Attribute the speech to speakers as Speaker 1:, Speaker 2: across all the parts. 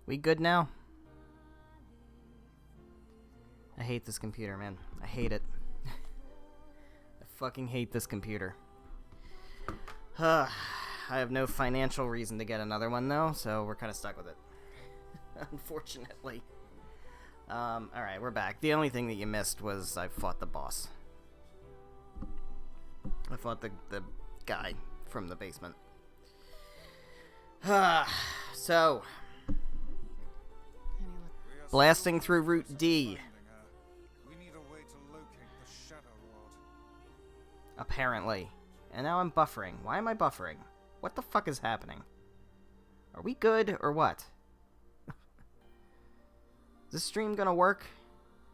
Speaker 1: We good now? I hate this computer, man. I hate it. I fucking hate this computer. I have no financial reason to get another one, though, so we're kind of stuck with it. Unfortunately. Alright, we're back. The only thing that you missed was I fought the boss. I fought the guy from the basement. So... blasting through Route D. Apparently. And now I'm buffering. Why am I buffering? What the fuck is happening? Are we good or what? Is this stream gonna work?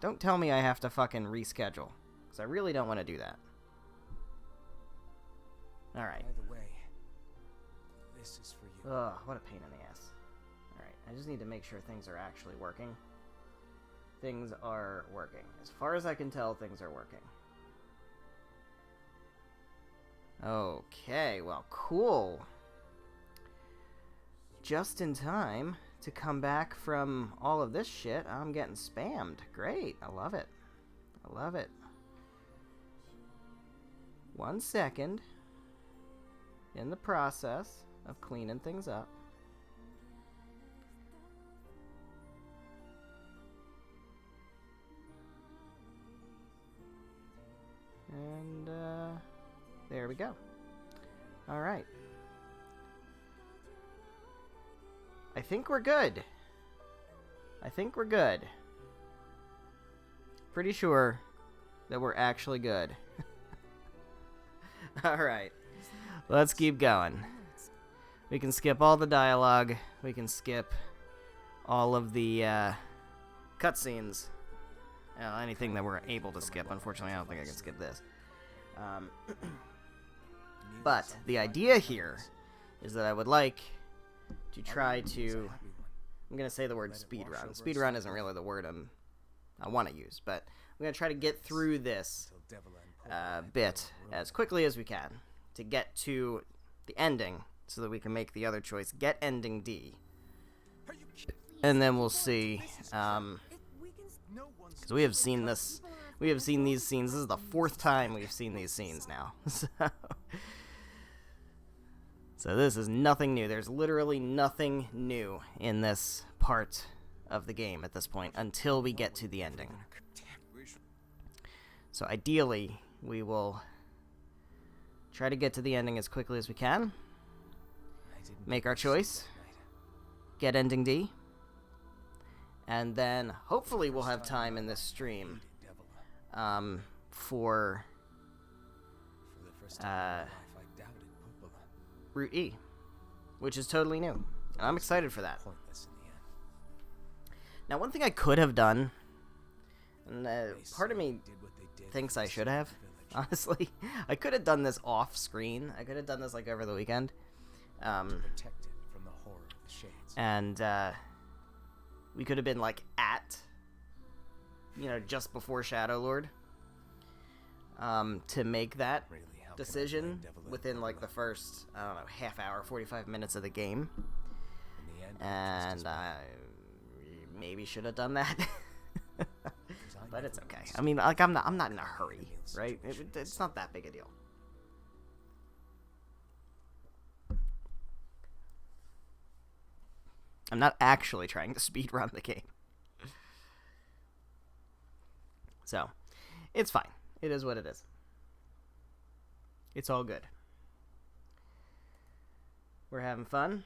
Speaker 1: Don't tell me I have to fucking reschedule. Because I really don't want to do that. Alright.
Speaker 2: By the way, this is for you.
Speaker 1: Ugh, what a pain in the ass. Alright, I just need to make sure things are actually working. Things are working. As far as I can tell, things are working. Okay, well, cool. Just in time to come back from all of this shit. I'm getting spammed. Great, I love it. I love it. 1 second. In the process of cleaning things up. And, there we go. Alright. I think we're good. I think we're good. Pretty sure that we're actually good. Alright. Let's keep going. We can skip all the dialogue. We can skip all of the cutscenes. Anything that we're able to skip. Unfortunately, I don't think I can skip this. But the idea here is that I would like to try to... I'm going to say the word speedrun. Speedrun isn't really the word I want to use, but I'm going to try to get through this bit as quickly as we can to get to the ending so that we can make the other choice, get ending D. And then we'll see, because we have seen this, we have seen these scenes. This is the 4th time we've seen these scenes now. So this is nothing new. There's literally nothing new in this part of the game at this point until we get to the ending. So ideally, we will try to get to the ending as quickly as we can. Make our choice. Get ending D. And then hopefully we'll have time in this stream for Route E, which is totally new. And I'm excited for that. Now, one thing I could have done, and part of me thinks I should have, honestly, I could have done this off screen. I could have done this like over the weekend. And we could have been like at, you know, just before Shadow Lord, to make that decision within like the first, I don't know, half hour, 45 minutes of the game. And I maybe should have done that. But it's okay. I mean, like, I'm not in a hurry, right? It's not that big a deal. I'm not actually trying to speedrun the game. So, it's fine. It is what it is. It's all good. We're having fun.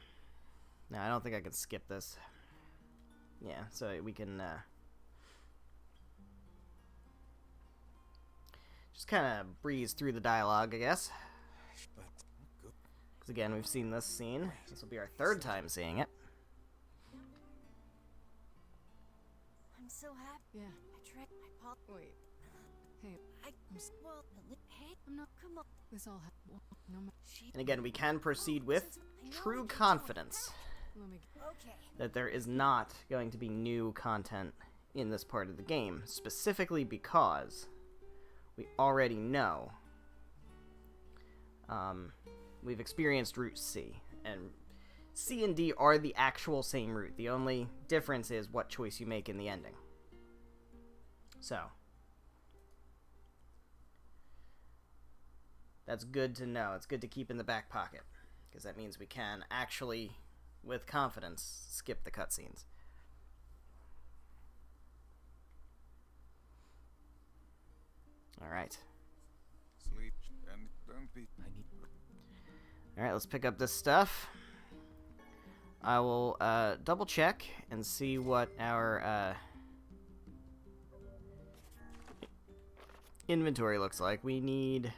Speaker 1: No, I don't think I can skip this. Yeah, so we can just kind of breeze through the dialogue, I guess. Because again, we've seen this scene. This will be our 3rd time seeing it.
Speaker 3: I'm so happy.
Speaker 4: Yeah.
Speaker 3: I tried. I popped.
Speaker 4: Wait. Hey.
Speaker 3: Well, hey, I'm not. Come on.
Speaker 4: This all no.
Speaker 1: And again, we can proceed with true confidence
Speaker 4: Let me.
Speaker 3: Okay.
Speaker 1: that there is not going to be new content in this part of the game, specifically because we already know we've experienced Route C, and C and D are the actual same route. The only difference is what choice you make in the ending. So, that's good to know. It's good to keep in the back pocket, because that means we can actually, with confidence, skip the cutscenes. Alright.
Speaker 5: Sleep and don't be.
Speaker 2: I need.
Speaker 1: Alright, let's pick up this stuff. I will double check and see what our inventory looks like. We need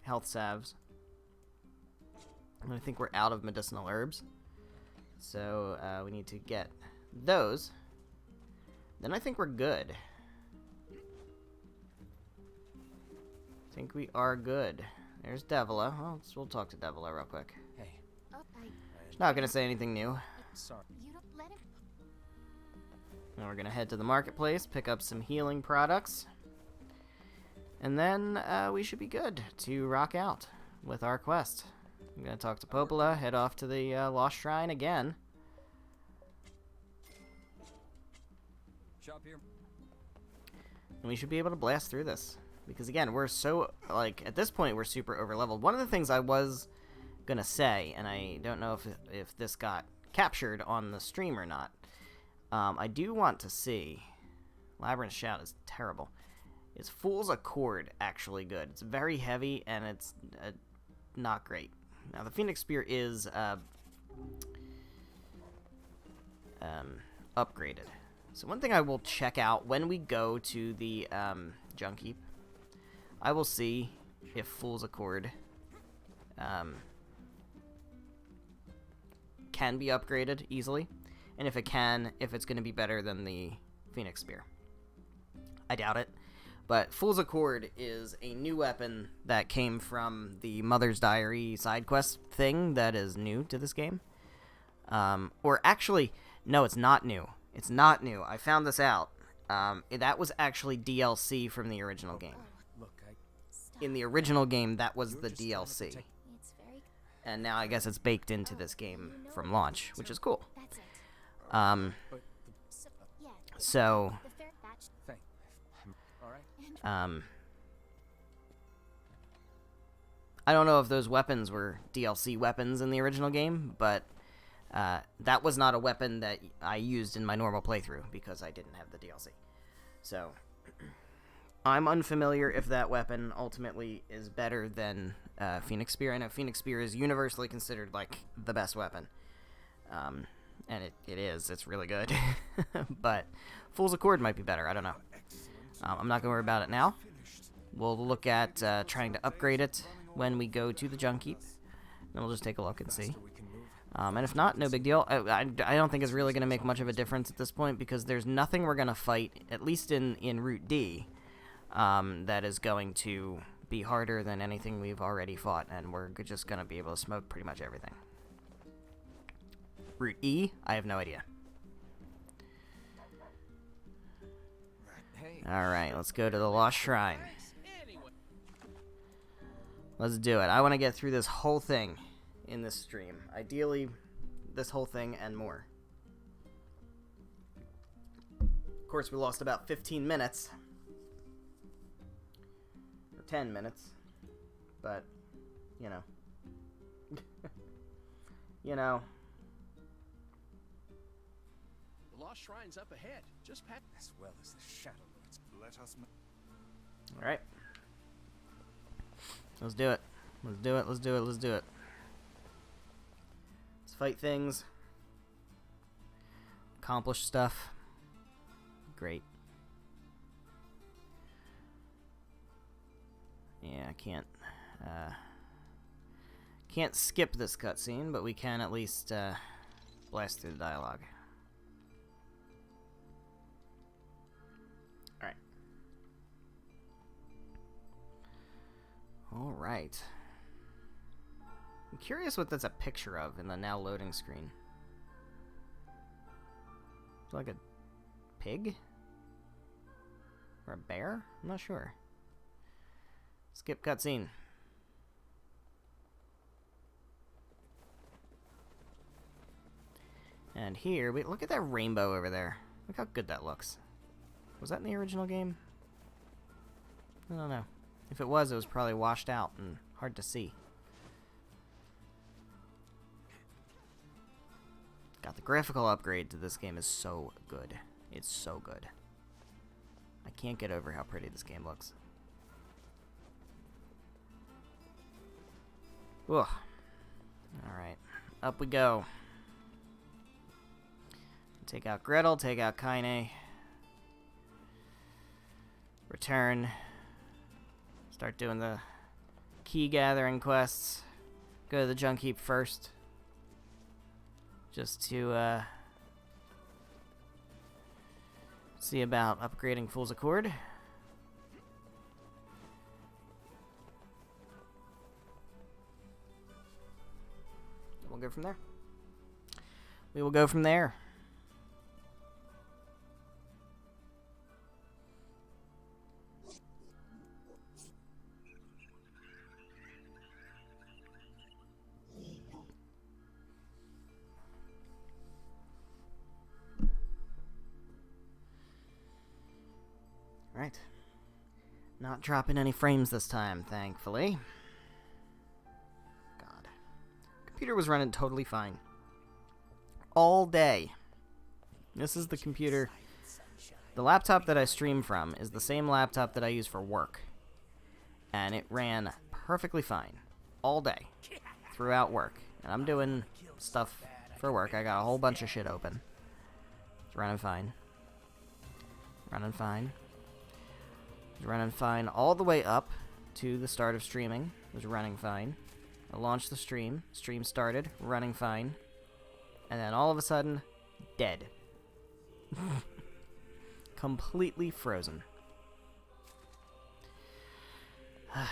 Speaker 1: health salves. I think we're out of medicinal herbs. So we need to get those. Then I think we're good. I think we are good. There's Devila. Well, we'll talk to Devila real quick.
Speaker 2: Hey,
Speaker 3: Oh,
Speaker 1: Not gonna say anything new.
Speaker 2: sorry.
Speaker 3: you don't let him.
Speaker 1: Now we're gonna head to the marketplace, pick up some healing products, and then we should be good to rock out with our quest. I'm gonna talk to Popola, head off to the Lost Shrine again.
Speaker 2: Shop here.
Speaker 1: And we should be able to blast through this. Because again, we're so, like, at this point we're super overleveled. One of the things I was gonna say, and I don't know if this got captured on the stream or not, I do want to see, Labyrinth Shout is terrible, is Fool's Accord actually good? It's very heavy and it's not great. Now the Phoenix Spear is upgraded. So one thing I will check out when we go to the Junk Heap, I will see if Fool's Accord can be upgraded easily, and if it can, if it's going to be better than the Phoenix Spear. I doubt it, but Fool's Accord is a new weapon that came from the Mother's Diary side quest thing that is new to this game. Or actually, no, it's not new. It's not new. I found this out. That was actually DLC from the original game.
Speaker 2: Look,
Speaker 1: In the original game, that was the DLC.
Speaker 3: It's very.
Speaker 1: And now I guess it's baked into this game from launch, which is cool.
Speaker 3: That's it.
Speaker 2: but
Speaker 3: So, yeah.
Speaker 1: So,
Speaker 3: The fair batch.
Speaker 2: thank. All right.
Speaker 1: I don't know if those weapons were DLC weapons in the original game, but that was not a weapon that I used in my normal playthrough because I didn't have the DLC. So, I'm unfamiliar if that weapon ultimately is better than Phoenix Spear. I know Phoenix Spear is universally considered, like, the best weapon. And it is. It's really good. But Fool's Accord might be better. I don't know. I'm not going to worry about it now. We'll look at trying to upgrade it when we go to the Junk Heap. Then we'll just take a look and see. And if not, no big deal. I don't think it's really going to make much of a difference at this point because there's nothing we're going to fight, at least in Route D, that is going to be harder than anything we've already fought, and we're just going to be able to smoke pretty much everything. Route E, I have no idea.
Speaker 2: Hey.
Speaker 1: Alright, let's go to the Lost Shrine. Let's do it. I want to get through this whole thing in this stream. Ideally, this whole thing and more. Of course, we lost about 15 minutes. Or 10 minutes. But, you know. You know.
Speaker 6: The Lost Shrine's up ahead. Just past.
Speaker 5: As well as the Shadow Lords. Let us.
Speaker 1: Alright. Let's do it. Let's do it. Let's do it. Let's do it. Let's fight things. Accomplish stuff. Great. Yeah, I can't skip this cutscene, but we can at least blast through the dialogue. Alright. Alright. I'm curious what that's a picture of in the now loading screen. Is it like a pig? Or a bear? I'm not sure. Skip cutscene. And here, wait, look at that rainbow over there. Look how good that looks. Was that in the original game? I don't know. If it was probably washed out and hard to see. God, the graphical upgrade to this game is so good. It's so good. I can't get over how pretty this game looks. Ugh. Alright, up we go. Take out Gretel, take out Kaine. Return. Start doing the key gathering quests. Go to the junk heap first. Just to see about upgrading Fool's Accord. We'll go from there. We will go from there. Right. Not dropping any frames this time, thankfully. God. Computer was running totally fine. All day. This is the computer. The laptop that I stream from is the same laptop that I use for work. And it ran perfectly fine. All day. Throughout work. And I'm doing stuff for work. I got a whole bunch of shit open. It's running fine. Running fine. It was running fine all the way up to the start of streaming. It was running fine. I launched the stream. Stream started. Running fine. And then all of a sudden, dead. Completely frozen. I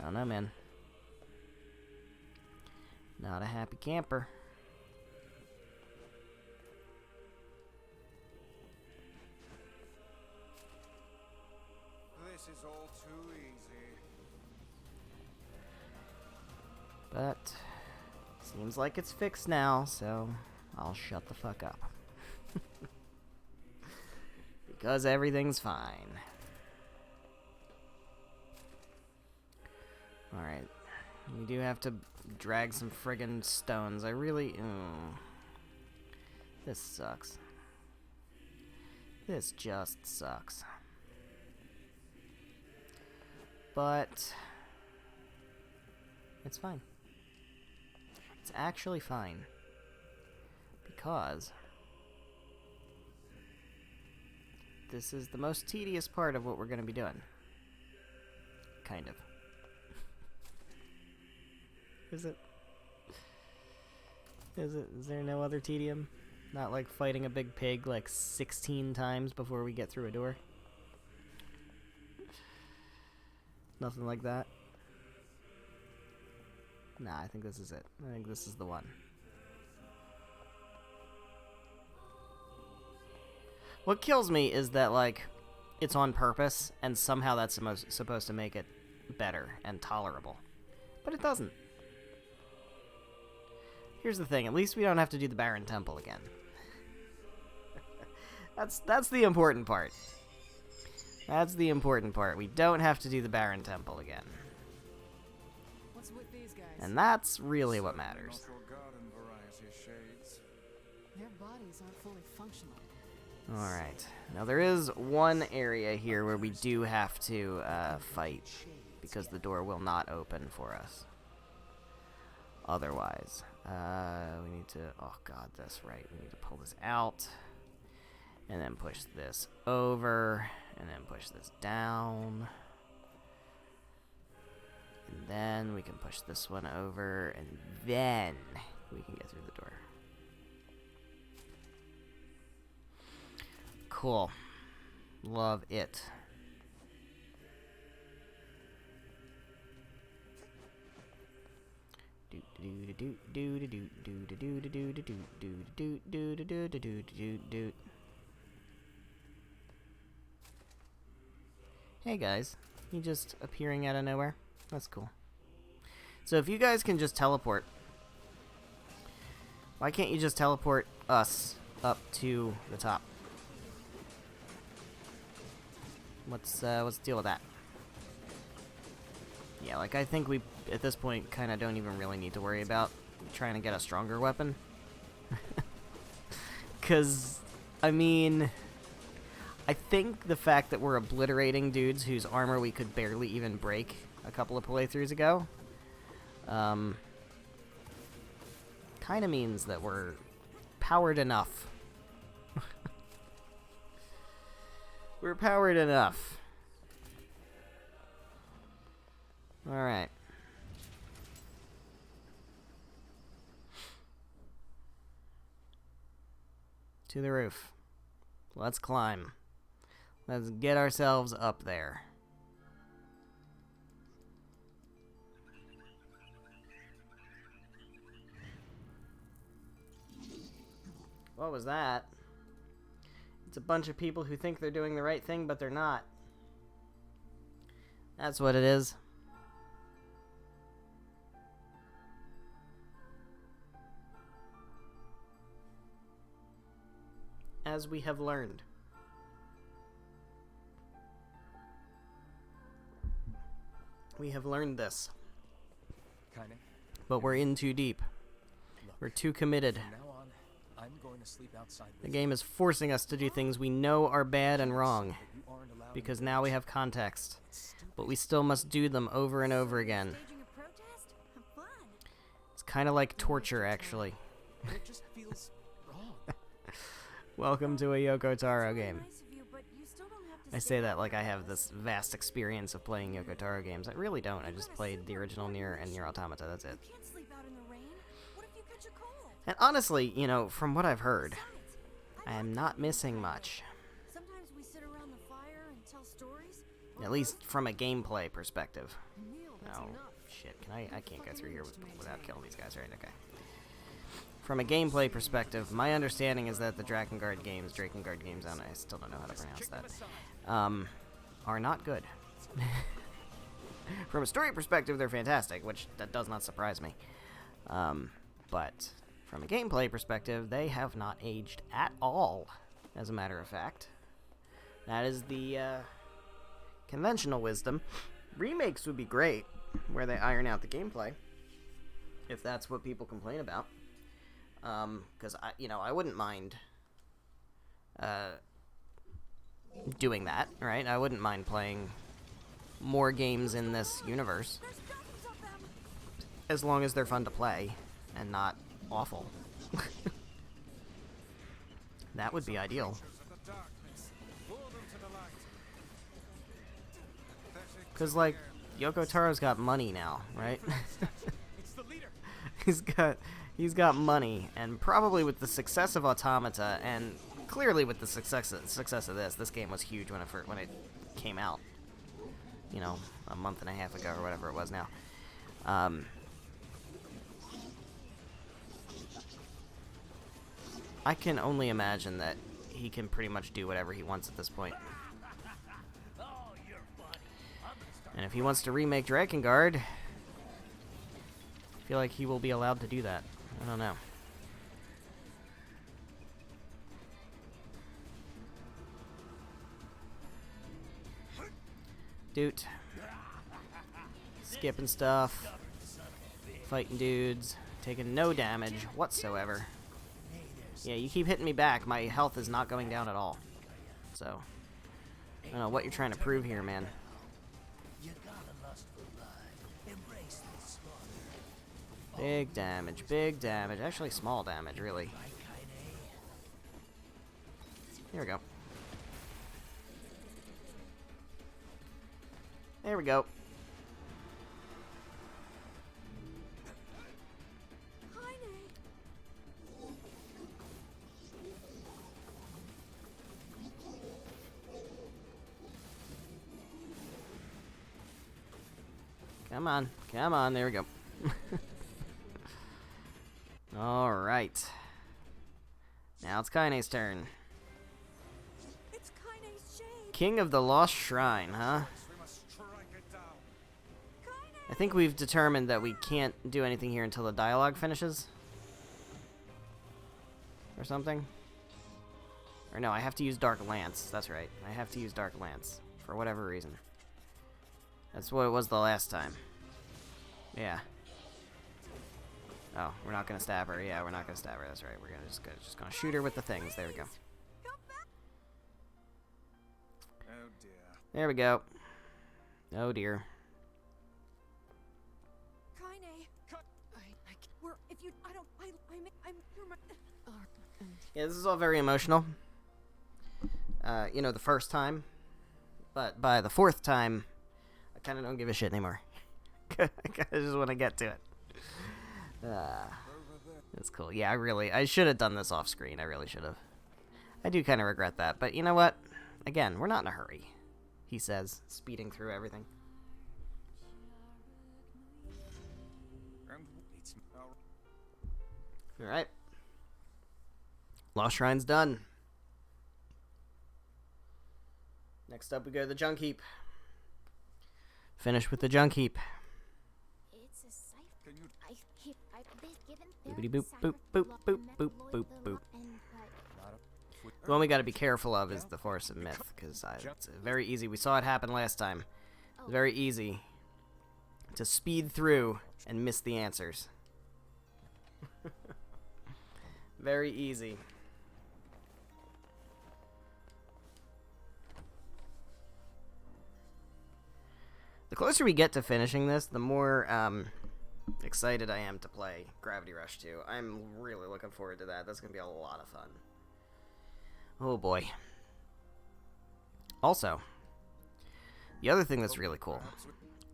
Speaker 1: don't know, man. Not a happy camper.
Speaker 5: This is all too easy.
Speaker 1: But seems like it's fixed now, so I'll shut the fuck up. Because everything's fine. Alright. We do have to drag some friggin' stones. I really... This sucks. This just sucks. But... it's fine. It's actually fine. Because... this is the most tedious part of what we're going to be doing. Kind of. Is it? Is it? Is there no other tedium? Not like fighting a big pig like 16 times before we get through a door? Nothing like that? Nah, I think this is it. I think this is the one. What kills me is that, like, it's on purpose, and somehow that's supposed to make it better and tolerable. But it doesn't. Here's the thing, at least we don't have to do the Barren Temple again. That's the important part. That's the important part. We don't have to do the Barren Temple again.
Speaker 4: What's with these guys?
Speaker 1: And that's really what matters.
Speaker 5: Not your garden variety shades.
Speaker 4: Their bodies aren't fully functional.
Speaker 1: Alright. Now there is one area here where we do have to fight, because the door will not open for us. Otherwise. We need to... oh god, that's right. We need to pull this out. And then push this over. And then push this down. And then we can push this one over. And then we can get through the door. Cool. Love it. Hey guys, you just appearing out of nowhere? That's cool. So if you guys can just teleport Why can't you just teleport us up to the top? What's the deal with that? Yeah, like, I think we, at this point, kind of don't even really need to worry about trying to get a stronger weapon. Because, I mean, I think the fact that we're obliterating dudes whose armor we could barely even break a couple of playthroughs ago, kind of means that we're powered enough. We're powered enough. Alright. To the roof. Let's climb. Let's get ourselves up there. What was that? It's a bunch of people who think they're doing the right thing, but they're not. That's what it is. As we have learned. We have learned this.
Speaker 2: Kinda.
Speaker 1: But we're in too deep.
Speaker 2: Look,
Speaker 1: We're too committed.
Speaker 2: from now on, I'm going to sleep outside
Speaker 1: The
Speaker 2: with
Speaker 1: game is forcing us to do things we know are bad and wrong,
Speaker 2: you, but you aren't allowed
Speaker 1: because
Speaker 2: in
Speaker 1: now we
Speaker 2: the
Speaker 1: have context.
Speaker 2: stupid.
Speaker 1: But we still must do them over and over again.
Speaker 3: Staging a protest? Have fun.
Speaker 1: It's kind of like torture, actually.
Speaker 2: It just feels wrong.
Speaker 1: Welcome to a Yoko Taro game.
Speaker 3: Nice of you, but you still don't have to
Speaker 1: I
Speaker 3: stay
Speaker 1: say that
Speaker 3: out
Speaker 1: like I
Speaker 3: like
Speaker 1: have this vast experience of playing Yoko Taro games. I really don't. I just played the original NieR and NieR Automata, that's it.
Speaker 3: You can't sleep out in the rain. What if you catch a cold?
Speaker 1: And honestly, you know, from what I've heard,
Speaker 3: Besides,
Speaker 1: I am not missing much.
Speaker 3: sometimes we sit around the fire and tell stories.
Speaker 1: At least from a gameplay perspective.
Speaker 4: Neil, that's
Speaker 1: No,
Speaker 4: enough.
Speaker 1: shit, I can't go through here without killing these guys, right? Okay. From a gameplay perspective, my understanding is that the Drakengard games, I don't know, I still don't know how to pronounce that, are not good. From a story perspective, they're fantastic, which that does not surprise me. But from a gameplay perspective, they have not aged at all, as a matter of fact. That is the conventional wisdom. Remakes would be great, where they iron out the gameplay, if that's what people complain about. Because I wouldn't mind doing that, right? I wouldn't mind playing more games in this universe,
Speaker 3: There's dozens of them.
Speaker 1: as long as they're fun to play and not awful. That would be ideal.
Speaker 5: Of the darkness, lure them to the light. Pathetic
Speaker 1: Because, like, Yoko Taro's got money now, right?
Speaker 6: It's the leader.
Speaker 1: He's got money, and probably with the success of Automata, and clearly with the success of this game was huge when it came out. You know, a month and a half ago or whatever it was now. I can only imagine that he can pretty much do whatever he wants at this point. And if he wants to remake Drakengard, I feel like he will be allowed to do that. I don't know. Dude. Skipping stuff. Fighting dudes. Taking no damage whatsoever. Yeah, you keep hitting me back. My health is not going down at all. So, I don't know what you're trying to prove here, man. Big damage, big damage. Actually, small damage, really. Here we go. There we go.
Speaker 3: Hi, Nate.
Speaker 1: Come on, come on. There we go. All right. Now it's Kaine's turn.
Speaker 3: It's Kaine's shade.
Speaker 1: King of the Lost Shrine, huh?
Speaker 5: we must strike it down.
Speaker 1: I think we've determined that we can't do anything here until the dialogue finishes. or something. Or no, I have to use Dark Lance. That's right. I have to use Dark Lance for whatever reason. That's what it was the last time. Yeah. Oh, we're not gonna stab her. Yeah, we're not gonna stab her. That's right. We're just gonna shoot her with the things. There we go.
Speaker 5: Oh dear.
Speaker 1: There we go. Oh dear. Yeah, this is all very emotional. You know, the first time. But by the fourth time, I kind of don't give a shit anymore. I just want to get to it. That's cool. Yeah, I should have done this off screen. I really should have. I do kind of regret that. But you know what? Again, we're not in a hurry, he says, speeding through everything. Alright. Lost Shrine's done. Next up, we go to the Junk Heap. Finish with the Junk Heap.
Speaker 3: It's a cipher.
Speaker 1: Boopity boop, boop, boop, boop, boop, boop, boop. The one we gotta be careful of is the Force of Myth, because it's very easy. We saw it happen last time. It's very easy to speed through and miss the answers. Very easy. The closer we get to finishing this, the more excited I am to play Gravity Rush 2. I'm really looking forward to that. That's going to be a lot of fun. Oh boy. Also, the other thing that's really cool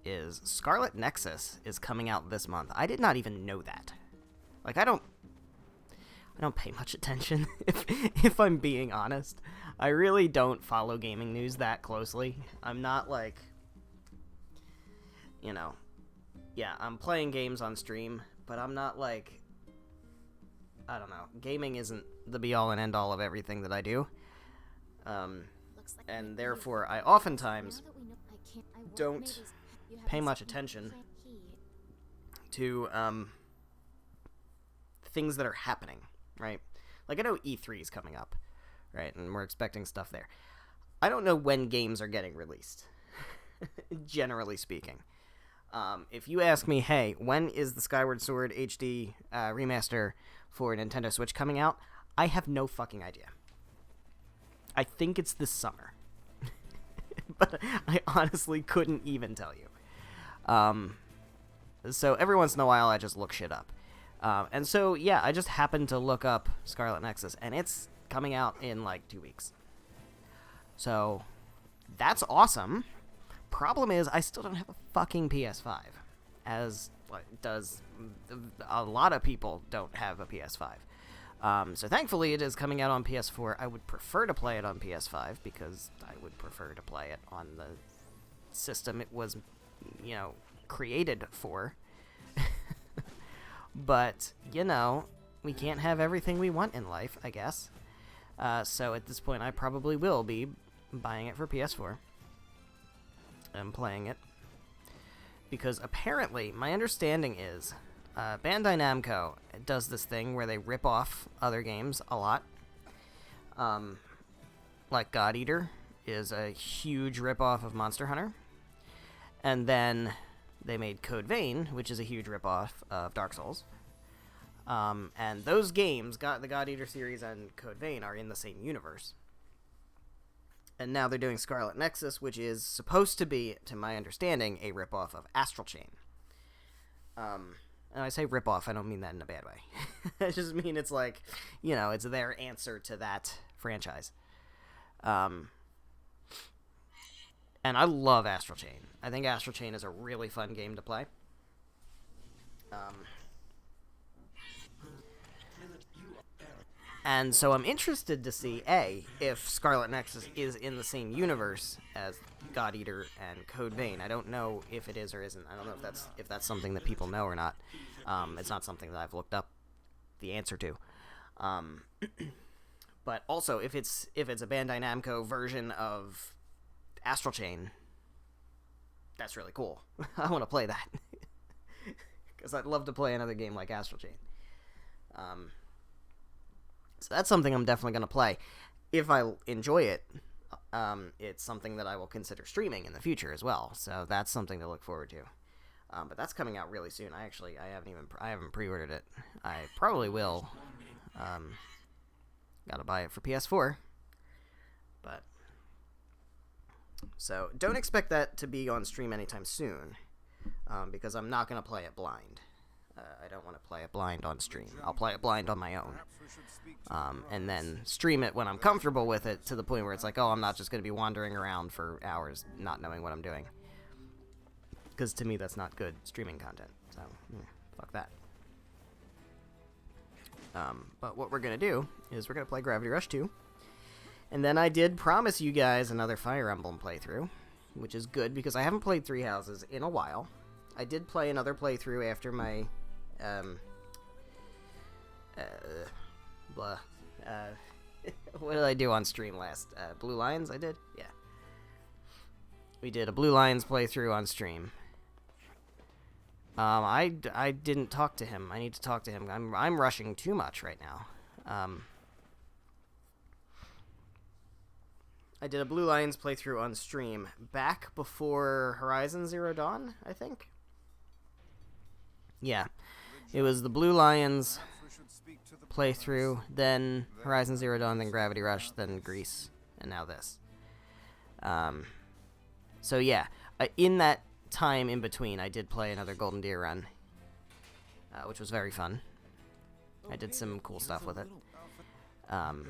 Speaker 1: is Scarlet Nexus is coming out this month. I did not even know that. Like, I don't pay much attention, if I'm being honest. I really don't follow gaming news that closely. I'm not like, you know, yeah, I'm playing games on stream, but I'm not like, I don't know, gaming isn't the be-all and end-all of everything that I do. And therefore, I oftentimes don't pay much attention to things that are happening, right? Like, I know E3 is coming up, right, and we're expecting stuff there. I don't know when games are getting released, generally speaking. If you ask me, hey, when is the Skyward Sword HD remaster for Nintendo Switch coming out? I have no fucking idea. I think it's this summer. But I honestly couldn't even tell you. So every once in a while, I just look shit up. And so, yeah, I just happened to look up Scarlet Nexus, and it's coming out in, like, 2 weeks. So, that's awesome. Problem is, I still don't have a fucking PS5, as does a lot of people don't have a PS5. So thankfully, it is coming out on PS4. I would prefer to play it on PS5 because I would prefer to play it on the system it was, you know, created for. But, you know, we can't have everything we want in life, I guess. So at this point, I probably will be buying it for PS4 and playing it. Because apparently, my understanding is, Bandai Namco does this thing where they rip off other games a lot. Like God Eater is a huge ripoff of Monster Hunter. And then they made Code Vein, which is a huge ripoff of Dark Souls. And those games, the God Eater series and Code Vein, are in the same universe. And now they're doing Scarlet Nexus, which is supposed to be, to my understanding, a ripoff of Astral Chain. And I say ripoff, I don't mean that in a bad way. I just mean it's like, you know, it's their answer to that franchise. And I love Astral Chain. I think Astral Chain is a really fun game to play. And so I'm interested to see, A, if Scarlet Nexus is in the same universe as God Eater and Code Vein. I don't know if it is or isn't. I don't know if that's something that people know or not. It's not something that I've looked up the answer to. But also, if it's a Bandai Namco version of Astral Chain, that's really cool. I want to play that. Because I'd love to play another game like Astral Chain. So that's something I'm definitely going to play. If I enjoy it, it's something that I will consider streaming in the future as well. So that's something to look forward to. But that's coming out really soon. I haven't pre-ordered it. I probably will. Gotta buy it for PS4. But so don't expect that to be on stream anytime soon, because I'm not gonna play it blind. I don't want to play it blind on stream. I'll play it blind on my own, and then stream it when I'm comfortable with it, to the point where it's like, oh, I'm not just gonna be wandering around for hours not knowing what I'm doing. Because to me, that's not good streaming content. So, fuck that. But what we're going to do is we're going to play Gravity Rush 2. And then I did promise you guys another Fire Emblem playthrough, which is good because I haven't played Three Houses in a while. I did play another playthrough after my, what did I do on stream last? Blue Lions, I did? Yeah. We did a Blue Lions playthrough on stream. I didn't talk to him. I need to talk to him. I'm rushing too much right now. I did a Blue Lions playthrough on stream back before Horizon Zero Dawn, I think. Yeah, it was the Blue Lions playthrough, then Horizon Zero Dawn, then Gravity Rush, then Grease, and now this. So yeah, in that time in between, I did play another Golden Deer run, which was very fun. I did some cool stuff with it. Some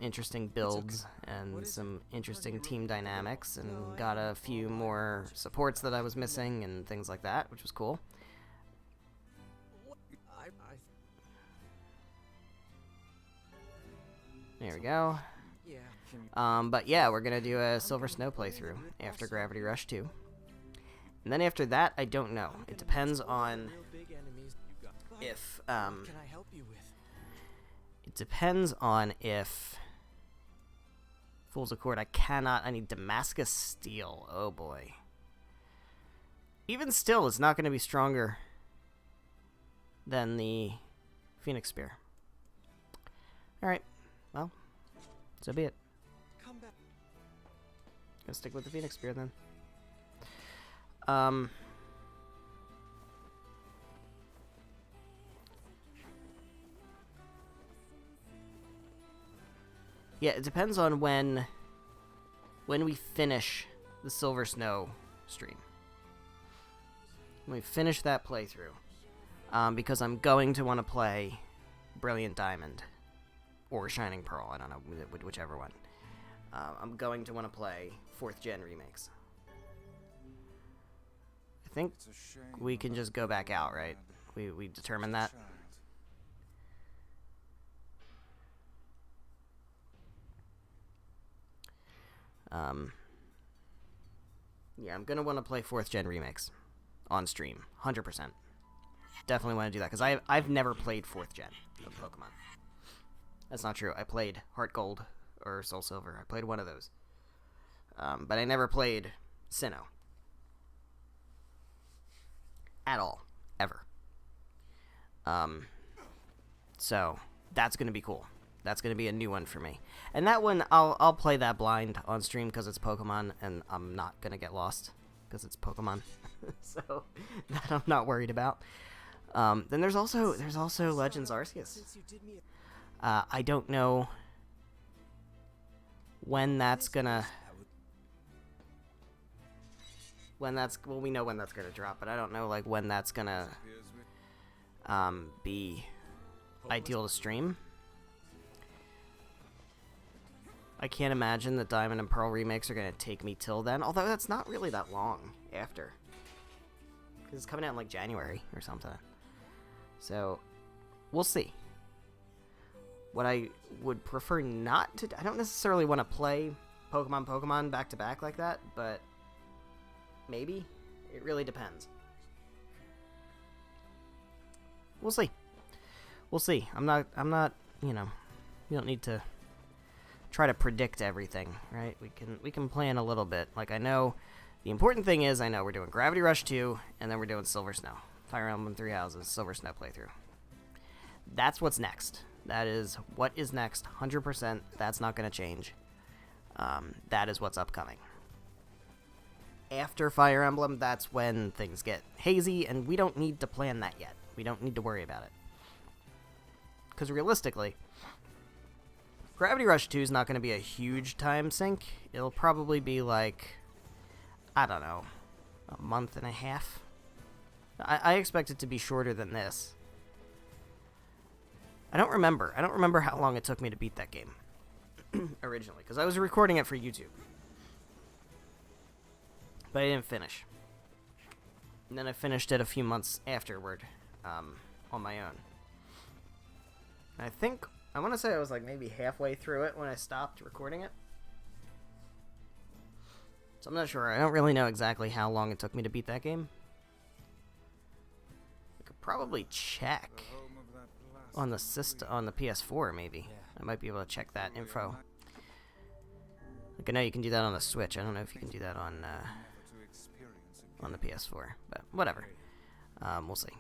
Speaker 1: interesting builds and some interesting team dynamics, and got a few more supports that I was missing and things like that, which was cool. There we go. But yeah, we're gonna do a Silver Snow playthrough after Gravity Rush 2. And then after that, I don't know. It depends on if, it depends on if Fool's Accord, I need Damascus Steel. Oh boy. Even still, it's not going to be stronger than the Phoenix Spear. Alright, well, so be it. Gonna stick with the Phoenix Spear then. Yeah, it depends on when we finish the Silver Snow stream. When we finish that playthrough. Because I'm going to want to play Brilliant Diamond or Shining Pearl, I don't know, whichever one. I'm going to want to play 4th Gen remakes. I think we can just go back out, right? We determined that. Yeah, I'm gonna want to play 4th Gen remakes on stream, 100%. Definitely want to do that, because I've never played 4th Gen of Pokemon. That's not true. I played Heart Gold or Soul Silver. I played one of those. But I never played Sinnoh. At all. Ever. So, that's going to be cool. That's going to be a new one for me. And that one, I'll play that blind on stream because it's Pokemon, and I'm not going to get lost because it's Pokemon. So, that I'm not worried about. Then there's also Legends Arceus. I don't know when that's gonna... well, we know when that's gonna drop, but I don't know, like, when that's gonna be ideal to stream. I can't imagine that Diamond and Pearl remakes are gonna take me till then, although that's not really that long after. Because it's coming out in, like, January or something. So, we'll see. What I would prefer not to... I don't necessarily want to play Pokemon back-to-back like that, but maybe. It really depends. We'll see. We'll see. I'm not, you know, we don't need to try to predict everything, right? We can plan a little bit. Like, I know... The important thing is, I know we're doing Gravity Rush 2, and then we're doing Silver Snow. Fire Emblem 3 Houses, Silver Snow playthrough. That's what's next. That is what is next. 100%. That's not going to change. That is what's upcoming. After Fire Emblem, that's when things get hazy, and we don't need to plan that yet. We don't need to worry about it. Because realistically, Gravity Rush 2 is not going to be a huge time sink. It'll probably be like, I don't know, a month and a half. I expect it to be shorter than this. I don't remember. I don't remember how long it took me to beat that game originally, because I was recording it for YouTube. But I didn't finish. And then I finished it a few months afterward, on my own. And I want to say I was like maybe halfway through it when I stopped recording it. So I'm not sure. I don't really know exactly how long it took me to beat that game. I could probably check on the on the PS4 maybe. I might be able to check that info. Like I know you can do that on the Switch. I don't know if you can do that on the PS4, but whatever. We'll see.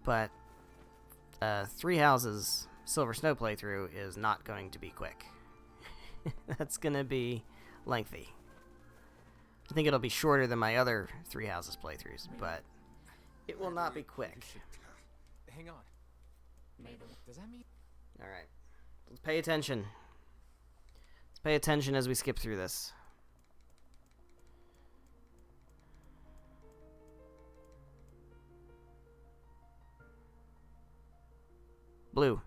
Speaker 1: But Three Houses Silver Snow playthrough is not going to be quick. That's going to be lengthy. I think it'll be shorter than my other Three Houses playthroughs, but it will not be quick.
Speaker 2: Hang on. Does that mean?
Speaker 1: Alright. Let's pay attention. Let's pay attention as we skip through this. Blue.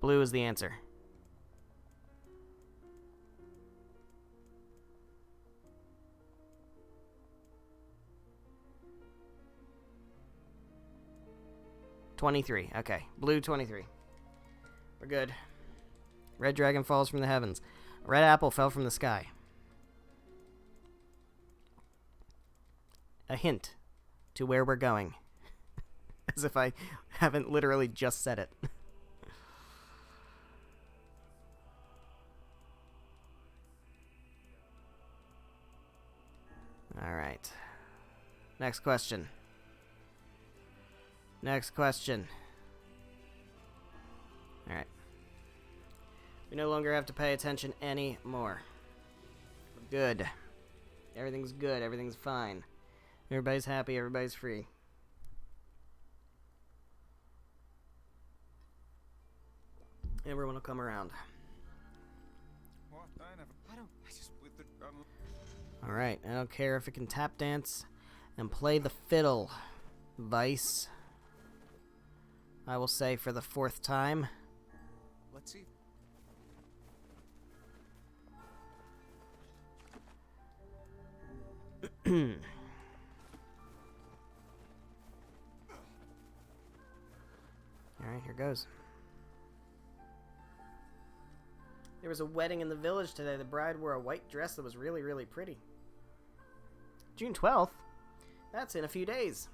Speaker 1: Blue is the answer. $23. Okay. Blue 23. We're good. Red dragon falls from the heavens. A red apple fell from the sky. A hint to where we're going. As if I haven't literally just said it. Alright. Next question. Next question. Alright. We no longer have to pay attention anymore. We're good. Everything's good. Everything's fine. Everybody's happy. Everybody's free. Everyone will come around. Alright, I don't care if it can tap dance and play the fiddle. Vice. I will say for the 4th time.
Speaker 2: Let's see.
Speaker 1: Alright, here goes. There was a wedding in the village today. The bride wore a white dress that was really, really pretty. June 12th? That's in a few days.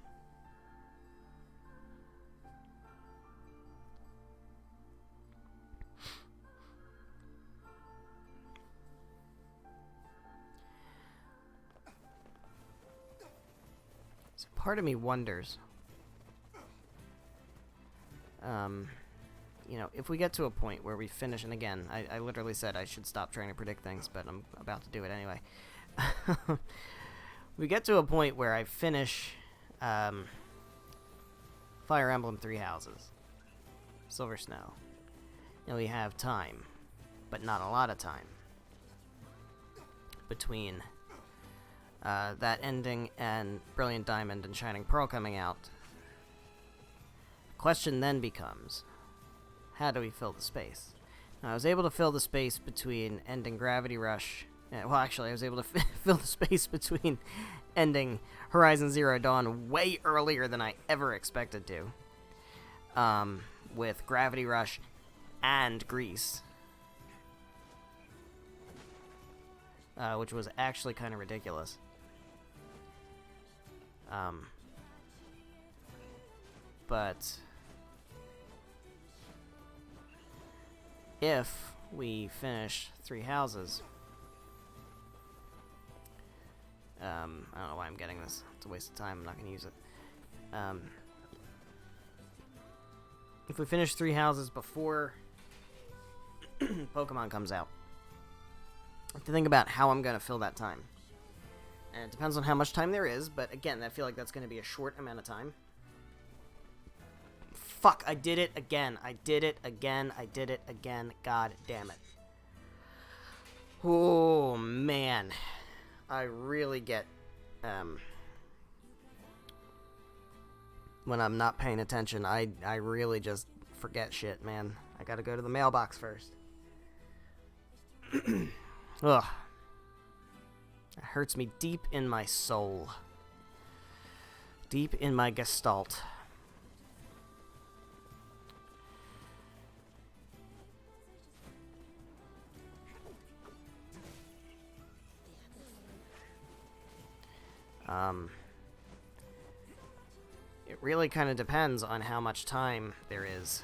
Speaker 1: So part of me wonders, you know, if we get to a point where we finish, and again, I literally said I should stop trying to predict things, but I'm about to do it anyway. We get to a point where I finish Fire Emblem Three Houses, Silver Snow, and we have time, but not a lot of time, between that ending and Brilliant Diamond and Shining Pearl coming out. The question then becomes, how do we fill the space? Now, I was able to fill the space between ending Gravity Rush. Well, actually, I was able to fill the space between ending Horizon Zero Dawn way earlier than I ever expected to. With Gravity Rush and Grease. Which was actually kind of ridiculous. But if we finish Three Houses, I don't know why I'm getting this. It's a waste of time. I'm not going to use it. if we finish 3 houses before Pokemon comes out, I have to think about how I'm going to fill that time. And it depends on how much time there is, but again, I feel like that's going to be a short amount of time. Fuck, I did it again. I did it again. I did it again. God damn it. Oh, man. I really get, when I'm not paying attention, I really just forget shit, man. I gotta go to the mailbox first. Ugh. It hurts me deep in my soul. Deep in my gestalt. It really kind of depends on how much time there is.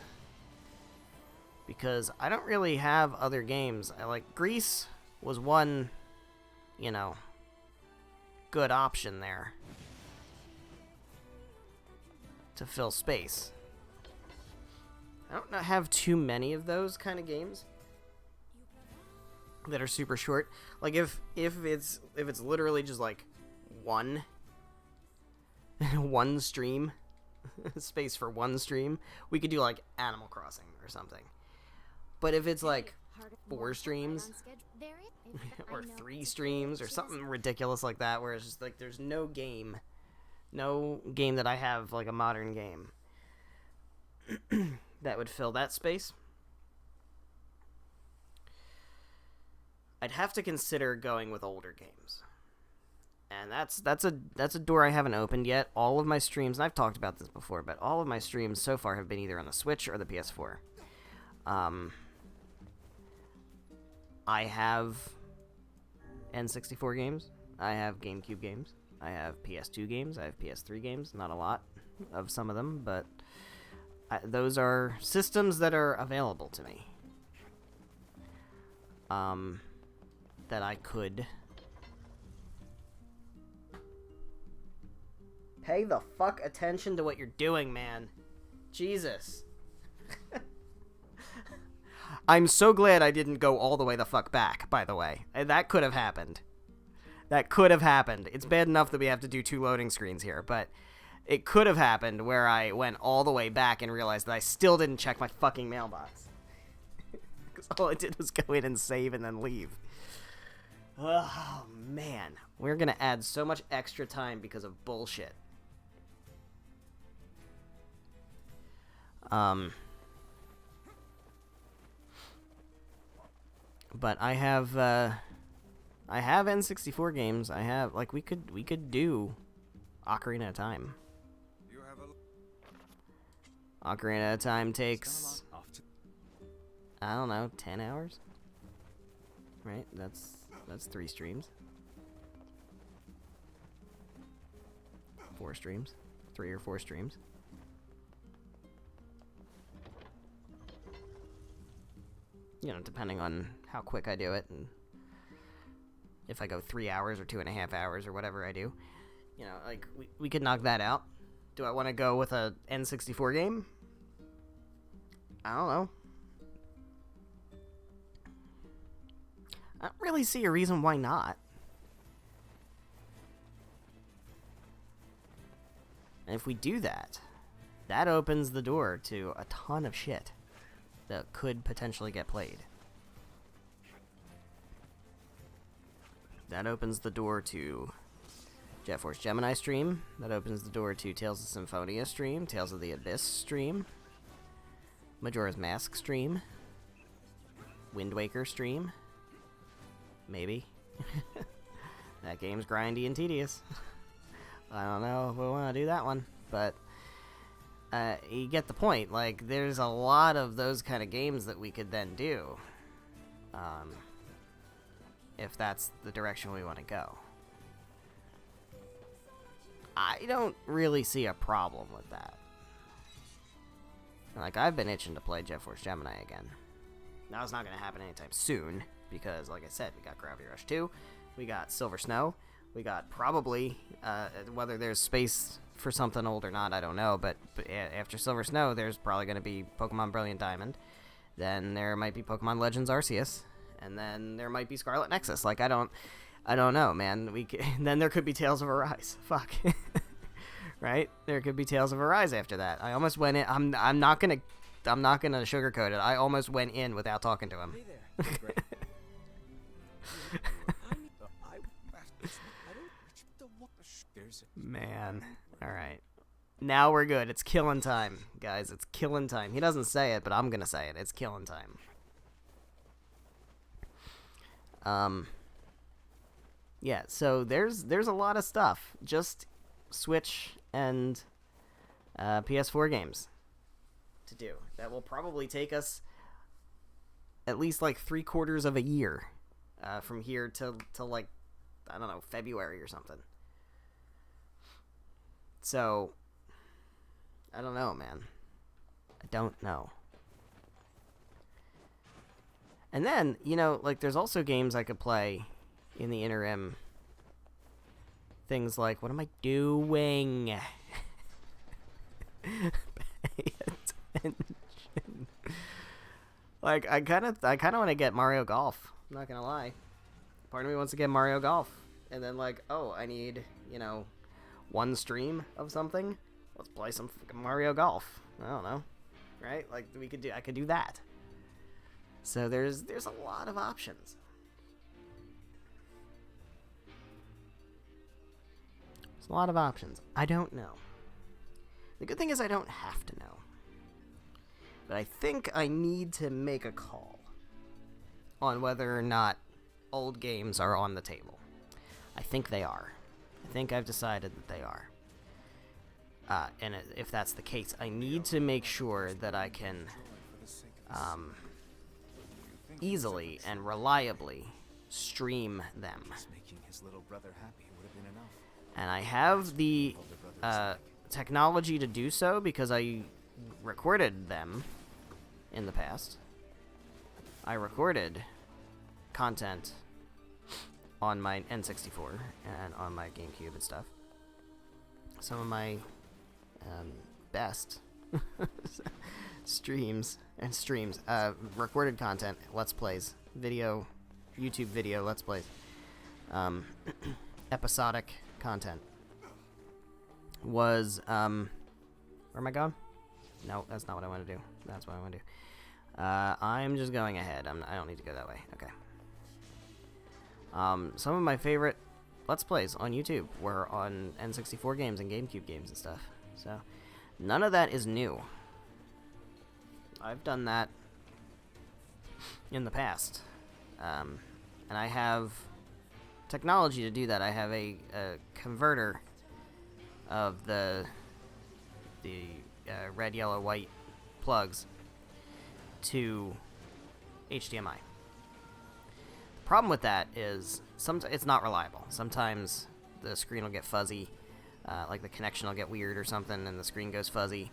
Speaker 1: Because I don't really have other games. Greece was one, you know, good option there to fill space. I don't have too many of those kind of games that are super short. Like if it's literally just like one stream, space for one stream, we could do like Animal Crossing or something. But if it's like 4 streams or 3 streams or something ridiculous like that, where it's just like there's no game that I have, like a modern game that would fill that space, I'd have to consider going with older games. And that's a door I haven't opened yet. All of my streams, and I've talked about this before, but all of my streams so far have been either on the Switch or the PS4. I have N64 games. I have GameCube games. I have PS2 games. I have PS3 games. Not a lot of some of them, but those are systems that are available to me. That I could pay the fuck attention to what you're doing, man. Jesus. I'm so glad I didn't go all the way the fuck back, by the way. That could have happened. That could have happened. It's bad enough that we have to do 2 loading screens here, but it could have happened where I went all the way back and realized that I still didn't check my fucking mailbox. Because all I did was go in and save and then leave. Oh, man. We're going to add so much extra time because of bullshit. But I have N64 games. I have, like, we could do Ocarina of Time. Ocarina of Time takes, I don't know, 10 hours? Right? That's 3 streams. 4 streams. 3 or 4 streams. You know, depending on how quick I do it, and if I go 3 hours or 2.5 hours or whatever I do. You know, like, we could knock that out. Do I want to go with a N64 game? I don't know. I don't really see a reason why not. And if we do that, that opens the door to a ton of shit that could potentially get played. That opens the door to Jet Force Gemini stream. That opens the door to Tales of Symphonia stream, Tales of the Abyss stream, Majora's Mask stream, Wind Waker stream. Maybe. That game's grindy and tedious. I don't know if we want to do that one, but you get the point. Like, there's a lot of those kind of games that we could then do, if that's the direction we want to go. I don't really see a problem with that. Like, I've been itching to play Jet Force Gemini again. Now, it's not going to happen anytime soon, because, like I said, we got Gravity Rush 2, we got Silver Snow, We got probably, whether there's space for something old or not, I don't know, but after Silver Snow, there's probably going to be Pokemon Brilliant Diamond. Then there might be Pokemon Legends Arceus. And then there might be Scarlet Nexus. Like, I don't know, man. Then there could be Tales of Arise. Fuck. Right? There could be Tales of Arise after that. I almost went in. I'm not gonna sugarcoat it. I almost went in without talking to him.
Speaker 2: Hey there. Great.
Speaker 1: Man. Alright. Now we're good. It's killing time, guys. It's killing time. He doesn't say it, but I'm gonna say it. It's killing time. Yeah, so there's a lot of stuff. Just Switch and PS4 games to do. That will probably take us at least like 3/4 of a year from here to like, I don't know, February or something. So, I don't know, man. I don't know. And then, you know, like, there's also games I could play in the interim. Things like, what am I doing? Pay attention. Like, I kind of want to get Mario Golf. I'm not gonna lie. Part of me wants to get Mario Golf. And then, like, oh, I need, you know, one stream of something. Let's play some fucking Mario Golf. I don't know. Right? Like, I could do that. So there's a lot of options. There's a lot of options. I don't know. The good thing is I don't have to know. But I think I need to make a call on whether or not old games are on the table. I think they are. I think I've decided that they are. And if that's the case, I need to make sure that I can easily and reliably stream them. And I have the technology to do so because I recorded them in the past. I recorded content on my N64 and on my GameCube and stuff. Some of my best streams, recorded content, Let's Plays, video, YouTube video, Let's Plays, episodic content was, where am I going? No, that's not what I want to do. That's what I want to do. I'm just going ahead. I don't need to go that way. Okay. Some of my favorite Let's Plays on YouTube were on N64 games and GameCube games and stuff. So, none of that is new. I've done that in the past. And I have technology to do that. I have a converter of the red, yellow, white plugs to HDMI. The problem with that is it's not reliable. Sometimes the screen will get fuzzy, like the connection will get weird or something, and the screen goes fuzzy.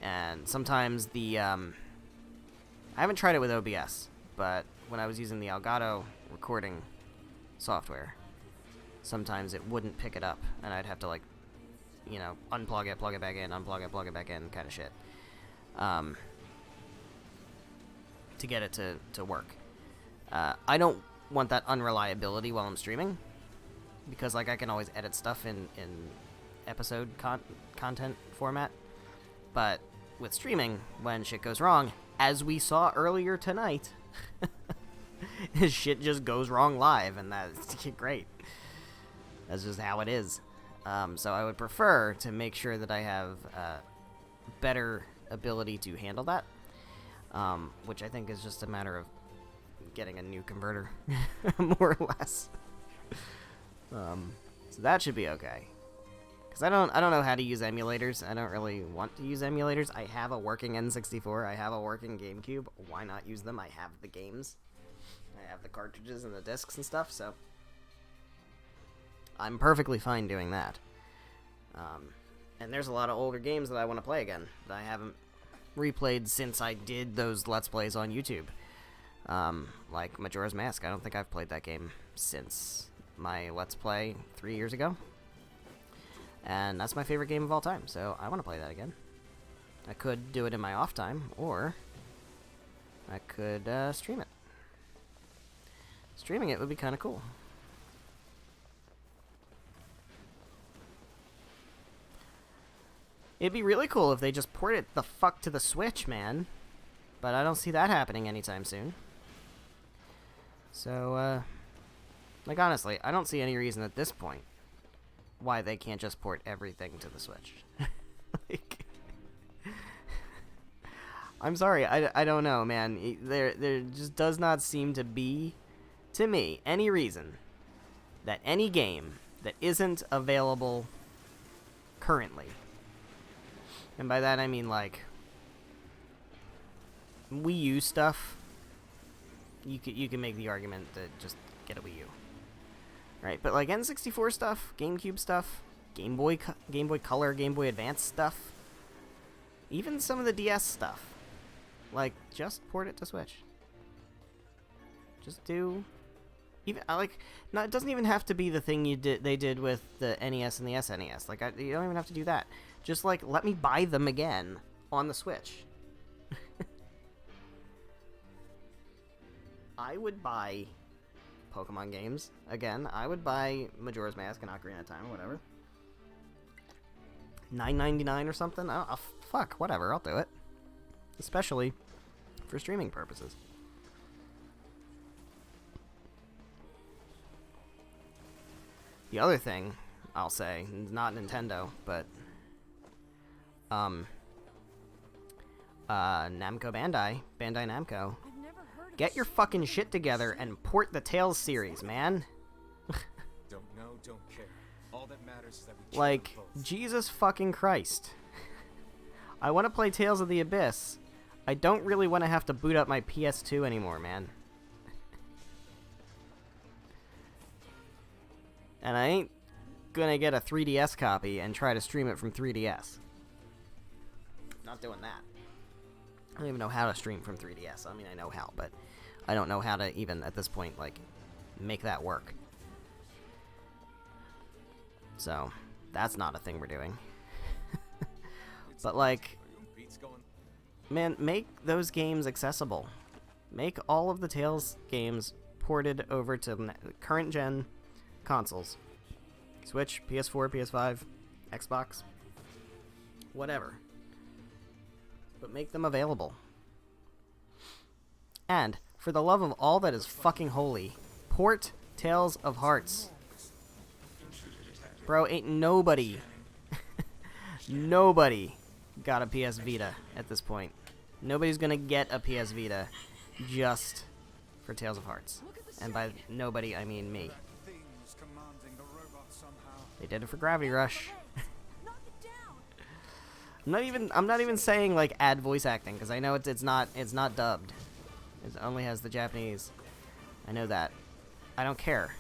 Speaker 1: And sometimes I haven't tried it with OBS, but when I was using the Elgato recording software, sometimes it wouldn't pick it up, and I'd have to, like, you know, unplug it, plug it back in, unplug it, plug it back in, kind of shit, to get it to work. I don't want that unreliability while I'm streaming, because, like, I can always edit stuff in episode content format, but with streaming, when shit goes wrong, as we saw earlier tonight, shit just goes wrong live, and that's great. That's just how it is. So I would prefer to make sure that I have better ability to handle that, which I think is just a matter of getting a new converter, more or less. So that should be okay. Because I don't know how to use emulators. I don't really want to use emulators. I have a working N64. I have a working GameCube. Why not use them? I have the games. I have the cartridges and the discs and stuff, so I'm perfectly fine doing that. And there's a lot of older games that I want to play again that I haven't replayed since I did those Let's Plays on YouTube. Like Majora's Mask. I don't think I've played that game since my Let's Play 3 years ago. And that's my favorite game of all time, so I want to play that again. I could do it in my off time, or I could stream it. Streaming it would be kind of cool. It'd be really cool if they just ported the fuck to the Switch, man. But I don't see that happening anytime soon. So, like, honestly, I don't see any reason at this point why they can't just port everything to the Switch. Like, I'm sorry, I don't know, man. There just does not seem to be, to me, any reason that any game that isn't available currently, and by that I mean, like, Wii U stuff, you can make the argument that just get a Wii U. Right, but like N64 stuff, GameCube stuff, Game Boy Color, Game Boy Advance stuff, even some of the DS stuff, like, just port it to Switch. Just do, even like, no, it doesn't even have to be the thing they did with the NES and the SNES. Like, you don't even have to do that. Just like, let me buy them again on the Switch. I would buy Pokemon games again. I would buy Majora's Mask and Ocarina of Time or whatever. $9.99 or something. Fuck, whatever. I'll do it. Especially for streaming purposes. The other thing I'll say, not Nintendo, but Namco Bandai Namco.
Speaker 3: I've never heard of
Speaker 1: Get your fucking shit together and port the Tales series, man.
Speaker 2: Don't know, don't care. All that matters is that we
Speaker 1: Like,
Speaker 2: kill them both.
Speaker 1: Jesus fucking Christ. I want to play Tales of the Abyss. I don't really want to have to boot up my PS2 anymore, man. And I ain't gonna get a 3DS copy and try to stream it from 3DS. Not doing that. I don't even know how to stream from 3DS. I mean, I know how, but I don't know how to even, at this point, like, make that work. So, that's not a thing we're doing. But, like,
Speaker 2: Beats going.
Speaker 1: man, make those games accessible. Make all of the Tales games ported over to current-gen consoles. Switch, PS4, PS5, Xbox, whatever. But make them available. And, for the love of all that is fucking holy, port Tales of Hearts. Bro, ain't nobody got a PS Vita at this point. Nobody's gonna get a PS Vita just for Tales of Hearts. And by nobody, I mean me.
Speaker 5: Things commanding the robot somehow.
Speaker 1: They did it for Gravity Rush.
Speaker 3: Knock it down.
Speaker 1: I'm not even saying like add voice acting, because I know it's not dubbed. It only has the Japanese. I know that. I don't care.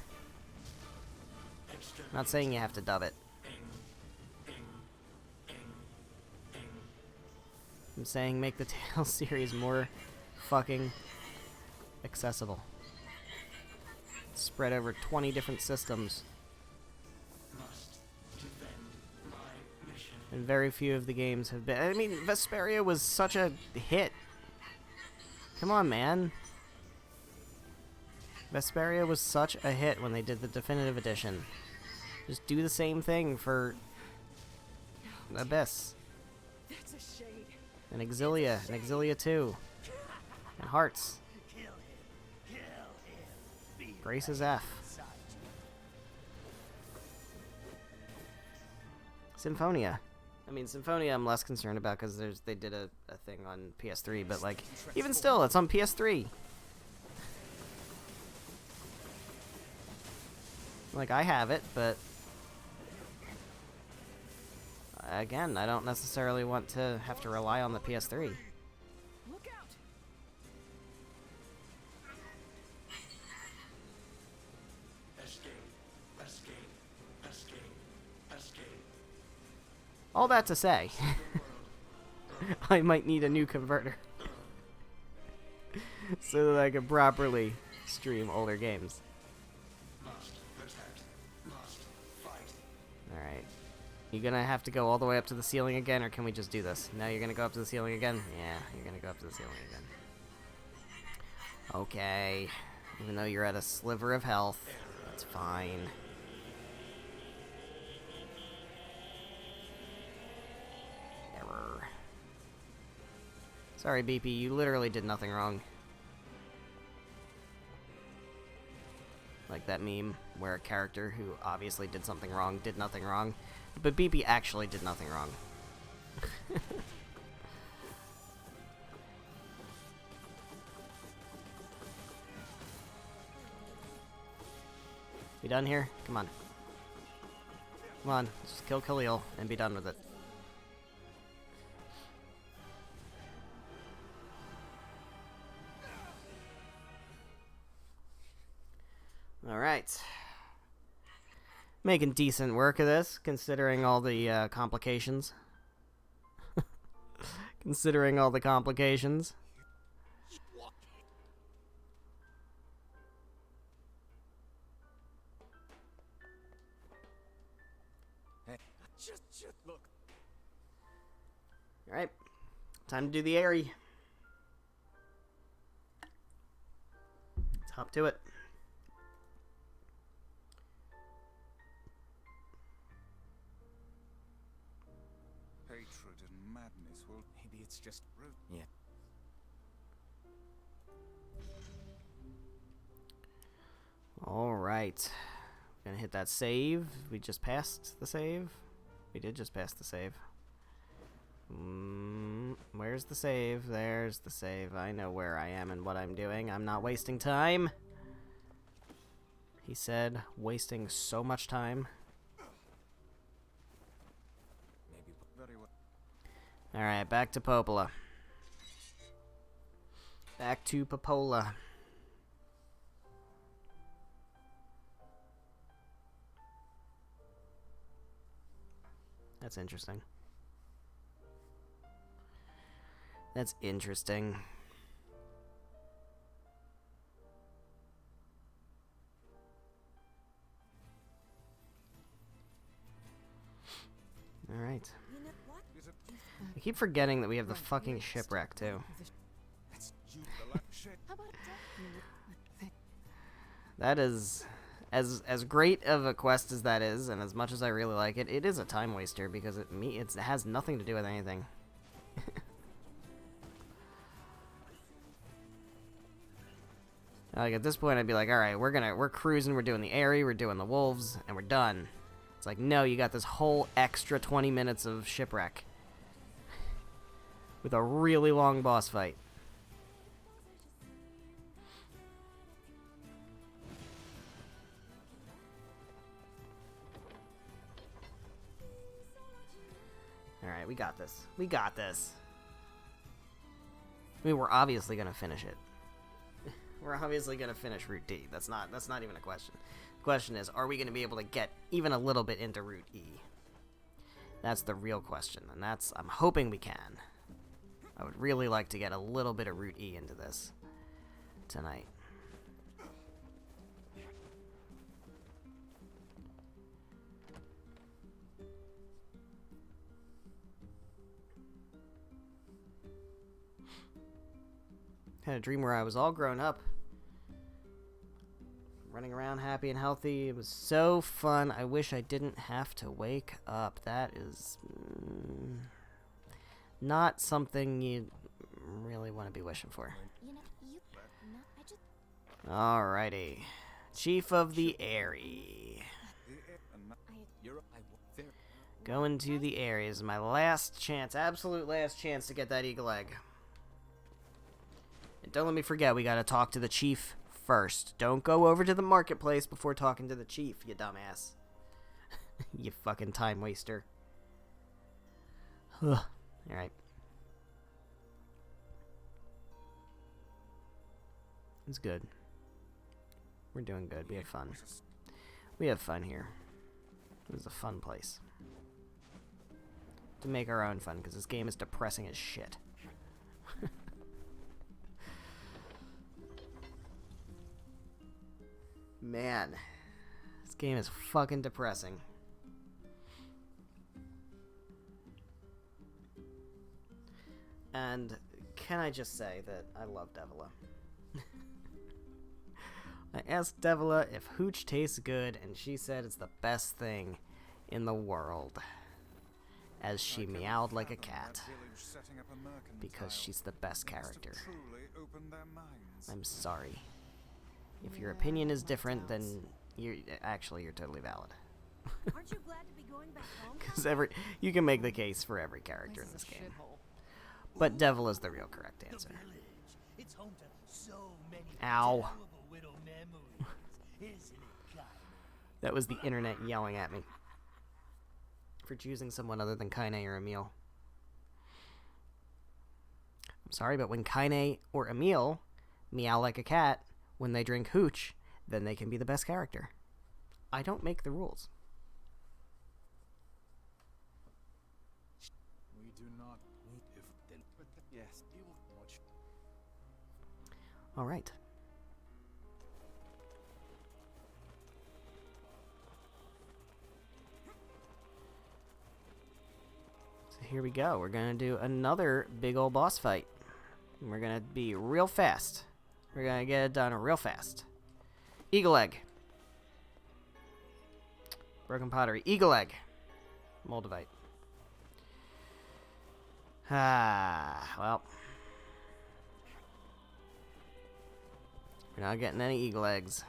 Speaker 1: I'm not saying you have to dub it. I'm saying make the Tales series more fucking accessible. Spread over 20 different systems. And very few of the games have been. I mean, Vesperia was such a hit. Come on, man. Vesperia was such a hit when they did the definitive edition. Just do the same thing for Abyss.
Speaker 4: That's a shade.
Speaker 1: And Exilia 2. And Hearts. Grace's F. Symphonia. I mean, Symphonia I'm less concerned about because they did a thing on PS3, but like, even still, it's on PS3. Like, I have it, but again, I don't necessarily want to have to rely on the PS3.
Speaker 4: Look out!
Speaker 1: All that to say, I might need a new converter so that I can properly stream older games. Alright. You gonna have to go all the way up to the ceiling again, or can we just do this? No, you're gonna go up to the ceiling again? Yeah, you're gonna go up to the ceiling again. Okay. Even though you're at a sliver of health, that's fine. Error. Sorry, BP, you literally did nothing wrong. Like that meme where a character who obviously did something wrong did nothing wrong, but BP actually did nothing wrong. We done here? Come on. Come on, just kill Khalil and be done with it. Alright. Making decent work of this, considering all the complications. Considering all the complications.
Speaker 2: Hey, just look.
Speaker 1: Alright. Time to do the airy. Let's hop to it.
Speaker 5: Hatred and madness will...
Speaker 2: Maybe it's just rude. Yeah.
Speaker 1: Alright. Gonna hit that save. We just passed the save. We did just pass the save. Where's the save? There's the save. I know where I am and what I'm doing. I'm not wasting time. He said, wasting so much time.
Speaker 2: Maybe
Speaker 5: Very well.
Speaker 1: Alright, back to Popola. Back to Popola. That's interesting. That's interesting. Alright.
Speaker 3: You know what?
Speaker 5: Is it...
Speaker 1: I keep forgetting that we have the fucking shipwreck, too.
Speaker 5: That's you, the lap shit.
Speaker 3: How about
Speaker 1: That is... As great of a quest as that is, and as much as I really like it, it is a time waster, because it has nothing to do with anything. Like, at this point, I'd be like, alright, we're cruising, we're doing the airy, we're doing the wolves, and we're done. It's like, no, you got this whole extra 20 minutes of shipwreck. With a really long boss fight. Alright, we got this. We got this. I mean, we're obviously gonna finish it. We're obviously gonna finish Route D. That's not even a question. The question is, are we gonna be able to get even a little bit into Route E? That's the real question, and I'm hoping we can. I would really like to get a little bit of Route E into this tonight. Had a dream where I was all grown up, running around happy and healthy. It was so fun. I wish I didn't have to wake up. That is not something you really want to be wishing for.
Speaker 3: you know you? No, I just.
Speaker 1: Alrighty. Chief of the Airy.
Speaker 2: you're there.
Speaker 1: Going to the Airy is my last chance, absolute last chance to get that eagle egg. And don't let me forget, we gotta talk to the chief first. Don't go over to the marketplace before talking to the chief, you dumbass. You fucking time waster. Alright. It's good. We're doing good. We have fun. We have fun here. This is a fun place. To make our own fun, because this game is depressing as shit. Man, this game is fucking depressing. And can I just say that I love Devila. I asked Devila if hooch tastes good, and she said it's the best thing in the world. As she meowed like a cat. Because she's the best character. I'm sorry. If your opinion is different, then you're totally valid.
Speaker 3: Aren't you glad to be going back home?
Speaker 1: Because you can make the case for every character in this game. But Devil is the real correct answer.
Speaker 7: It's home to so many
Speaker 1: Ow.
Speaker 7: terrible widow memories, isn't it, Kaine?
Speaker 1: That was the internet yelling at me. For choosing someone other than Kaine or Emil. I'm sorry, but when Kaine or Emil meow like a cat when they drink hooch, then they can be the best character. I don't make the rules.
Speaker 2: We do not need if then. But yes, you will watch.
Speaker 1: All right. So here we go. We're going to do another big old boss fight. And we're going to be real fast. We're going to get it done real fast. Eagle egg. Broken pottery. Eagle egg. Moldavite. Well. We're not getting any eagle eggs.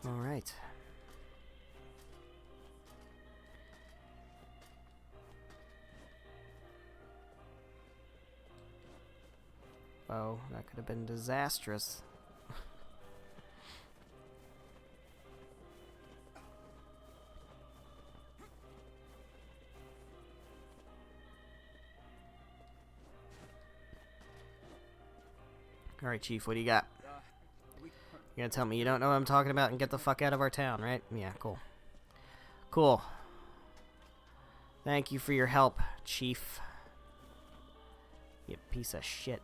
Speaker 1: All right. Oh, that could have been disastrous. All right, Chief, what do you got? You're gonna tell me you don't know what I'm talking about and get the fuck out of our town, right? Yeah, cool. Cool. Thank you for your help, Chief. You piece of shit.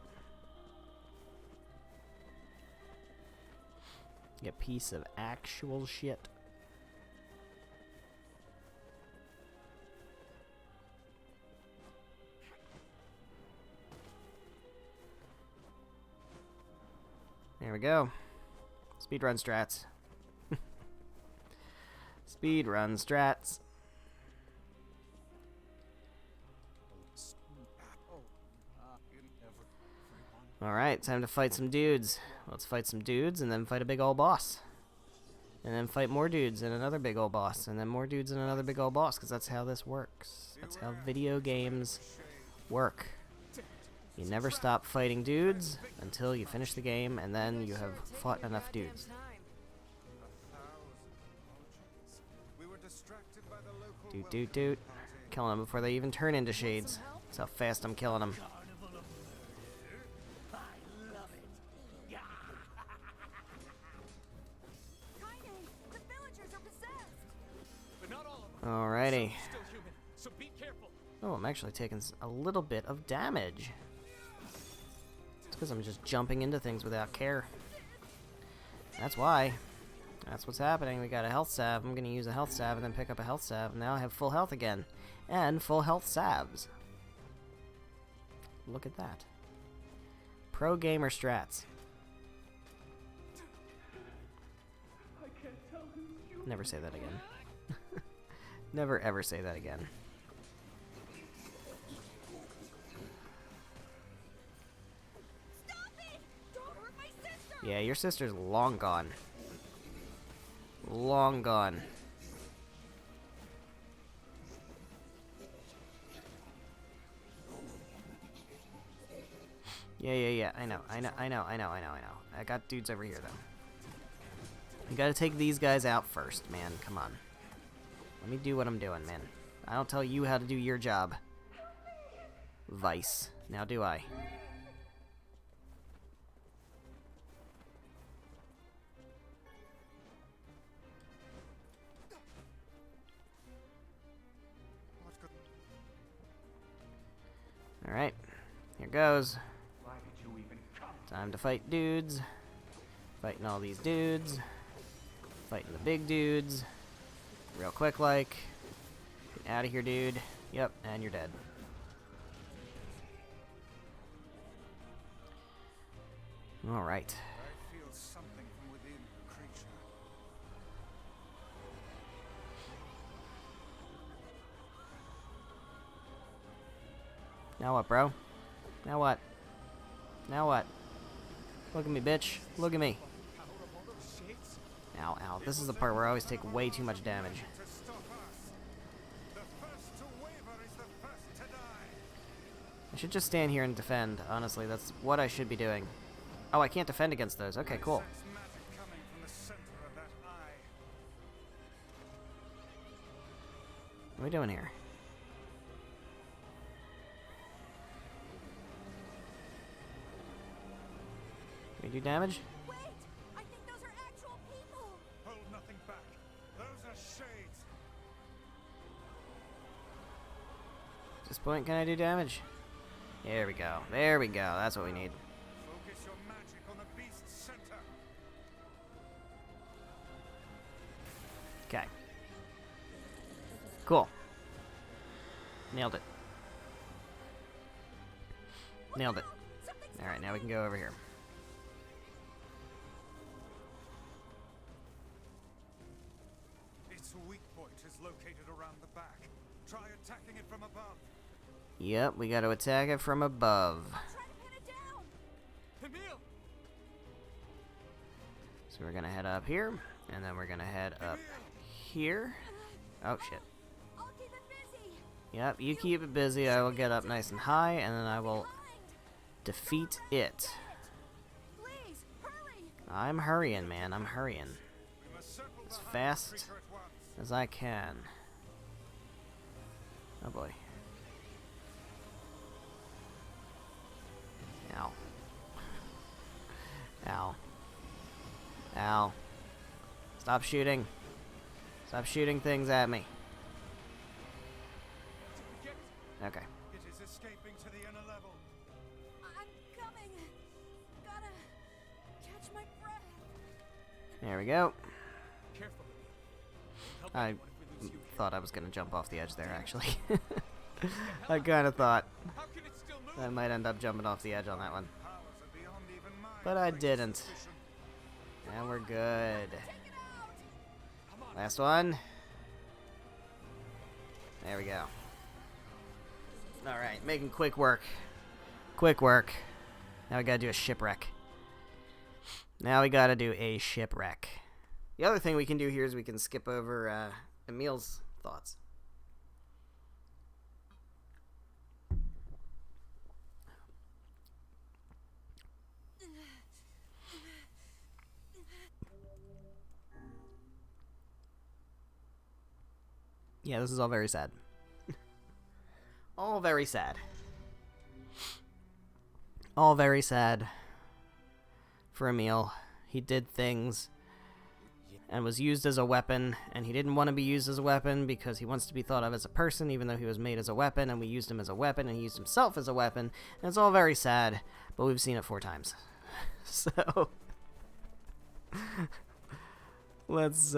Speaker 1: You piece of actual shit. There we go. Speedrun strats. Speedrun strats. Alright, time to fight some dudes. Let's fight some dudes and then fight a big old boss. And then fight more dudes and another big old boss. And then more dudes and another big old boss, because that's how this works. That's how video games work. You never stop fighting dudes until you finish the game, and then you have fought enough dudes. Doot doot doot. Killing them before they even turn into shades. That's how fast I'm killing them. Alrighty.
Speaker 2: So be careful.
Speaker 1: Oh, I'm actually taking a little bit of damage. It's because I'm just jumping into things without care. That's why. That's what's happening. We got a health salve. I'm going to use a health salve and then pick up a health salve. Now I have full health again. And full health salves. Look at that. Pro gamer strats. Never say that again. Never ever say that again.
Speaker 3: Stop it! Don't hurt my sister!
Speaker 1: Yeah, your sister's long gone. Long gone. Yeah. I know. I got dudes over here, though. You gotta take these guys out first, man. Come on. Let me do what I'm doing, man. I don't tell you how to do your job. Vice. Now do I. Alright. Here goes. Time to fight dudes. Fighting all these dudes. Fighting the big dudes. Real quick like. Get out of here, dude. Yep, and you're dead. Alright.
Speaker 5: I feel something from within, creature.
Speaker 1: Now what, bro? Now what? Now what? Look at me, bitch. Look at me.
Speaker 2: Power of all those shades?
Speaker 1: Ow, ow. This is the part where I always take way too much damage.
Speaker 5: To stop us. The first to waver is the first to die.
Speaker 1: I should just stand here and defend. Honestly, that's what I should be doing. Oh, I can't defend against those. Okay, cool.
Speaker 5: Sense magic coming from the center of that eye.
Speaker 1: What are we doing here? Can we do damage?
Speaker 3: Wait! I think those are actual people!
Speaker 5: Hold nothing back. Those are shades.
Speaker 1: At this point, can I do damage? There we go. There we go. That's what we need.
Speaker 5: Focus your magic on the beast's center.
Speaker 1: Okay. Cool. Nailed it. Nailed it. Alright, now we can go over here.
Speaker 5: Its weak point is located around the back. Try attacking it from above.
Speaker 1: Yep, we gotta attack it from above.
Speaker 3: Try to pin it down!
Speaker 2: Emil!
Speaker 1: So we're gonna head up here, and then we're gonna head up here. Oh, shit.
Speaker 3: I'll keep it busy!
Speaker 1: Yep, you keep it busy. I will get up nice and high, and then I will
Speaker 3: Mind!
Speaker 1: defeat it.
Speaker 3: Please, hurry!
Speaker 1: I'm hurrying, man. I'm hurrying.
Speaker 5: We must circle
Speaker 1: As
Speaker 5: behind the
Speaker 1: fast
Speaker 5: creature at once.
Speaker 1: as I can. Oh boy. Ow. Ow. Ow. Stop shooting. Stop shooting things at me.
Speaker 2: Get it?
Speaker 1: Okay.
Speaker 5: It is escaping to the inner level.
Speaker 3: I'm coming! Gotta catch my breath!
Speaker 1: There we go.
Speaker 2: Careful, Emil. Help
Speaker 1: I
Speaker 2: anyone if we lose you here.
Speaker 1: thought I was gonna jump off the edge there, actually. I kinda thought
Speaker 2: How can it still move?
Speaker 1: I might end up jumping off the edge on that one.
Speaker 5: Powers are beyond even mine.
Speaker 1: But I
Speaker 5: Great
Speaker 1: didn't.
Speaker 5: suspicion.
Speaker 1: And we're good.
Speaker 3: Take it out!
Speaker 2: Come on.
Speaker 1: Last one. There we go. Alright, making quick work. Quick work. Now we gotta do a shipwreck. Now we gotta do a shipwreck. The other thing we can do here is we can skip over Emil's thoughts. Yeah, this is all very sad. All very sad. All very sad for Emil. He did things and was used as a weapon, and he didn't want to be used as a weapon because he wants to be thought of as a person, even though he was made as a weapon, and we used him as a weapon, and he used himself as a weapon, and it's all very sad, but we've seen it 4 times. So, let's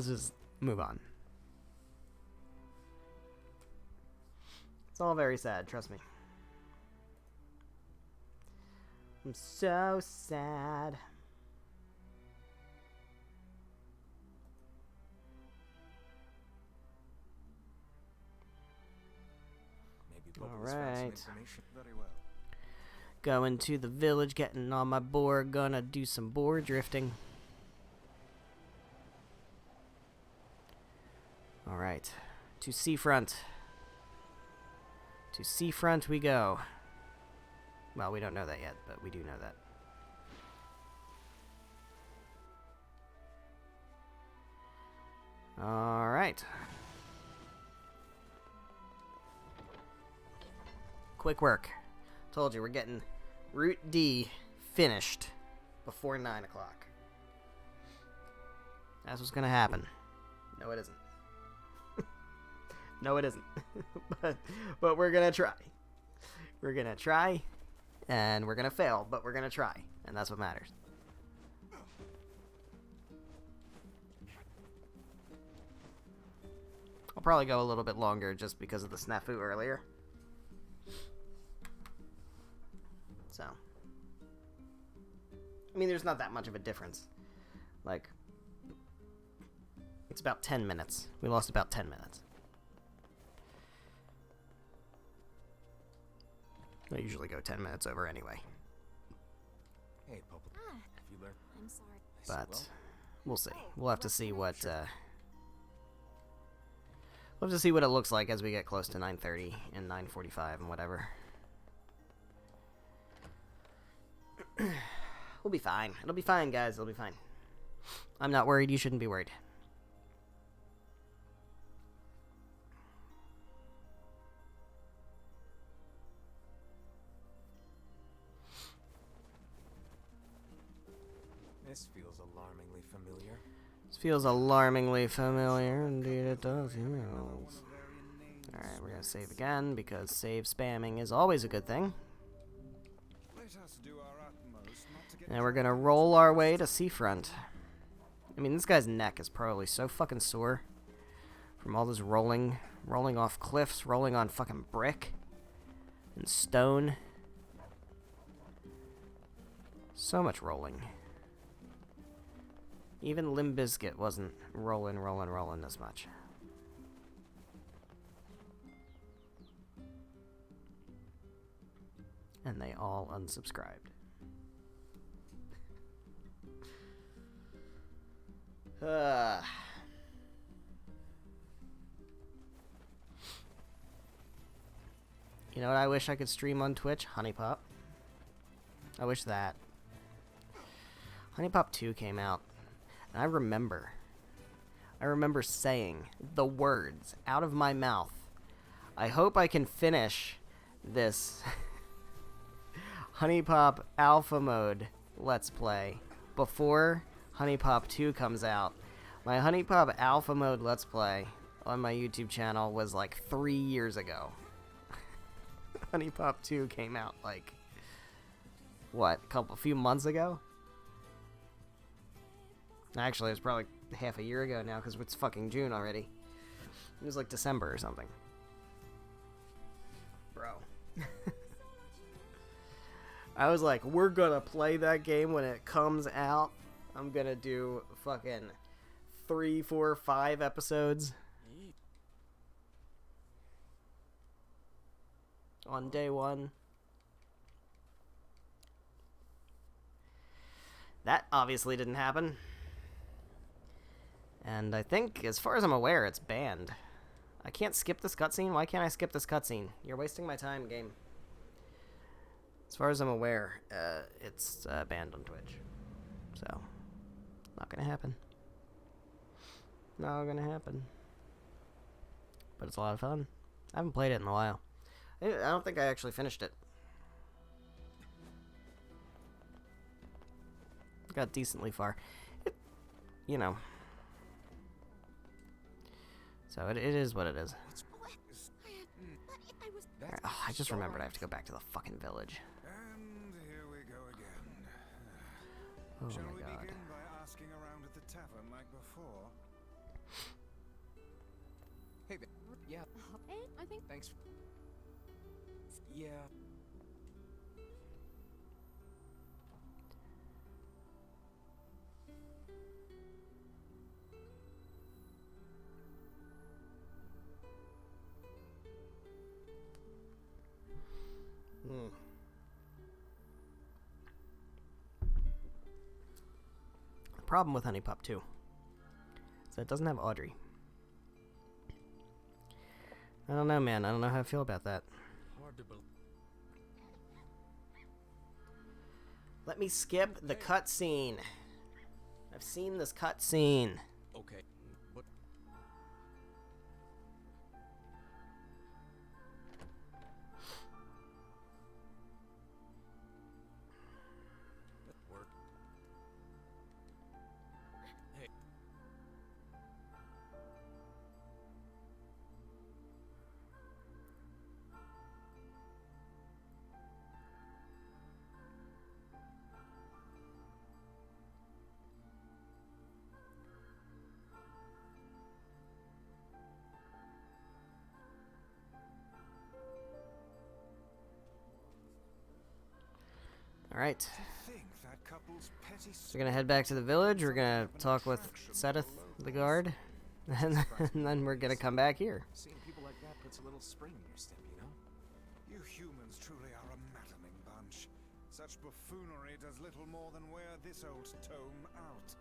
Speaker 1: just move on. It's all very sad, trust me. I'm so sad.
Speaker 2: Maybe Bubbles found
Speaker 1: Alright.
Speaker 2: some information.
Speaker 5: Very well.
Speaker 1: Going to the village, getting on my board, gonna do some board drifting. Alright, to seafront. To seafront we go. Well, we don't know that yet, but we do know that. Alright. Quick work. Told you, we're getting Route D finished before 9 o'clock. That's what's gonna happen. No, it isn't. No, it isn't. but we're gonna try. We're gonna try, And we're gonna fail, but we're gonna try. And that's what matters. I'll probably go a little bit longer just because of the snafu earlier. So. I mean, there's not that much of a difference. Like, it's about 10 minutes. We lost about 10 minutes. I usually go 10 minutes over anyway.
Speaker 2: Hey, Pope.
Speaker 3: Ah,
Speaker 2: Have you learned?
Speaker 3: I'm sorry.
Speaker 1: But we'll see. We'll have to see what we'll have to see what it looks like as we get close to 9:30 and 9:45 and whatever. We'll be fine. It'll be fine, guys. It'll be fine. I'm not worried. You shouldn't be worried.
Speaker 2: This feels alarmingly familiar.
Speaker 1: This feels alarmingly familiar. Indeed it does. Yes. Alright, we're gonna save again because save spamming is always a good thing.
Speaker 5: Let us do our utmost not to get
Speaker 1: And we're gonna roll our way to Seafront. I mean, this guy's neck is probably so fucking sore from all this rolling off cliffs, rolling on fucking brick and stone. So much rolling. Even Limp Bizkit wasn't rolling this much. And they all unsubscribed. You know what I wish I could stream on Twitch? Honeypop. I wish that. Honeypop 2 came out. And I remember saying the words out of my mouth. I hope I can finish this Honeypop Alpha Mode Let's Play before Honeypop 2 comes out. My Honeypop Alpha Mode Let's Play on my YouTube channel was like 3 years ago. Honeypop 2 came out like, what, a few months ago? Actually, it was probably half a year ago now because it's fucking June already. It was like December or something. Bro. I was like, we're gonna play that game when it comes out. I'm gonna do fucking 3, 4, 5 episodes on day one. That obviously didn't happen. And I think, as far as I'm aware, it's banned. I can't skip this cutscene? Why can't I skip this cutscene? You're wasting my time, game. As far as I'm aware, it's banned on Twitch. So, not gonna happen. Not gonna happen. But it's a lot of fun. I haven't played it in a while. I don't think I actually finished it. Got decently far. You know. So it is what it is. Alright, I just remembered I have to go back to the fucking village.
Speaker 5: And here we go again.
Speaker 1: Oh
Speaker 5: Shall
Speaker 1: my
Speaker 5: we
Speaker 1: god.
Speaker 5: begin by asking around at the tavern like before?
Speaker 2: Hey there. Yeah,
Speaker 3: I think
Speaker 2: thanks. Yeah.
Speaker 1: The problem with Honeypop 2 is that it doesn't have Audrey. I don't know, man. I don't know how I feel about that.
Speaker 2: Hard to believe.
Speaker 1: Let me skip the cutscene. I've seen this cutscene.
Speaker 2: Okay. What? That work. Hey.
Speaker 1: Alright.
Speaker 5: To think that couple's petty
Speaker 1: So we're gonna head back to the village. We're gonna talk with Sedith, the guard. And then we're gonna come back here.
Speaker 2: Seeing people like that puts a little spring in your step, you know?
Speaker 5: You humans truly are a maddening bunch. Such buffoonery does little more than wear this old tome out.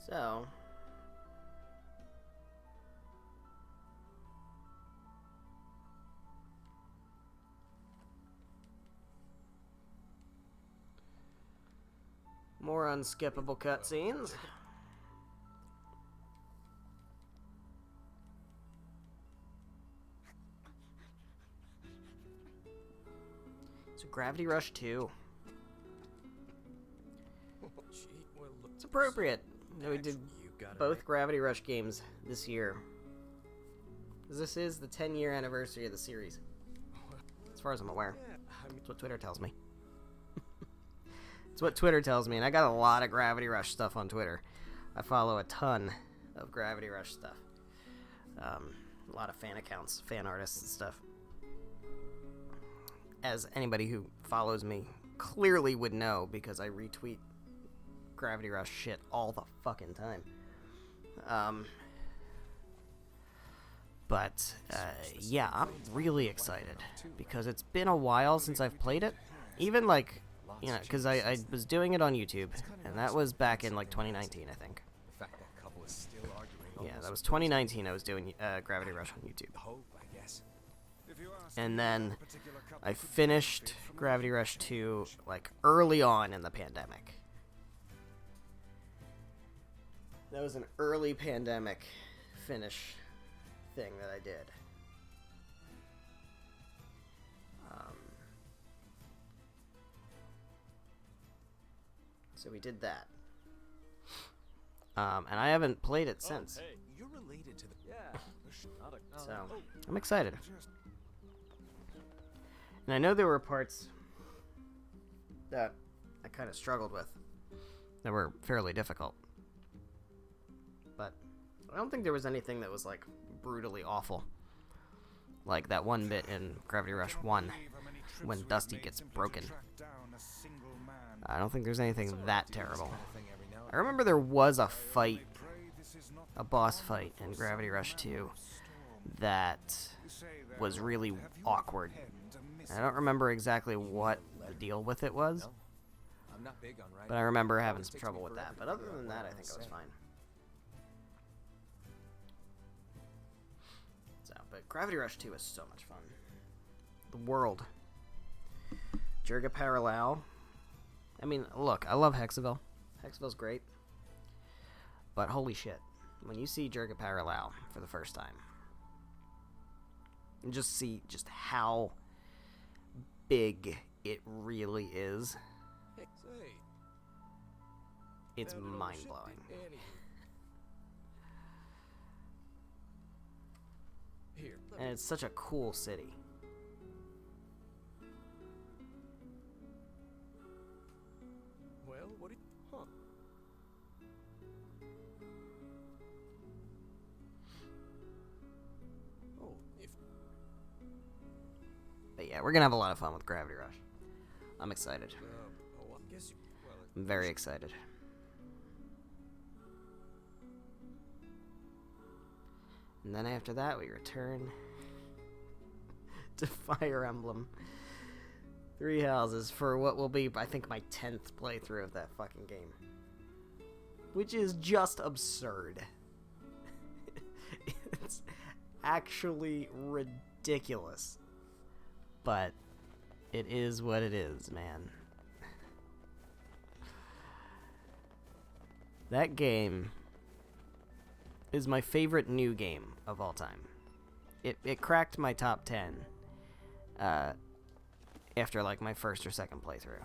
Speaker 1: So, more unskippable cutscenes. So Gravity Rush 2.
Speaker 2: Gee, well, look.
Speaker 1: It's appropriate that we did
Speaker 2: You got it
Speaker 1: both Gravity Rush games this year. 'Cause this is the 10-year anniversary of the series. As far as I'm aware.
Speaker 2: Yeah, I mean,
Speaker 1: That's what Twitter tells me. It's what Twitter tells me, and I got a lot of Gravity Rush stuff on Twitter. I follow a ton of Gravity Rush stuff. A lot of fan accounts, fan artists and stuff. As anybody who follows me clearly would know, because I retweet Gravity Rush shit all the fucking time. But yeah, I'm really excited because it's been a while since I've played it. Even like, you know, because I was doing it on YouTube, and that was back in like 2019, I think.
Speaker 2: the fact that couple is still arguing.
Speaker 1: Yeah,
Speaker 2: almost
Speaker 1: that was 2019. I was doing Gravity Rush on YouTube,
Speaker 2: hope, I guess.
Speaker 5: If you ask
Speaker 1: and
Speaker 5: me,
Speaker 1: then
Speaker 5: that particular couple
Speaker 1: I
Speaker 5: could
Speaker 1: finished
Speaker 5: benefit from
Speaker 1: Gravity
Speaker 5: our
Speaker 1: Rush 2 like early on in the pandemic. That was an early pandemic finish thing that I did. So we did that. And I haven't played it since.
Speaker 2: Hey, you're related to the. Yeah.
Speaker 1: So I'm excited.
Speaker 5: Just
Speaker 1: And I know there were parts that I kind of struggled with that were fairly difficult. But I don't think there was anything that was like brutally awful. Like that one bit in Gravity Rush 1 when Dusty gets broken. I don't think there's anything that terrible. I remember there was a fight, a boss fight in Gravity Rush 2 that was really awkward. I don't remember exactly what the deal with it was,
Speaker 2: I'm not big on writing.
Speaker 1: but I remember having some trouble with that. But other than that, I think I was fine. So, but Gravity Rush 2 is so much fun. The world. Jirga Parallel. I mean, look, I love Hexaville. Hexaville's great. But holy shit, when you see Jirga Parallel for the first time, and just see just how big it really is,
Speaker 2: Hey, say,
Speaker 1: it's
Speaker 2: that little
Speaker 1: mind
Speaker 2: shit
Speaker 1: blowing.
Speaker 2: did Annie. Here. let
Speaker 1: And
Speaker 2: me-
Speaker 1: it's such a cool city.
Speaker 2: Well, what do you. Huh. Oh, if.
Speaker 1: But yeah, we're gonna have a lot of fun with Gravity Rush. I'm excited.
Speaker 2: Oh, I guess you. Well,
Speaker 1: I'm very excited. And then after that, we return to Fire Emblem Three Houses for what will be, I think, my 10th playthrough of that fucking game. Which is just absurd. It's actually ridiculous. But it is what it is, man. That game is my favorite new game of all time. It cracked my top 10 after like my first or second playthrough.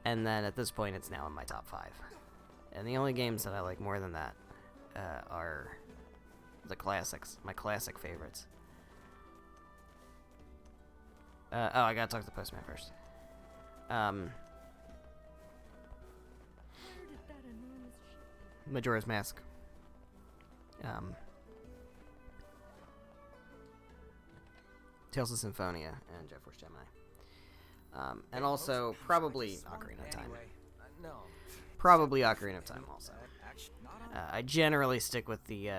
Speaker 1: And then at this point it's now in my top 5. And the only games that I like more than that are the classics, my classic favorites. Oh, I gotta talk to the postman first.
Speaker 4: Where did that annoying
Speaker 1: Majora's Mask. Tales of Symphonia and Jet Force Gemini. And also probably Ocarina of Time.
Speaker 2: Anyway, no.
Speaker 1: Probably Ocarina of Time also. I generally stick with the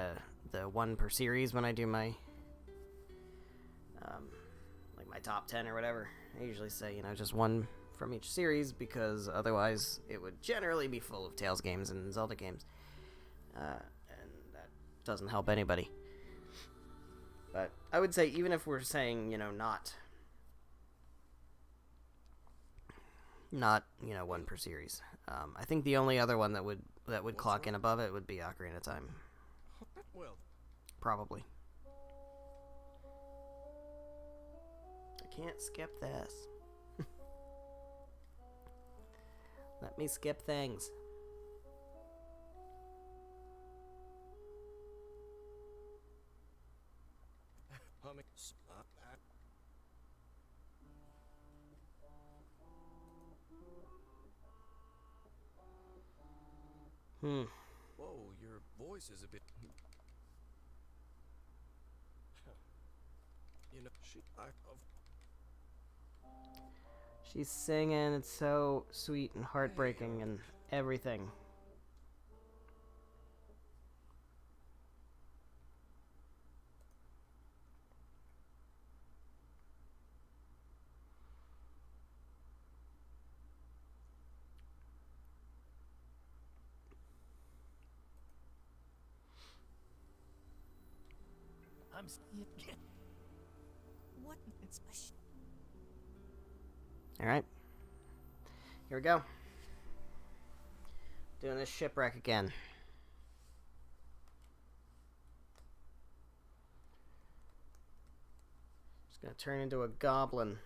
Speaker 1: one per series when I do my like my top 10 or whatever. I usually say, you know, just one from each series because otherwise it would generally be full of Tales games and Zelda games. And that doesn't help anybody. But I would say even if we're saying, you know, not you know, one per series. I think the only other one that would clock in above it would be Ocarina of Time.
Speaker 2: Well,
Speaker 1: Probably. I can't skip this. Let me skip things.
Speaker 2: whoa, your voice is a bit. You know,
Speaker 1: She's singing. It's so sweet and heartbreaking and everything.
Speaker 7: I'm
Speaker 3: What? It's
Speaker 1: All right. Here we go. Doing this shipwreck again. Just gonna turn into a goblin.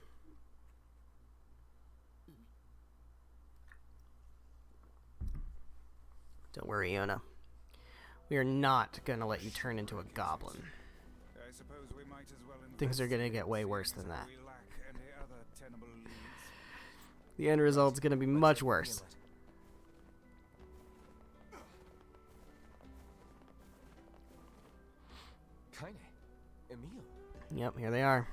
Speaker 1: Don't worry, Iona. We are not gonna let you turn into a goblin.
Speaker 5: I suppose we might as well
Speaker 1: Things are gonna
Speaker 5: investigate,
Speaker 1: get way
Speaker 5: seeing
Speaker 1: worse
Speaker 5: as
Speaker 1: than that.
Speaker 5: we lack any other tenable leads.
Speaker 1: The end result's gonna be much worse.
Speaker 2: Kinda. Emil.
Speaker 1: Yep, here they are.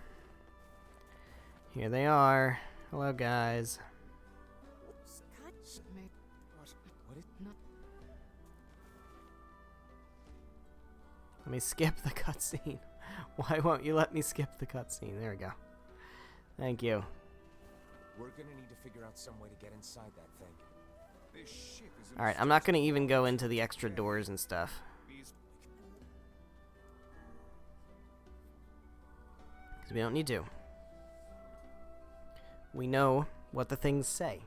Speaker 1: Here they are. Hello, guys.
Speaker 3: Scott.
Speaker 2: What is
Speaker 3: Not.
Speaker 1: Let me skip the cutscene. Why won't you let me skip the cutscene? There we go. Thank you.
Speaker 2: We're gonna need to figure out some way to get inside that thing.
Speaker 5: This ship is in
Speaker 1: Alright, I'm not gonna even go into the extra doors and stuff.
Speaker 5: these
Speaker 1: Because we don't need to. We know what the things say.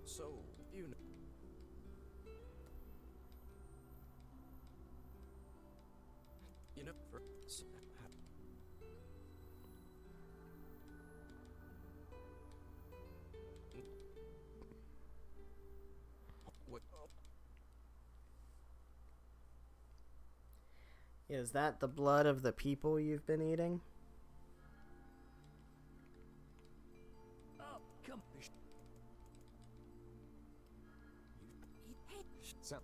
Speaker 2: So, you know. You know, for. What?
Speaker 1: Is that the blood of the people you've been eating?
Speaker 7: Oh, come.
Speaker 3: Hey,
Speaker 2: Sound.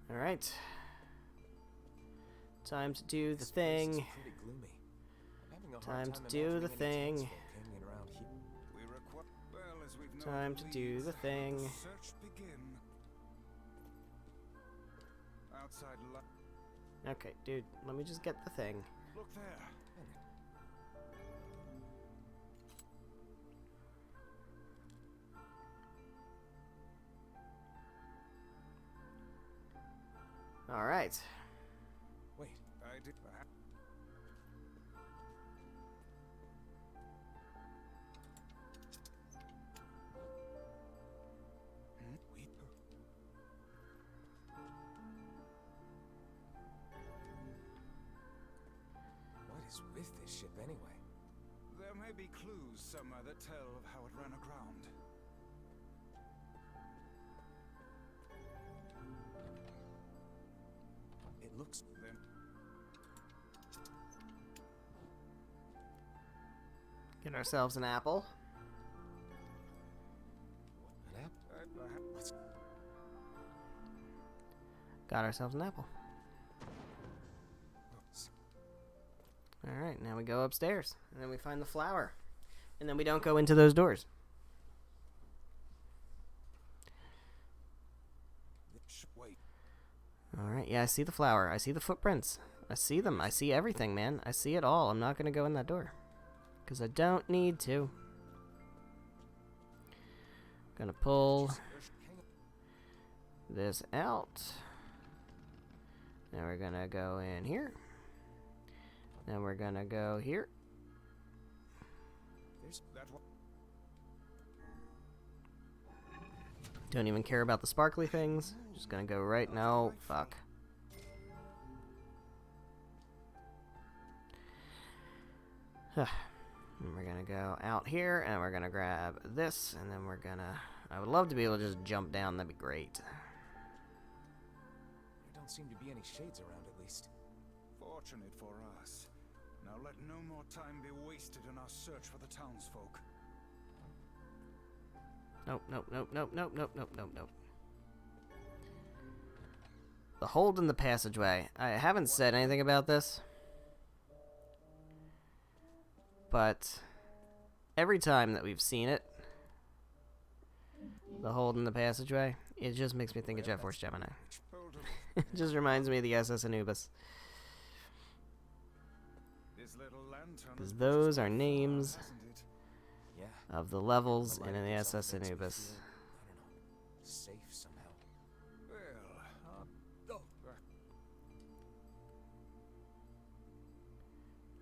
Speaker 1: Alright. Time to do the
Speaker 2: This place is
Speaker 1: thing.
Speaker 2: pretty gloomy. I'm having a hard
Speaker 1: Time to
Speaker 2: time
Speaker 1: do the
Speaker 2: imagining any
Speaker 1: thing.
Speaker 2: townsfolk hanging around here.
Speaker 5: we require well as we've
Speaker 1: Time to do the thing.
Speaker 5: search begin. Outside
Speaker 1: Okay, dude, let me just get the thing.
Speaker 5: look there.
Speaker 1: Alright.
Speaker 2: Wait,
Speaker 5: I did
Speaker 2: we. What is with this ship anyway?
Speaker 5: There may be clues somewhere that tell of how it ran aground.
Speaker 2: looks.
Speaker 5: Then
Speaker 1: Get ourselves an apple.
Speaker 2: An app? Let's.
Speaker 1: Got ourselves an apple. Alright, now we go upstairs. And then we find the flower. And then we don't go into those doors.
Speaker 5: wait.
Speaker 1: Alright, yeah, I see the flower. I see the footprints. I see them. I see everything, man. I see it all. I'm not going to go in that door. Because I don't need to. Gonna pull this out. Now we're gonna go in here. Then we're gonna go here.
Speaker 2: There's
Speaker 5: That one.
Speaker 1: Don't even care about the sparkly things. Just gonna go right now. Fuck. And we're gonna go out here, and we're gonna grab this, and then we're gonna... I would love to be able to just jump down. That'd be great.
Speaker 2: There don't seem to be any shades around, at least.
Speaker 5: Fortunate for us. Now let no more time be wasted in our search for the townsfolk.
Speaker 1: Nope, nope, nope, nope, nope, nope, nope, nope, nope. The hold in the passageway. I haven't said anything about this. But every time that we've seen it, the hold in the passageway, it just makes me think of Jet Force Gemini. It just reminds me of the SS Anubis. Because those are names
Speaker 2: Yeah.
Speaker 1: of the levels
Speaker 2: The
Speaker 1: in
Speaker 2: light
Speaker 1: the
Speaker 2: goes off
Speaker 1: SS
Speaker 2: makes me
Speaker 1: Anubis.
Speaker 2: feel, I don't know, safe somehow.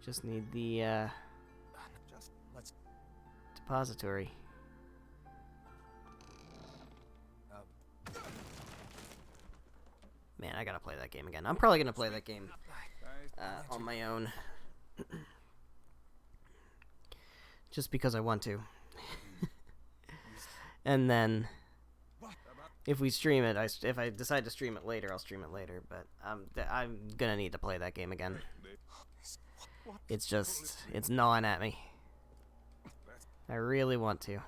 Speaker 1: Just need the
Speaker 2: Just let's.
Speaker 1: depository. Man, I gotta play that game again. I'm probably gonna play that game on my own. Just because I want to. And then, if we stream it, if I decide to stream it later, I'll stream it later. But I'm gonna need to play that game again. It's just, it's gnawing at me. I really want to.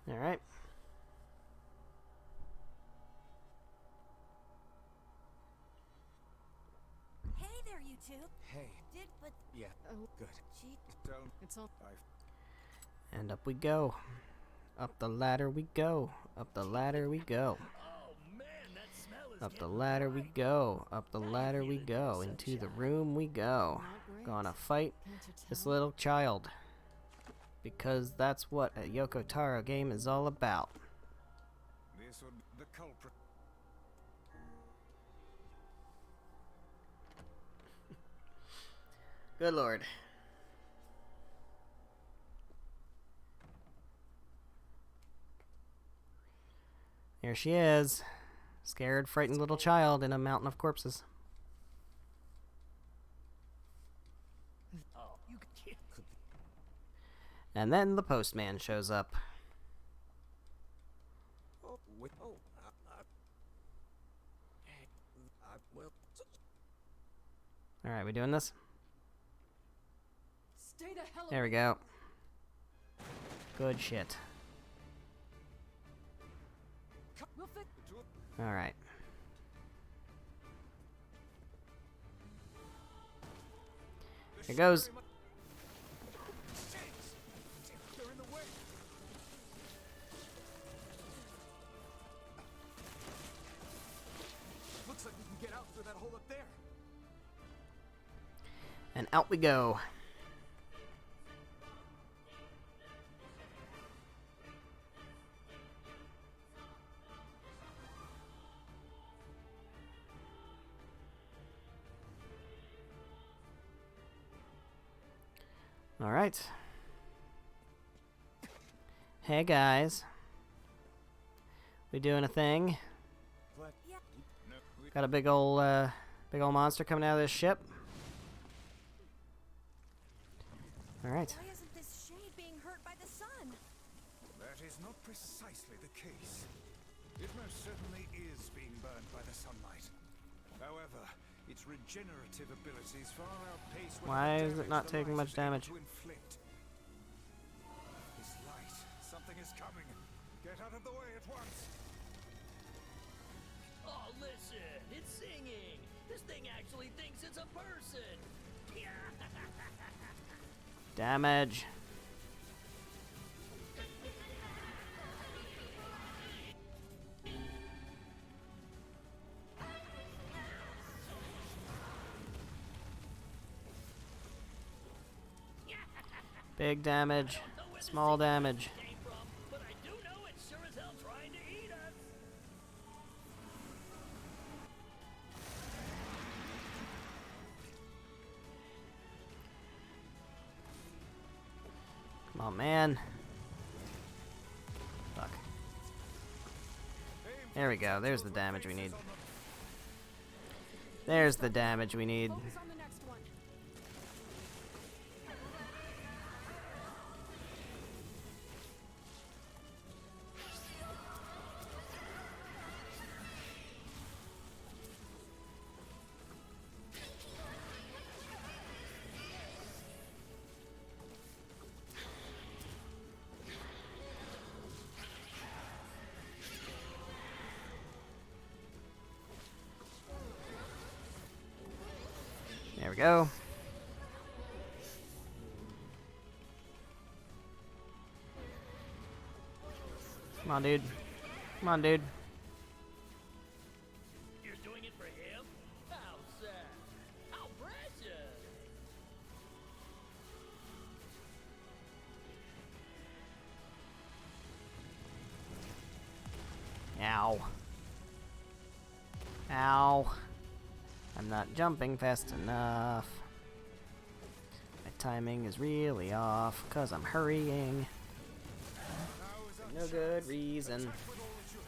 Speaker 1: All right.
Speaker 3: Hey there, you two.
Speaker 2: Hey.
Speaker 3: Did but
Speaker 2: Yeah.
Speaker 4: Oh,
Speaker 2: Good.
Speaker 3: gee,
Speaker 5: Don't.
Speaker 4: it's all.
Speaker 1: And up we go. Up the ladder we go. Up the ladder we go.
Speaker 7: Oh man, that smell is
Speaker 1: Up the
Speaker 7: getting
Speaker 1: ladder we
Speaker 7: right.
Speaker 1: go. Up the ladder we go. Into the room we go.
Speaker 4: Not great.
Speaker 1: Gonna fight
Speaker 4: Can't you
Speaker 1: this
Speaker 4: tell?
Speaker 1: little child. Because that's what a Yoko Taro game is all about.
Speaker 5: This would be the culprit.
Speaker 1: Good lord. Here she is. Scared, frightened little child in a mountain of corpses.
Speaker 7: Oh, you can't.
Speaker 1: And then the postman shows up.
Speaker 2: Oh, wait. Oh. Hey. Well.
Speaker 1: Alright, we doing this?
Speaker 4: Stay the hell
Speaker 1: There we go. Good shit.
Speaker 4: We'll fix.
Speaker 1: Alright. Here goes.
Speaker 2: They're in the way. Looks like we can get out through that hole up there.
Speaker 1: And out we go. All right. Hey guys. We doing a thing?
Speaker 2: But
Speaker 5: No, we
Speaker 1: Got a big ol' monster coming out of this ship. All right.
Speaker 3: Why isn't this shade being hurt by the sun?
Speaker 5: That is not precisely the case. It most certainly is being burned by the sunlight. However, its regenerative abilities far outpace what
Speaker 1: Why
Speaker 5: the
Speaker 1: is it
Speaker 5: damage
Speaker 1: not
Speaker 5: the
Speaker 1: taking
Speaker 5: light
Speaker 1: much
Speaker 5: is able
Speaker 1: damage?
Speaker 5: to inflict. This light, something is coming. Get out of the way at once.
Speaker 7: Oh, listen, it's singing. This thing actually thinks it's a person.
Speaker 1: Damage. Big damage. Small damage.
Speaker 7: Came from, but I do know it's sure as hell trying to eat us.
Speaker 1: Come on, man. Fuck. There we go. There's the damage we need. There's the damage we need.
Speaker 4: Focus on the next one.
Speaker 1: There we go. Come on, dude. Come on, dude.
Speaker 7: You're doing it for him? How sad. How precious.
Speaker 1: Ow. Ow. I'm not jumping fast enough. My timing is really off because I'm hurrying. For no good reason.
Speaker 5: With all that you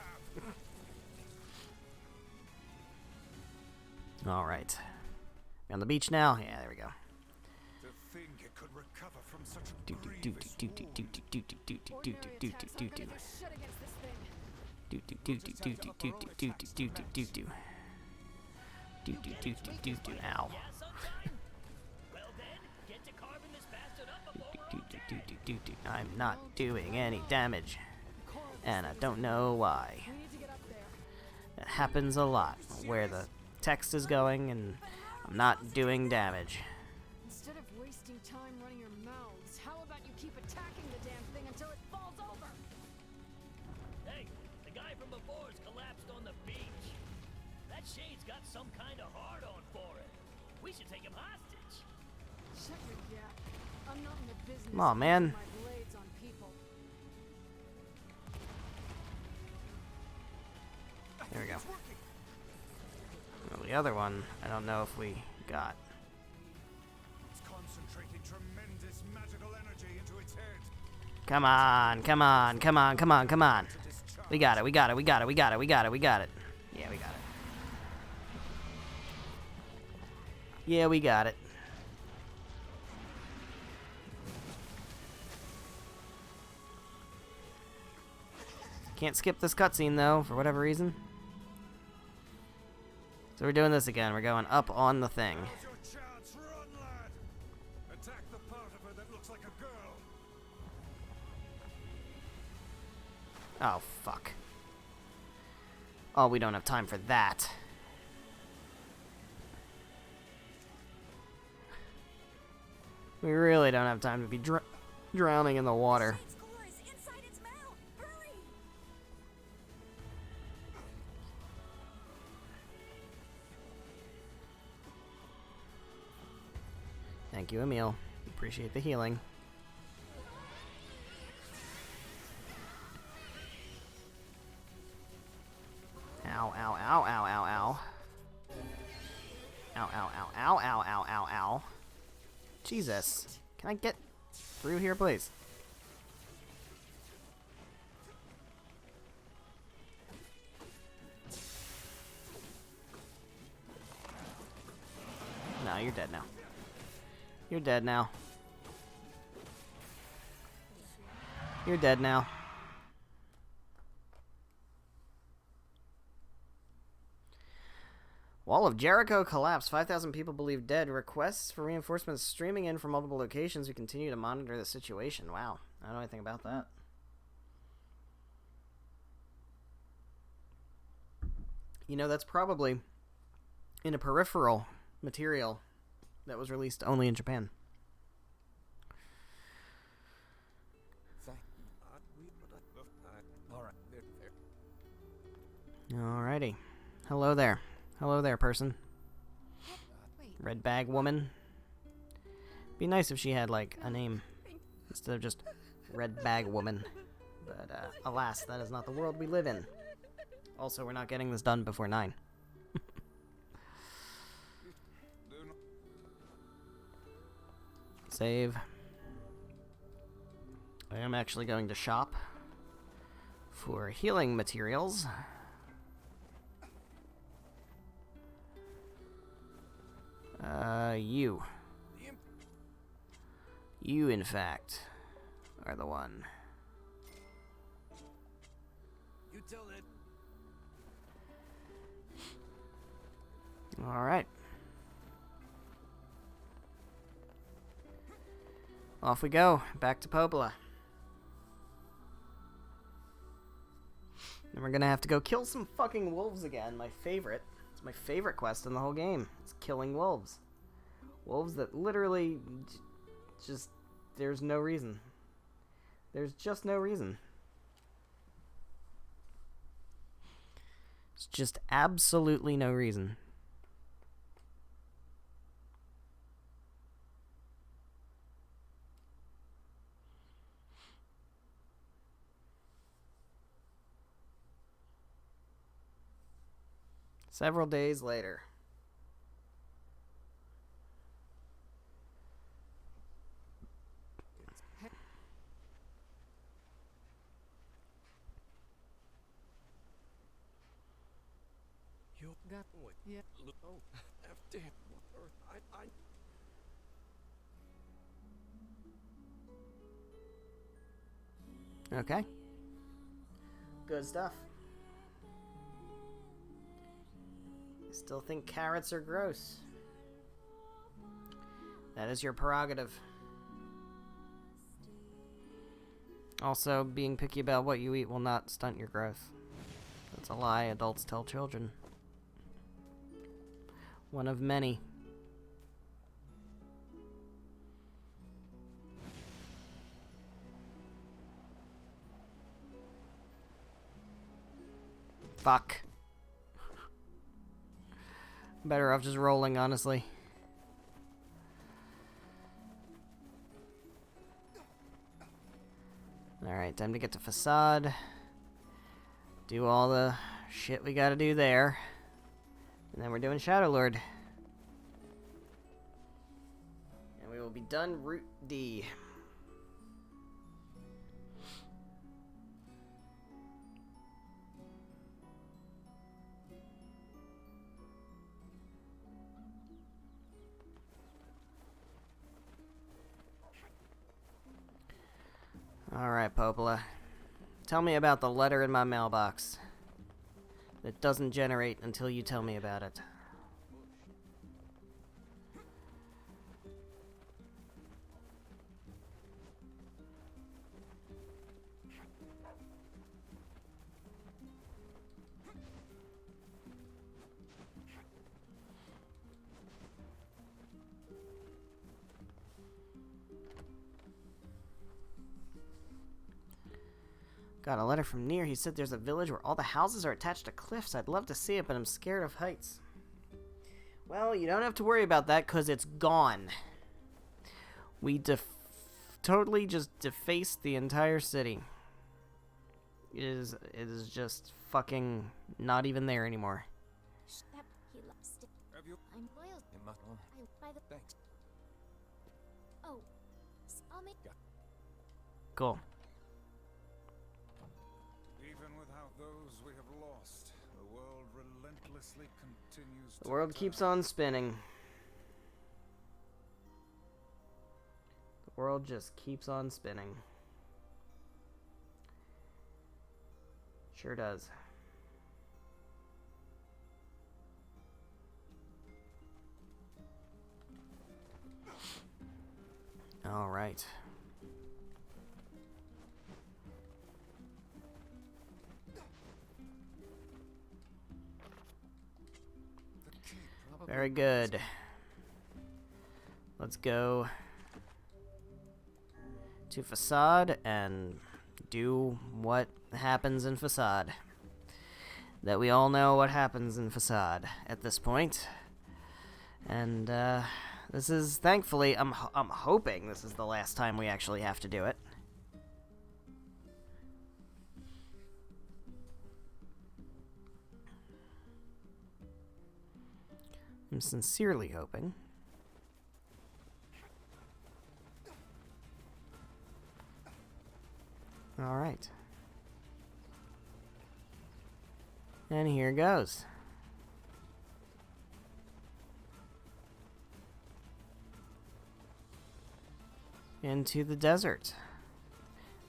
Speaker 5: have.
Speaker 1: Alright. We on the beach now? Yeah, there we go.
Speaker 5: To think it could recover from such a
Speaker 1: Do do do
Speaker 5: grievous
Speaker 1: do do do
Speaker 5: wound.
Speaker 1: do do do do do
Speaker 4: Ordinary
Speaker 1: do
Speaker 4: attacks
Speaker 1: do
Speaker 4: aren't
Speaker 1: do
Speaker 4: gonna do shit against this thing.
Speaker 1: do do do do do do do do do do do do do. Do do do do do do. Ow.
Speaker 7: Yeah, sometime? Well then, get to carving this bastard up before we're
Speaker 1: Do
Speaker 7: all
Speaker 1: do
Speaker 7: dead.
Speaker 1: do do do do. I'm not doing any damage,
Speaker 4: Coral, this
Speaker 1: and I
Speaker 4: thing is
Speaker 1: don't know why.
Speaker 4: We need to get up there.
Speaker 1: It happens a lot where the text is going and I'm not doing damage.
Speaker 4: Instead of wasting time running your mouths, how about you keep attacking the damn thing until it falls over?
Speaker 7: Hey, the guy from before's collapsed on the beach. That shade's got some kind of hard-on for it. We should take him hostage.
Speaker 4: Shut your gap. I'm not in the business
Speaker 1: Come on,
Speaker 4: of
Speaker 1: man.
Speaker 4: using my blades on people.
Speaker 1: There we go. Well, the other one, I don't know if we got.
Speaker 5: It's concentrating tremendous magical energy into its head.
Speaker 1: Come on, come on, come on, come on, come on.
Speaker 5: To discharge.
Speaker 1: We got it, we got it, we got it, we got it, we got it, we got it. Yeah, we got it. Yeah, we got it. Can't skip this cutscene though, for whatever reason. So we're doing this again. We're going up on the thing.
Speaker 5: Now's your chance, run, lad! Attack the part of her that looks like a girl.
Speaker 1: Oh, fuck. Oh, we don't have time for that. We really don't have time to be drowning in the water.
Speaker 3: Shade's core is inside its mouth. Hurry!
Speaker 1: Thank you, Emil. Appreciate the healing. Ow, ow, ow, ow, ow, ow. Ow, ow, ow, ow, ow, ow, ow, ow. Jesus. Can I get through here, please? Nah, you're dead now. You're dead now. You're dead now. Wall of Jericho collapsed. 5,000 people believed dead. Requests for reinforcements streaming in from multiple locations. We continue to monitor the situation. Wow. I don't know anything about that. You know, that's probably in a peripheral material that was released only in Japan. Alrighty. Hello there. Hello there, person. Red bag woman. Be nice if she had, like, a name instead of just red bag woman. But, alas, that is not the world we live in. Also, we're not getting this done before 9. Save. I am actually going to shop for healing materials. You. You, in fact, are the one.
Speaker 2: You tell that.
Speaker 1: Alright. Off we go. Back to Popola. And we're gonna have to go kill some fucking wolves again. My favorite. It's my favorite quest in the whole game. It's killing wolves. Wolves that literally just... There's no reason. There's just no reason. It's just absolutely no reason. Several days later.
Speaker 2: You got what? Yeah. Look. Oh, after I.
Speaker 1: Okay. Good stuff. Still think carrots are gross. That is your prerogative. Also, being picky about what you eat will not stunt your growth. That's a lie adults tell children. One of many. Fuck. Better off just rolling, honestly. Alright, time to get to Facade. Do all the shit we gotta do there. And then we're doing Shadow Lord. And we will be done Route D. Alright, Popola. Tell me about the letter in my mailbox. That doesn't generate until you tell me about it. Got a letter from NieR. He said there's a village where all the houses are attached to cliffs. I'd love to see it, but I'm scared of heights. Well, you don't have to worry about that, because it's gone. We totally just defaced the entire city. It is just fucking not even there anymore.
Speaker 5: Have you?
Speaker 3: I'm loyal.
Speaker 2: Thanks.
Speaker 3: Oh, I'll make.
Speaker 1: Cool.
Speaker 5: Even without those we have lost, the world relentlessly continues.
Speaker 1: The world keeps on spinning. World just keeps on spinning. Sure does. All right. Very good. Let's go to Facade and do what happens in Facade. That we all know what happens in Facade at this point. And this is, thankfully, I'm hoping this is the last time we actually have to do it. I'm sincerely hoping. All right. And here goes. Into the desert.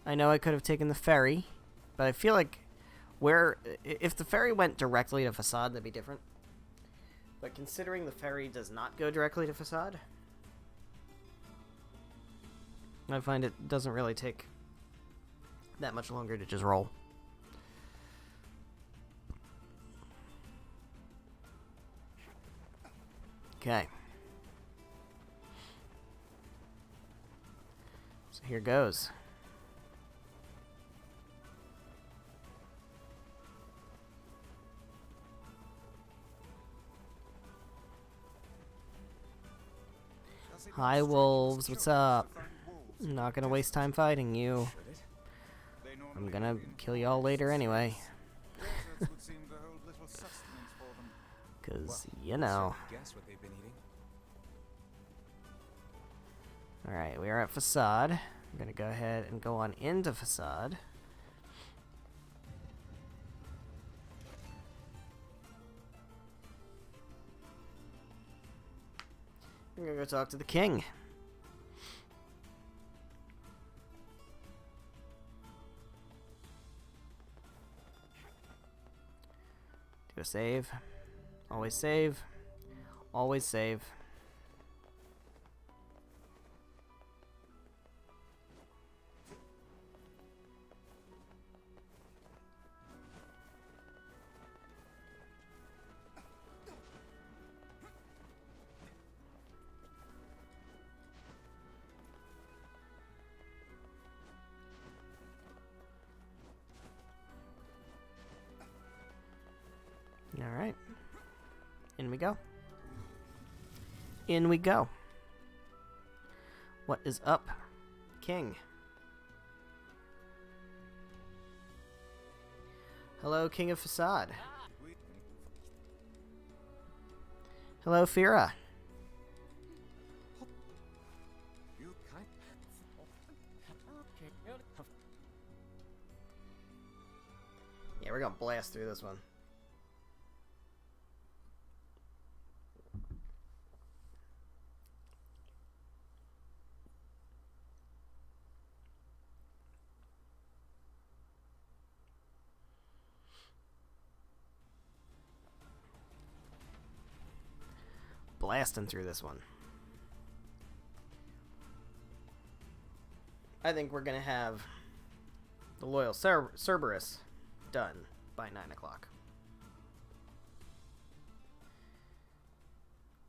Speaker 1: I know I could have taken the ferry, but I feel like if the ferry went directly to Facade, that'd be different. But considering the ferry does not go directly to Facade, I find it doesn't really take that much longer to just roll. Okay. So here goes. Hi, wolves. What's up? I'm not gonna waste time fighting you. I'm gonna kill y'all later anyway. Because, you know. Alright, we are at Facade. I'm gonna go ahead and go on into Facade. I'm gonna go talk to the king. Do a save. Always save. Always save. Alright. In we go. In we go. What is up, King? Hello, King of Facade. Hello, Fira. Yeah, we're gonna blast through this one. Blasting through this one. I think we're gonna have the Loyal Cerberus done by 9 o'clock.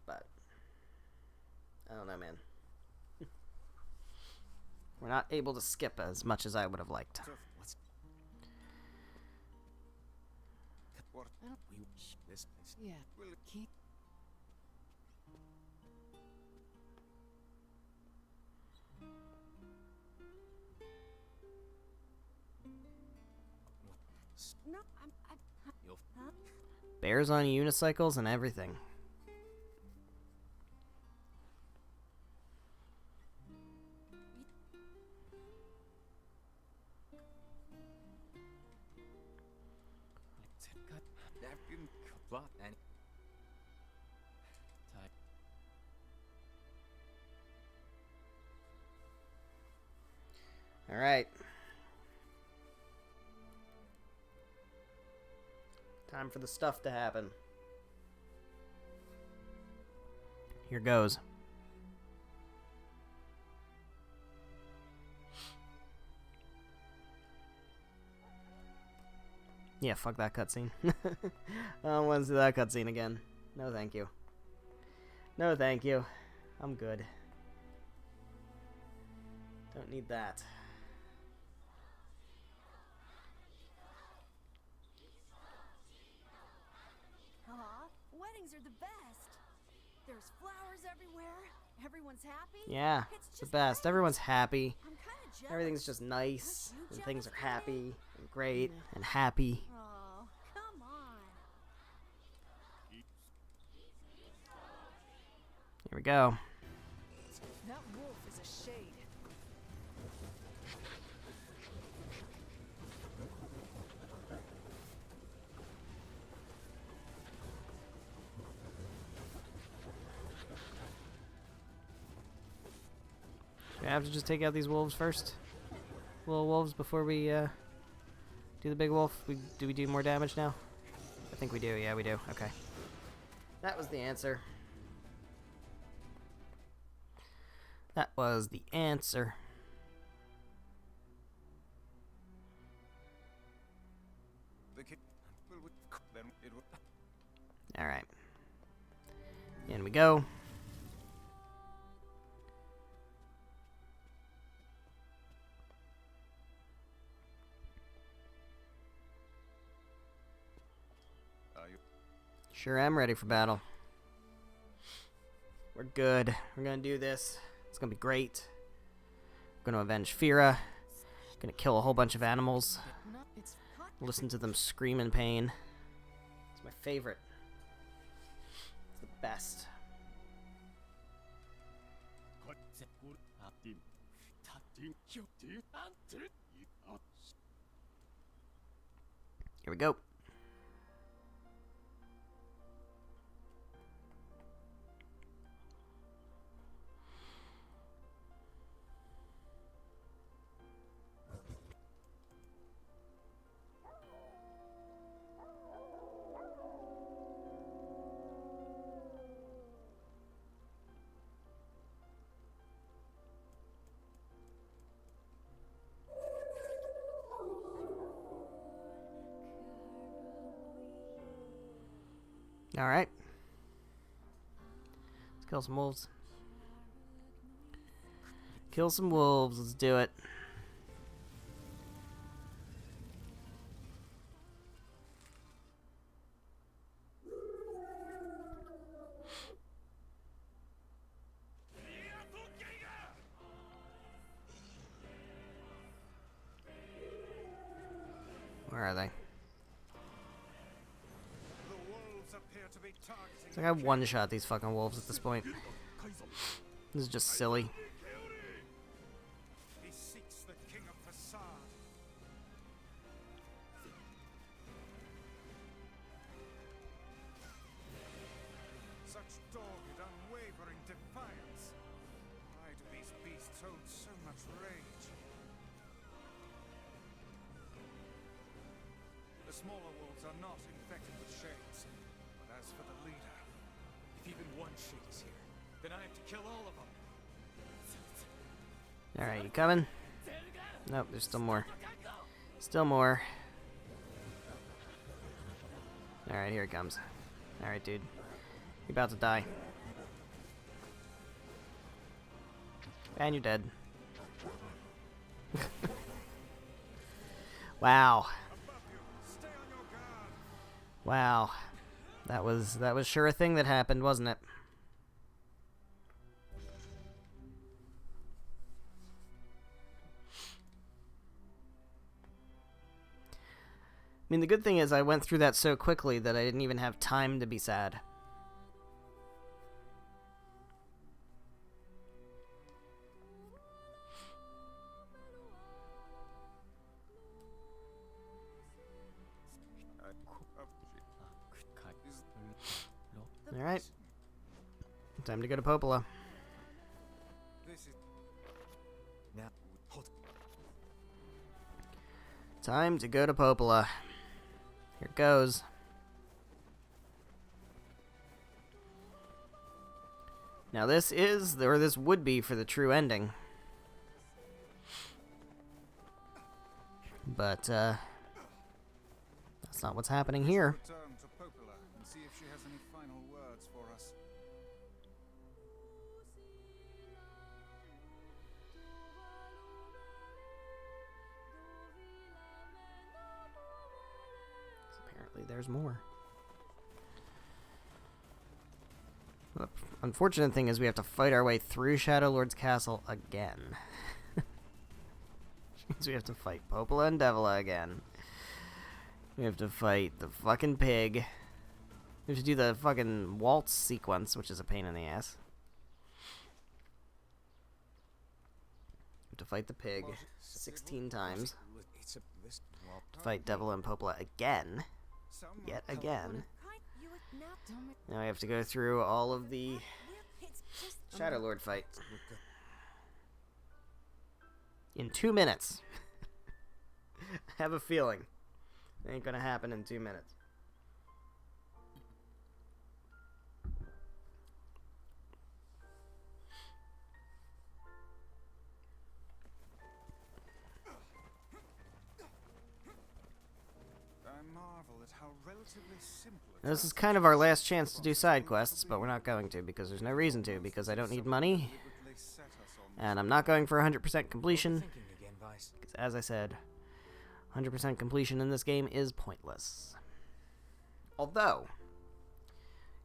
Speaker 1: But I don't know, man. We're not able to skip as much as I would have liked.
Speaker 4: Yeah. Keep. No, huh?
Speaker 1: Bears on unicycles and everything. Alright. Time for the stuff to happen. Here goes. Yeah, fuck that cutscene. I don't want to see that cutscene again. No thank you. No thank you. I'm good. Don't need that.
Speaker 3: Aw, weddings are the best. There's flowers everywhere. Everyone's happy.
Speaker 1: Yeah,
Speaker 3: It's
Speaker 1: it's the
Speaker 3: just
Speaker 1: best.
Speaker 3: great.
Speaker 1: Everyone's happy.
Speaker 3: I'm kind of jealous.
Speaker 1: Everything's just nice.
Speaker 3: Aren't you
Speaker 1: And things are
Speaker 3: jealous, Daddy?
Speaker 1: happy and great and happy.
Speaker 3: Oh, come on.
Speaker 1: Here we go.
Speaker 4: That wolf is a shade.
Speaker 1: Do I have to just take out these wolves first? Little wolves before we do the big wolf? Do we do more damage now? I think we do. Yeah, we do. Okay. That was the answer. That was the answer. Alright. In we go. Sure am ready for battle. We're good. We're gonna do this. It's gonna be great. We're gonna avenge Fira. Gonna kill a whole bunch of animals.
Speaker 4: It's hot.
Speaker 1: Listen to them scream in pain. It's my favorite. It's the best. Here we go. Alright. Let's kill some wolves. Kill some wolves. Let's do it. Where are they? It's like I one-shot these fucking wolves at this point. This is just silly.
Speaker 5: He seeks the king of facade. Such dogged, unwavering defiance. Why do these beasts hold so much rage? The smaller wolves are not infected with shades. But as for the leader,
Speaker 2: If even one shade is here, then I have to kill all of them.
Speaker 1: Alright, you coming? Nope, there's still more. Still more. Alright, here it comes. Alright, dude. You're about to die. And you're dead. Wow.
Speaker 5: stay on your guard.
Speaker 1: Wow. That was sure a thing that happened, wasn't it? I mean, the good thing is I went through that so quickly that I didn't even have time to be sad. Alright. Time to go to Popola.
Speaker 5: This is
Speaker 2: Now, hold.
Speaker 1: Time to go to Popola. Here goes. Now this is, or this would be for the true ending. But, that's not what's happening here.
Speaker 5: Return to Popola and see if she has any final words for us.
Speaker 1: Apparently there's more. The unfortunate thing is we have to fight our way through Shadow Lord's castle again. Which means we have to fight Popola and Devila again. We have to fight the fucking pig. We have to do the fucking waltz sequence, which is a pain in the ass. We have to fight the pig 16 times.
Speaker 2: It's a list. Well,
Speaker 1: To fight Devila and Popola again. Yet again. Now I have to go through all of the Shadow Lord fight. In 2 minutes. I have a feeling it ain't gonna happen in 2 minutes.
Speaker 5: I marvel at how relatively simple a
Speaker 1: Now, this is kind of our last chance to do side quests, but we're not going to because there's no reason to, because I don't need money,
Speaker 5: deliberately set us on.
Speaker 1: and I'm not going for 100% completion,
Speaker 2: thinking again, Vice.
Speaker 1: because as I said, 100% completion in this game is pointless. Although,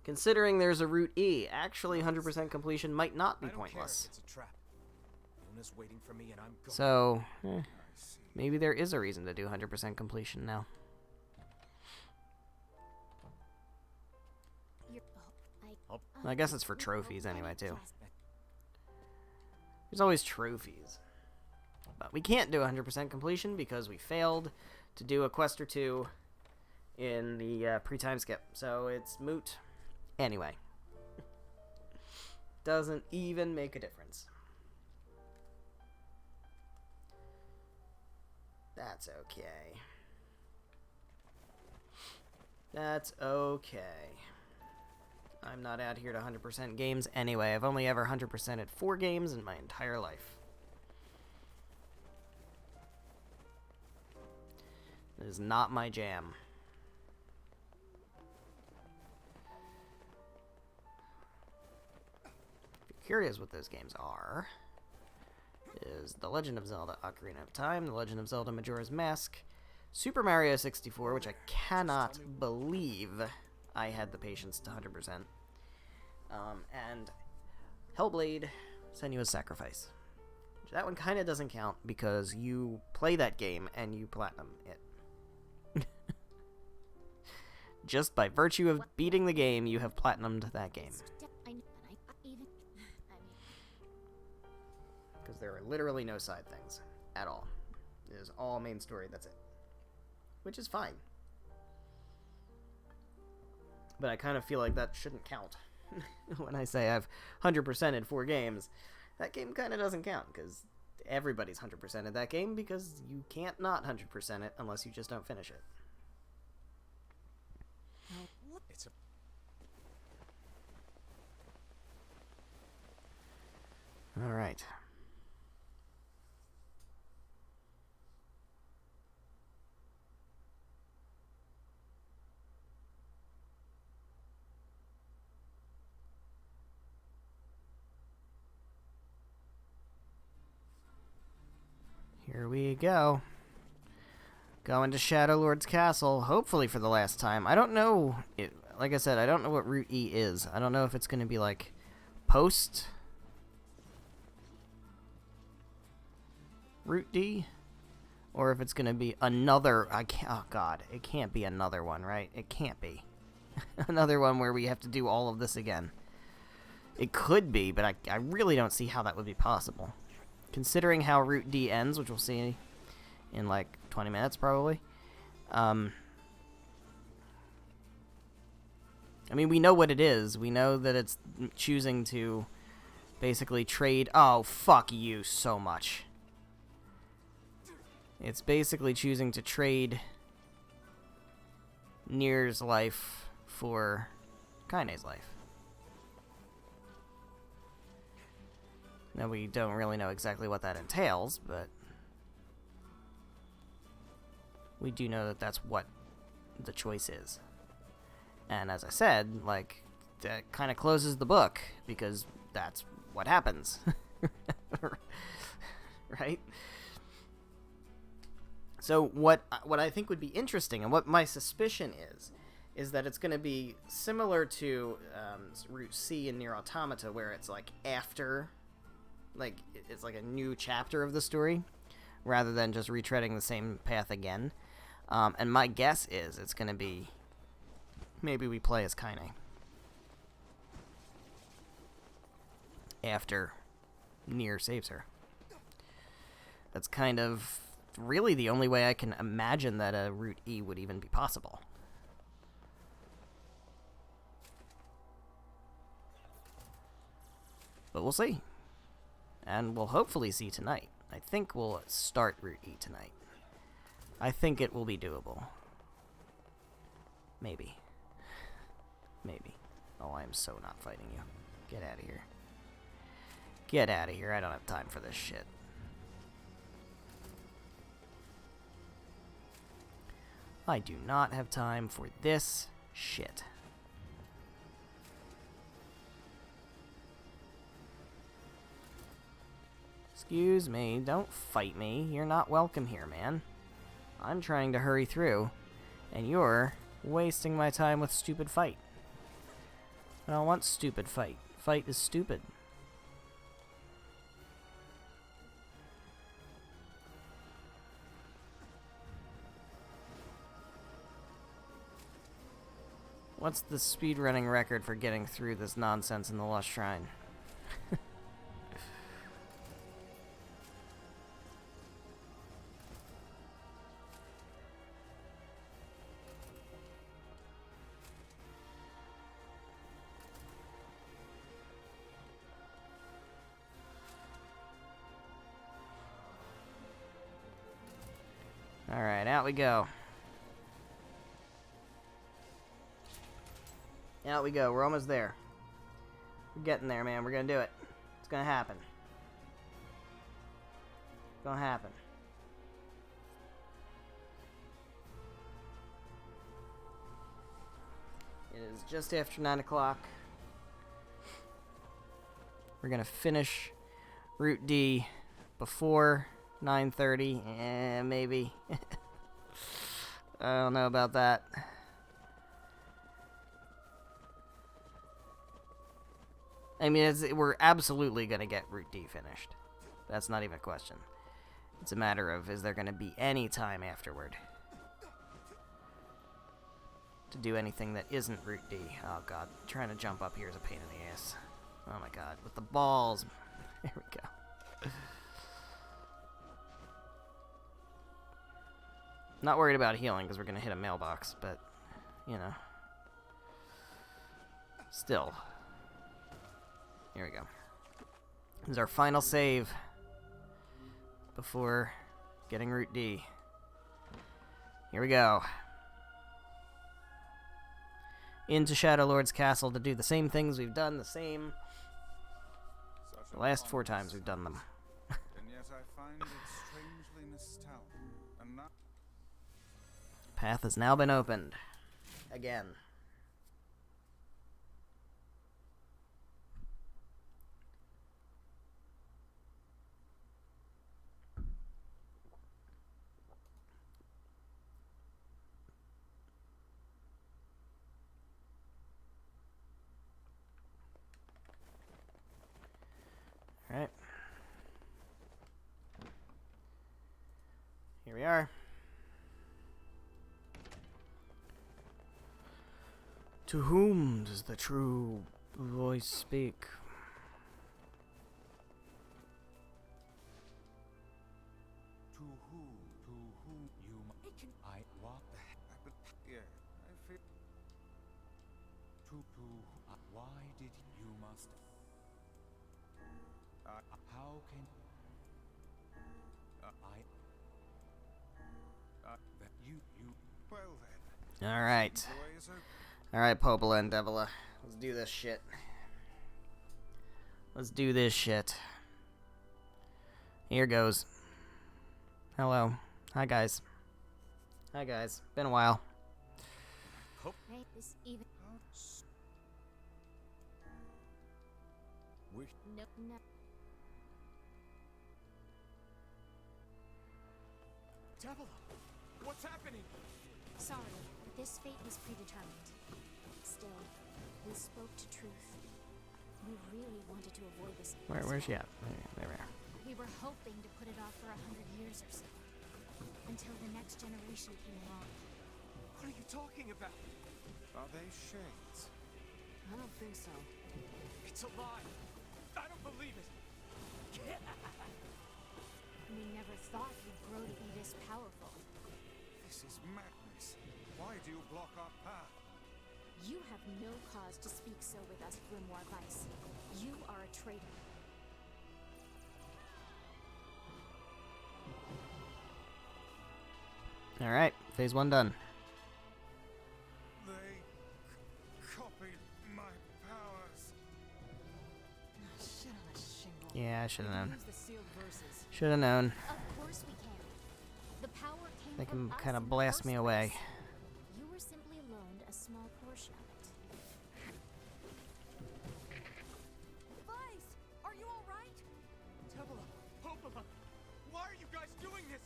Speaker 1: considering there's a Route E, actually 100% completion might not be
Speaker 2: I don't care if
Speaker 1: pointless.
Speaker 2: it's a trap. Luna's waiting for me, and I'm going.
Speaker 1: So, maybe there is a reason to do 100% completion now. I guess it's for trophies anyway, too. There's always trophies. But we can't do 100% completion because we failed to do a quest or two in the pre-time skip. So it's moot. Anyway. Doesn't even make a difference. That's okay. That's okay. I'm not out here to 100% games anyway. I've only ever 100%ed 4 games in my entire life. It is not my jam. If you're curious what those games are, is The Legend of Zelda Ocarina of Time, The Legend of Zelda Majora's Mask, Super Mario 64, which I cannot believe I had the patience to 100%, and Hellblade: Senua's Sacrifice. That one kind of doesn't count because you play that game and you platinum it. Just by virtue of beating the game, you have platinumed that game. Because there are literally no side things at all. It is all main story, that's it. Which is fine. But I kind of feel like that shouldn't count. When I say I've 100%ed 4 games, that game kind of doesn't count, because everybody's 100%ed that game, because you can't not 100% it unless you just don't finish it.
Speaker 2: It's a
Speaker 1: Alright. Here we go. Going to Shadow Lord's castle, hopefully for the last time. I don't know, like I said, I don't know what Route E is. I don't know if it's going to be like post Route D, or if it's going to be another, oh god, it can't be another one, right? It can't be. Another one where we have to do all of this again. It could be, but I really don't see how that would be possible. Considering how Route D ends, which we'll see in like 20 minutes probably. I mean, we know what it is. We know that it's choosing to basically trade. Oh, fuck you so much. It's basically choosing to trade NieR's life for Kaine's life. Now, we don't really know exactly what that entails, but we do know that that's what the choice is. And as I said, like, that kind of closes the book, because that's what happens. Right? So what I think would be interesting, and what my suspicion is that it's going to be similar to Route C in NieR Automata, where it's like after, like, it's like a new chapter of the story, rather than just retreading the same path again. And my guess is it's going to be, maybe we play as Kaine after NieR saves her. That's kind of really the only way I can imagine that a Route E would even be possible. But we'll see. And we'll hopefully see tonight. I think we'll start Route E tonight. I think it will be doable. Maybe. Maybe. Oh, I am so not fighting you. Get out of here. Get out of here. I don't have time for this shit. I do not have time for this shit. Excuse me, don't fight me. You're not welcome here, man. I'm trying to hurry through, and you're wasting my time with stupid fight. I don't want stupid fight. Fight is stupid. What's the speedrunning record for getting through this nonsense in the Lost Shrine? Alright, out we go. Out we go. We're almost there. We're getting there, man. We're gonna do it. It's gonna happen. It's gonna happen. It is just after 9 o'clock. We're gonna finish Route D before 9:30. Maybe. I don't know about that. I mean, we're absolutely going to get Route D finished. That's not even a question. It's a matter of, is there going to be any time afterward to do anything that isn't Route D? Oh, God. Trying to jump up here is a pain in the ass. Oh, my God. With the balls. There we go. Not worried about healing, because we're going to hit a mailbox, but, you know. Still. Here we go. This is our final save before getting Route D. Here we go. Into Shadow Lord's castle to do the same things we've done, the last 4 times we've done them.
Speaker 5: And yet I find it strangely nostalgic. And now
Speaker 1: Path has now been opened. Again. Alright. Here we are. To whom does the true voice speak?
Speaker 5: to whom you I walk the yeah, I feel why did you must how can Well then,
Speaker 1: Alright.
Speaker 5: the way is open.
Speaker 1: Alright, Popola and Devila. Let's do this shit. Let's do this shit. Here goes. Hello. Hi, guys. Hi, guys. Been a while.
Speaker 3: Hey, this even.
Speaker 2: We
Speaker 3: No.
Speaker 6: Devil, what's happening?
Speaker 3: Sorry, but this fate was predetermined. Still, we spoke to truth. We really wanted to avoid this.
Speaker 1: Where's she at? There we are.
Speaker 3: We were hoping to put it off for 100 years or so. Until the next generation came along.
Speaker 6: What are you talking about?
Speaker 5: Are they shades?
Speaker 4: I don't think so.
Speaker 6: It's a lie. I don't believe it.
Speaker 3: We never thought we'd grow to be this powerful.
Speaker 5: This is madness. Why do you block our path?
Speaker 3: You have no cause to speak so with us, Grimoire Weiss. You are a traitor.
Speaker 1: Alright, phase 1 done.
Speaker 5: They copied my powers.
Speaker 4: Shit on a shingle.
Speaker 1: Yeah, I should have known.
Speaker 4: Use the sealed verses.
Speaker 1: Should have known.
Speaker 3: Of course we can. The power came
Speaker 1: They
Speaker 3: from
Speaker 1: can
Speaker 3: us
Speaker 1: kind
Speaker 3: in
Speaker 1: of
Speaker 3: the
Speaker 1: blast
Speaker 3: first
Speaker 1: me away.
Speaker 3: place. You were simply loaned a small portion of it. Weiss, are you all right?
Speaker 6: Devil, Popola, why are you guys doing this?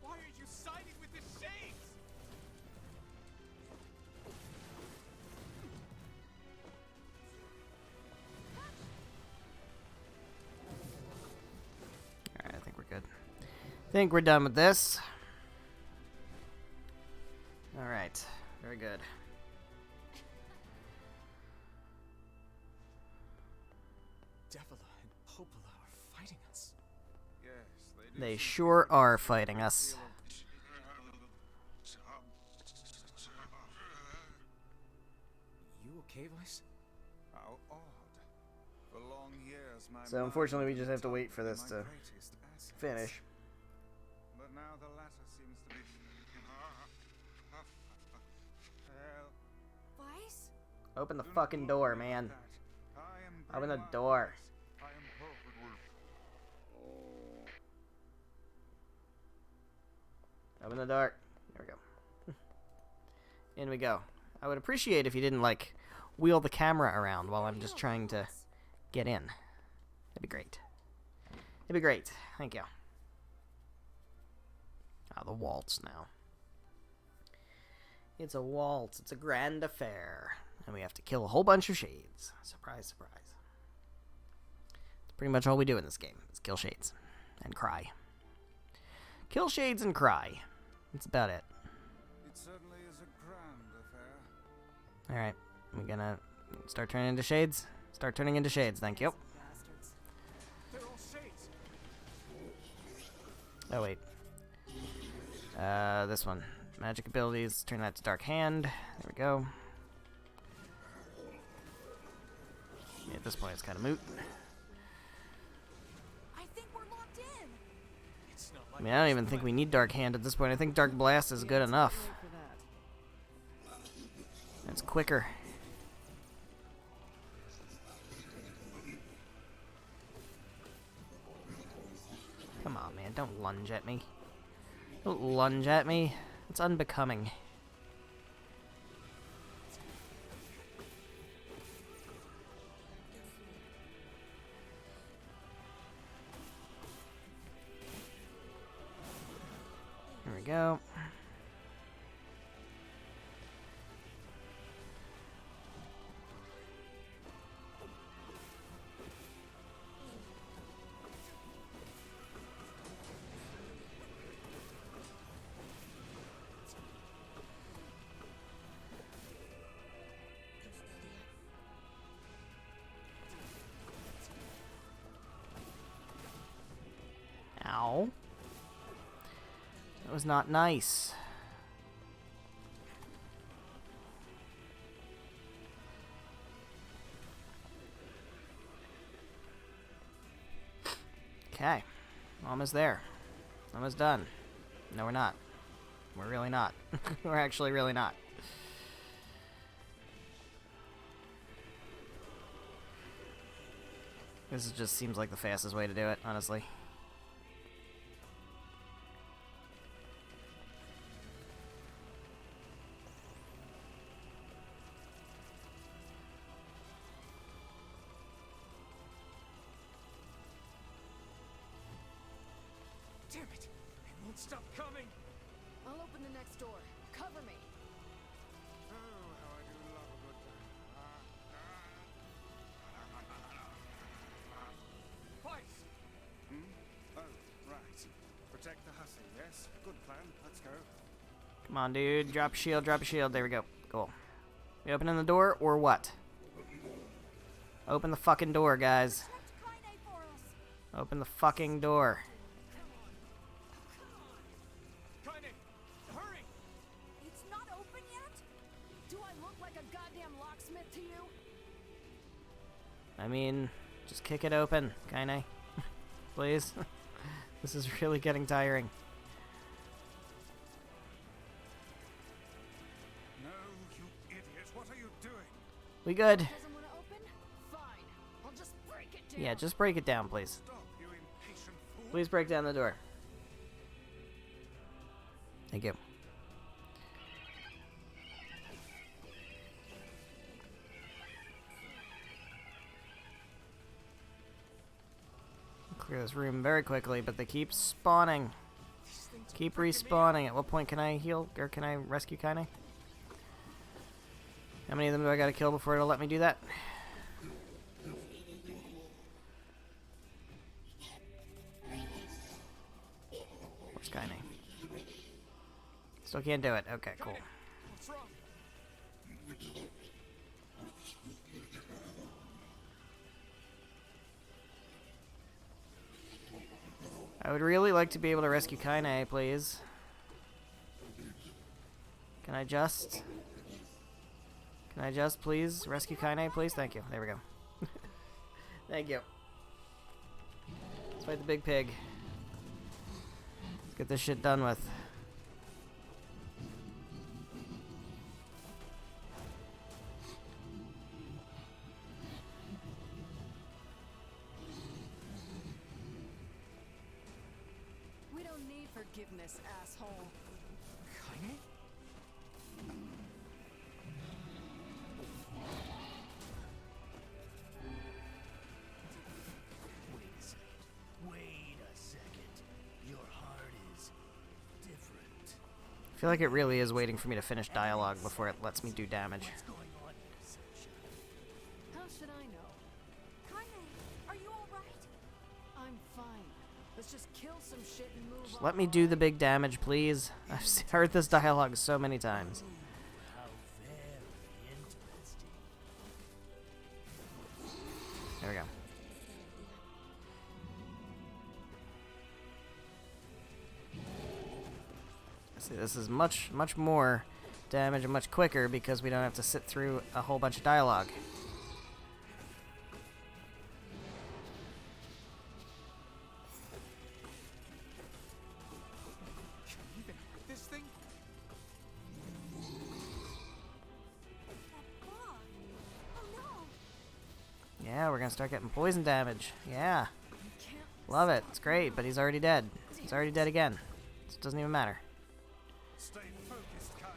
Speaker 6: Why are you siding with the shades?
Speaker 1: Alright, I think we're good. Think we're done with this. Alright, very good.
Speaker 6: Devil and Popola are fighting us.
Speaker 5: Yes, they do.
Speaker 1: They
Speaker 5: seem to
Speaker 1: sure
Speaker 5: be
Speaker 1: are
Speaker 5: a
Speaker 1: fighting
Speaker 5: great
Speaker 1: us.
Speaker 5: deal of-
Speaker 6: You okay, Weiss?
Speaker 5: How odd. For long years, my
Speaker 1: So
Speaker 5: mind
Speaker 1: unfortunately, we
Speaker 5: and
Speaker 1: just have to wait for
Speaker 5: intelligence
Speaker 1: this
Speaker 5: were
Speaker 1: to
Speaker 5: my greatest assets.
Speaker 1: finish.
Speaker 5: But now the latter seems to be. Well,
Speaker 3: Weiss?
Speaker 1: Open the
Speaker 5: do not
Speaker 1: fucking
Speaker 5: look
Speaker 1: door,
Speaker 5: at me like
Speaker 1: man.
Speaker 5: that. I am
Speaker 1: Open the
Speaker 5: Grimoire
Speaker 1: door.
Speaker 5: Weiss. I am perfectly.
Speaker 1: Open the door. There we go. In we go. I would appreciate if you didn't, like, wheel the camera around while I'm just trying to get in. That'd be great. It'd be great. Thank you. Ah, the waltz now. It's a waltz. It's a grand affair. And we have to kill a whole bunch of shades. Surprise, surprise. That's pretty much all we do in this game, is kill shades. And cry. Kill shades and cry. That's about it.
Speaker 5: It certainly is a grand affair.
Speaker 1: Alright. We're gonna start turning into shades? Start turning into shades, thank you.
Speaker 4: Bastards.
Speaker 6: They're all shades.
Speaker 1: Oh, wait. This one. Magic abilities. Turn that to Dark Hand. There we go. Yeah, at this point, it's kind of moot.
Speaker 3: I think we're locked in.
Speaker 6: It's not
Speaker 1: I
Speaker 6: like
Speaker 1: mean, I don't even think we need Dark Hand at this point. I think Dark Blast is good enough.
Speaker 4: Wait for that.
Speaker 1: It's quicker. Come on, man. Don't lunge at me. Don't lunge at me. It's unbecoming. There we go. Ow. That was not nice. Okay. Almost there. Almost done. No, we're not. We're really not. We're actually really not. This just seems like the fastest way to do it, honestly.
Speaker 6: Damn it! It won't stop coming!
Speaker 4: I'll open the next door. Cover me.
Speaker 5: Oh, how I do love a good
Speaker 6: Twice!
Speaker 5: Oh, right. Protect the hussy, yes? Good plan. Let's go.
Speaker 1: Come on, dude. Drop your shield, drop your shield. There we go. Cool. We opening the door or what? Open the fucking door, guys. Open the fucking door.
Speaker 6: Kaine! Hurry!
Speaker 4: It's not open yet? Do I look like a goddamn locksmith to you?
Speaker 1: I mean, just kick it open, Kaine. Please. This is really getting tiring.
Speaker 5: No, you idiot. What are you doing?
Speaker 1: We good?
Speaker 4: Doesn't want to open? Fine. I'll just break it down.
Speaker 1: Yeah, just break it down, please.
Speaker 5: Stop, you impatient fool.
Speaker 1: Please break down the door. Thank you. Clear this room very quickly, but they keep spawning. Keep respawning. At what point can I heal, or can I rescue Kaine? How many of them do I gotta kill before it'll let me do that? Where's Kaine? Still can't do it. Okay, cool.
Speaker 6: What's wrong?
Speaker 1: I would really like to be able to rescue Kaine, please. Can I just please rescue Kaine, please? Thank you. There we go. Thank you. Let's fight the big pig. Let's get this shit done with.
Speaker 4: We don't need forgiveness, asshole.
Speaker 6: Kaine?
Speaker 7: Wait a second. Your heart is different.
Speaker 1: I feel like it really is waiting for me to finish dialogue before it lets me do damage.
Speaker 7: What's going on here, Sunshine?
Speaker 4: How should I know?
Speaker 3: Kaine, are you alright?
Speaker 4: I'm fine. Let's just kill some shit and move
Speaker 1: Just
Speaker 4: on.
Speaker 1: let me do the big damage, please. I've heard this dialogue so many times.
Speaker 7: How very interesting.
Speaker 1: There we go. See, this is much more damage and much quicker because we don't have to sit through a whole bunch of dialogue.
Speaker 6: Can you even hit this thing?
Speaker 3: That bug. Oh no.
Speaker 1: Yeah, we're gonna start getting poison damage. Yeah,
Speaker 4: You can't
Speaker 1: love it. It's great, but he's already dead. He's already dead again. So it doesn't even matter.
Speaker 5: Stay focused, Kaine.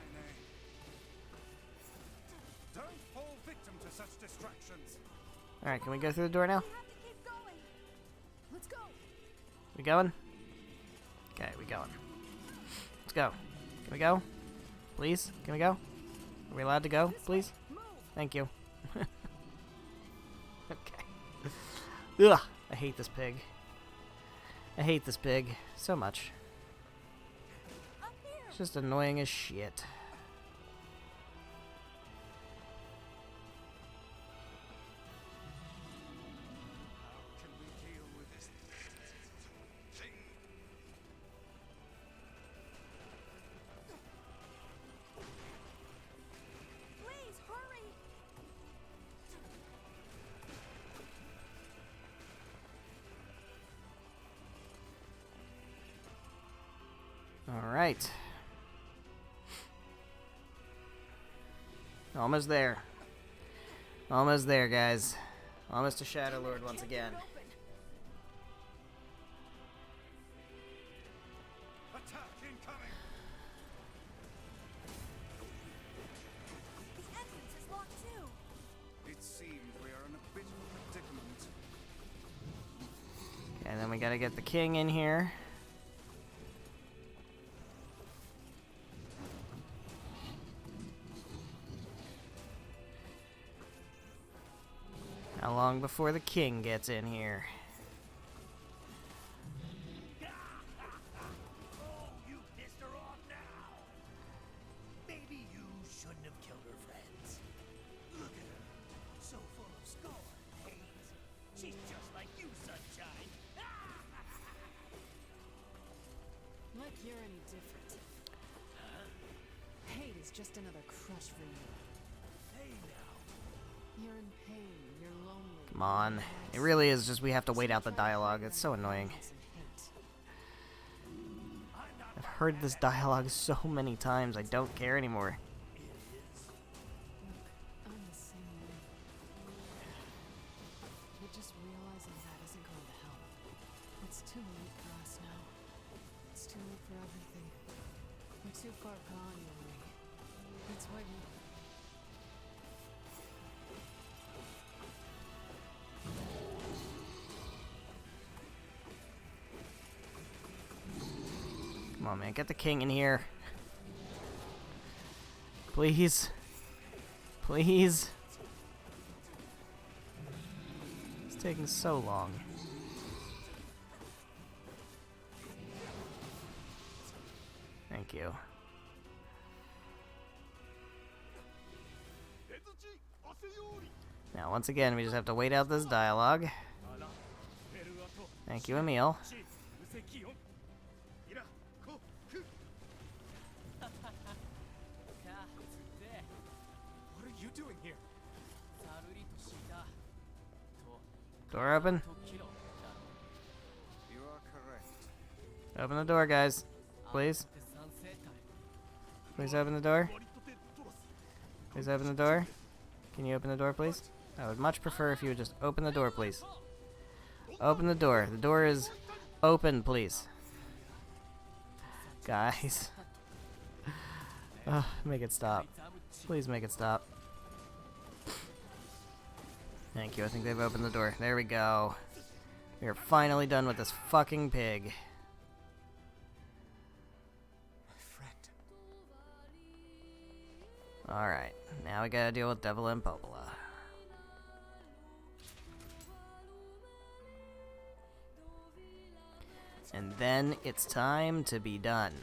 Speaker 5: Don't fall victim to such distractions.
Speaker 1: Alright, can we go through the door now?
Speaker 3: We have to keep going.
Speaker 4: Let's go.
Speaker 1: We going? Okay, we going. Let's go. Can we go? Please? Can we go? Are we allowed to go? Please?
Speaker 4: Move.
Speaker 1: Thank you. Okay. Ugh, I hate this pig. I hate this pig so much.
Speaker 3: Up here.
Speaker 1: It's just annoying as shit.
Speaker 5: How can we deal with this thing?
Speaker 3: Please hurry.
Speaker 1: Alright. Almost there. Almost there, guys. Almost to Shadow Lord once again.
Speaker 5: Attack incoming!
Speaker 3: The entrance is locked too.
Speaker 5: It seems we are in a bit of a predicament.
Speaker 1: And then we gotta get the king in here. How long before the king gets in here?
Speaker 7: Oh, you pissed her off now. Maybe you shouldn't have killed her friends. Look at her, so full of scorn and hate. She's just like you, Sunshine.
Speaker 4: Like you're any different. Hate is just another crush for you.
Speaker 7: Hey now.
Speaker 4: You're in pain, you're lonely.
Speaker 1: Come on. It really is just we have to wait out the dialogue. It's so annoying. I've heard this dialogue so many times, I don't care anymore.
Speaker 4: I'm the same way. But just realizing that isn't going to help. It's too late for us now. It's too late for everything. We're too far gone, you and me. That's why we...
Speaker 1: Come on, man. Get the king in here. Please. Please. It's taking so long. Thank you. Now, once again, we just have to wait out this dialogue. Thank you, Emil.
Speaker 6: What are you doing here?
Speaker 1: Door open.
Speaker 5: You are correct.
Speaker 1: Open the door, guys. Please. Please open the door. Please open the door. Can you open the door, please? I would much prefer if you would just open the door, please. Open the door. The door is open, please. Guys. Make it stop. Please make it stop. Thank you. I think they've opened the door. There we go. We are finally done with this fucking pig.
Speaker 6: My friend.
Speaker 1: Alright. Now we gotta deal with Devil and Popola. And then it's time to be done.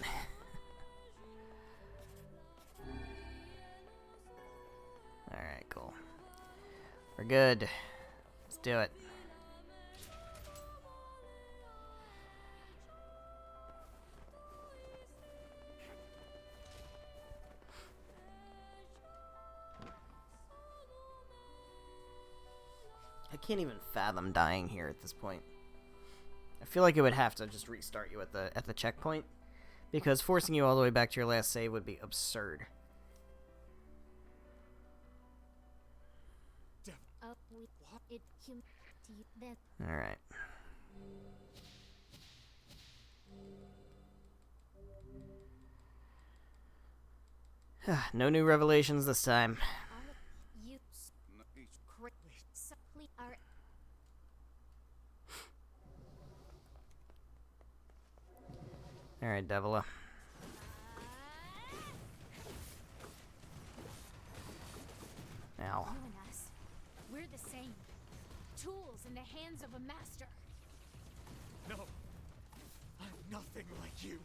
Speaker 1: Alright, cool. We're good. Let's do it. I can't even fathom dying here at this point. I feel like it would have to just restart you at the checkpoint, because forcing you all the way back to your last save would be absurd.
Speaker 3: Up with it that
Speaker 1: All right. No new revelations this time.
Speaker 3: all of you correctly simply are
Speaker 1: All right, Devila. Ow.
Speaker 3: you and us. We're the same. Tools in the hands of a master.
Speaker 6: No. I'm nothing like you.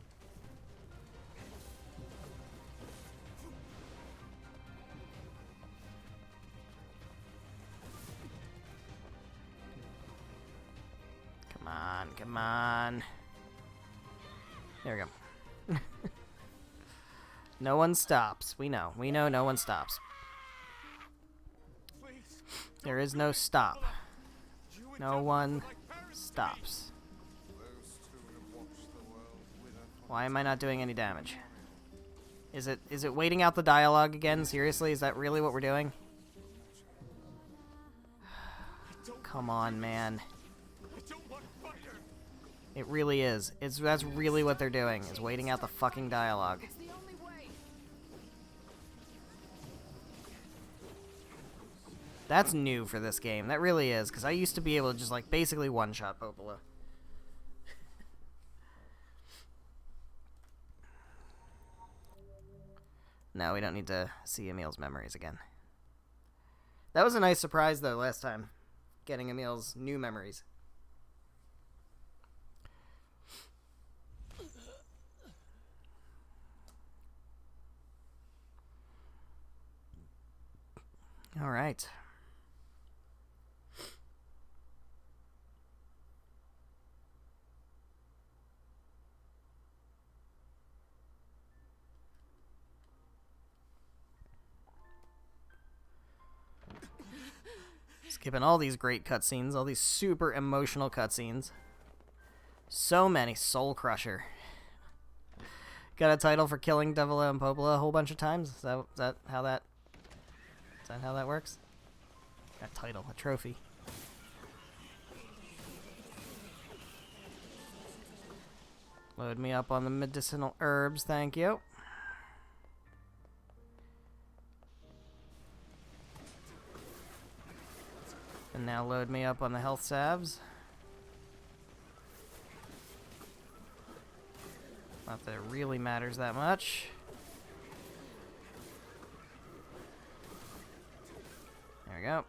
Speaker 1: Come on, come on. There we go. No one stops. We know no one stops.
Speaker 6: Please.
Speaker 1: There is no stop.
Speaker 6: You and
Speaker 1: No
Speaker 6: Devil
Speaker 1: one
Speaker 6: were like parents to me.
Speaker 1: stops.
Speaker 5: Those two have watched the world wither.
Speaker 1: Why am I not doing any damage? Is it waiting out the dialogue again? Seriously? Is that really what we're doing? Come on, man.
Speaker 6: I don't want to fight her.
Speaker 1: It really is. That's really what they're doing, is waiting out the fucking dialogue.
Speaker 4: It's the only way.
Speaker 1: That's new for this game. That really is, because I used to be able to just, like, basically one-shot Popola. No, we don't need to see Emil's memories again. That was a nice surprise, though, last time. Getting Emil's new memories. All right. Skipping all these great cutscenes, all these super emotional cutscenes. So many. Soul Crusher. Got a title for killing Devila and Popola a whole bunch of times? Is that how that works? A title, a trophy. Load me up on the medicinal herbs, thank you. And now load me up on the health salves. Not that it really matters that much. There we go.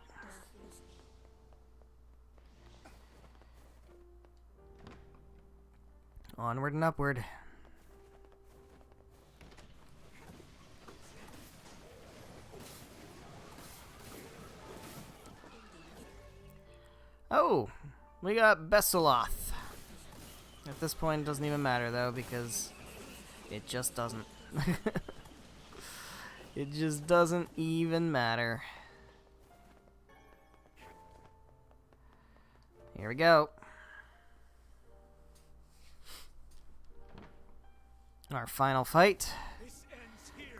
Speaker 1: Onward and upward. Oh, we got Besoloth. At this point, it doesn't even matter, though, because it just doesn't. It just doesn't even matter. Here we go. Our final fight.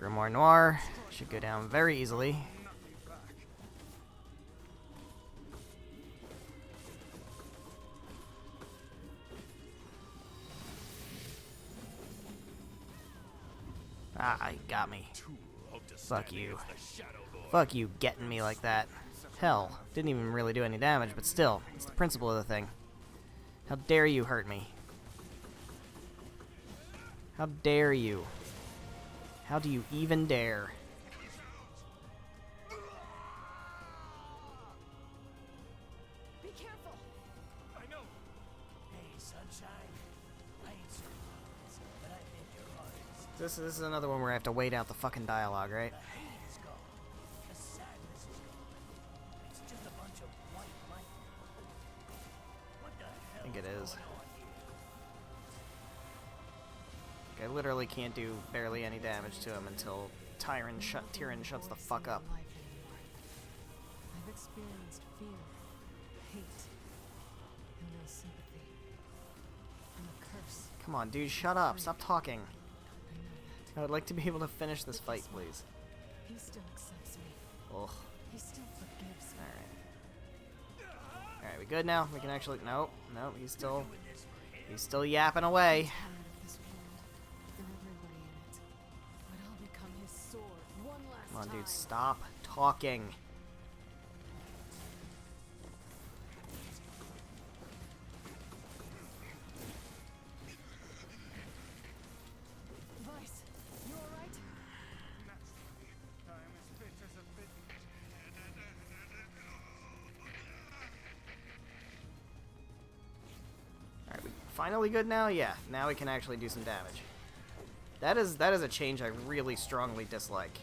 Speaker 1: Grimoire Noir should go down very easily. Ah, he got me. Fuck you. Fuck you getting me like that. Hell, didn't even really do any damage, but still, it's the principle of the thing. How dare you hurt me? How dare you? How do you even dare?
Speaker 4: Be careful.
Speaker 6: I know.
Speaker 7: Hey, sunshine. I ain't surprised, but I think your heart is.
Speaker 1: This is another one where I have to wait out the fucking dialogue, right?
Speaker 7: The hate is gone. The sadness is gone. It's just a bunch of white light. What the hell?
Speaker 1: I think it is.
Speaker 7: Going on here?
Speaker 1: I literally can't do barely any damage to him until Tyrion shuts the fuck up.
Speaker 4: Life anymore. I've experienced fear, hate, and no sympathy. I'm a curse.
Speaker 1: Come on, dude, shut up. Stop talking.
Speaker 4: I know that.
Speaker 1: I would like to be able to finish this fight, please.
Speaker 4: He still accepts me.
Speaker 1: Ugh.
Speaker 4: He still forgives me.
Speaker 1: Alright. Alright, we good now? We can actually... Nope. Nope, he's still yapping away.
Speaker 4: Tired of this world and everybody in it. But I'll become his sword one last
Speaker 1: Come on,
Speaker 4: time.
Speaker 1: dude, stop talking.
Speaker 4: Vice, you alright?
Speaker 5: I'm as fit as a bit.
Speaker 1: Alright, we finally good now? Yeah, now we can actually do some damage. That is a change I really strongly dislike.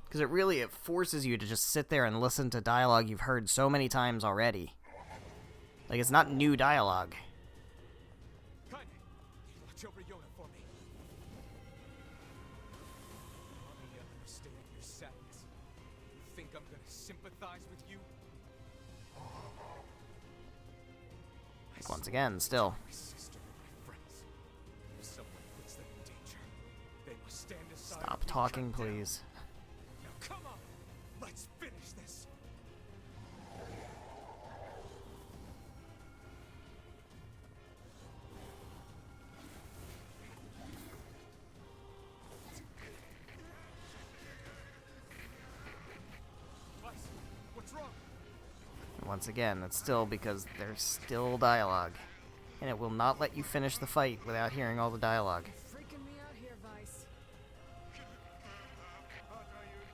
Speaker 1: Because it forces you to just sit there and listen to dialogue you've heard so many times already. Like, it's not new dialogue.
Speaker 6: Kaine, watch over Yona for me. Mommy understated your sadness. You think I'm gonna sympathize with you?
Speaker 1: Once again, still.
Speaker 6: My sister and my friends. If someone
Speaker 1: talking, please.
Speaker 5: Now come on, let's finish this.
Speaker 6: Weiss, what's wrong?
Speaker 1: Once again, that's still because there's still dialogue. And it will not let you finish the fight without hearing all the dialogue.
Speaker 4: Freaking me out here, Vice.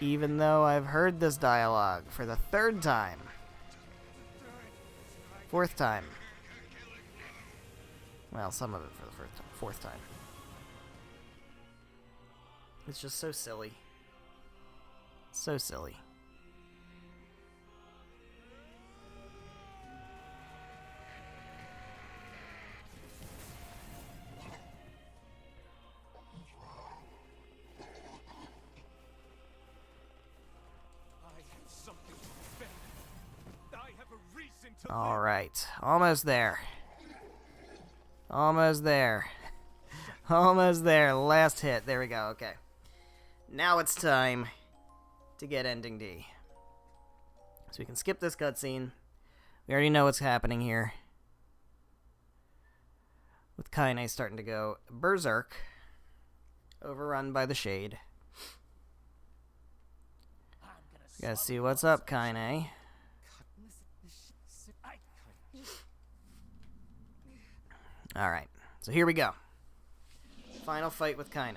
Speaker 1: Even though I've heard this dialogue for the 3rd time. 4th time. Well, some of it for the 4th time. It's just so silly. So silly. All right, almost there. Almost there. Almost there. Last hit. There we go. Okay. Now it's time to get ending D. So we can skip this cutscene. We already know what's happening here. With Kaine starting to go berserk. Overrun by the shade. You gotta see what's up, Kaine. Alright, so here we go. Final fight with Kaine.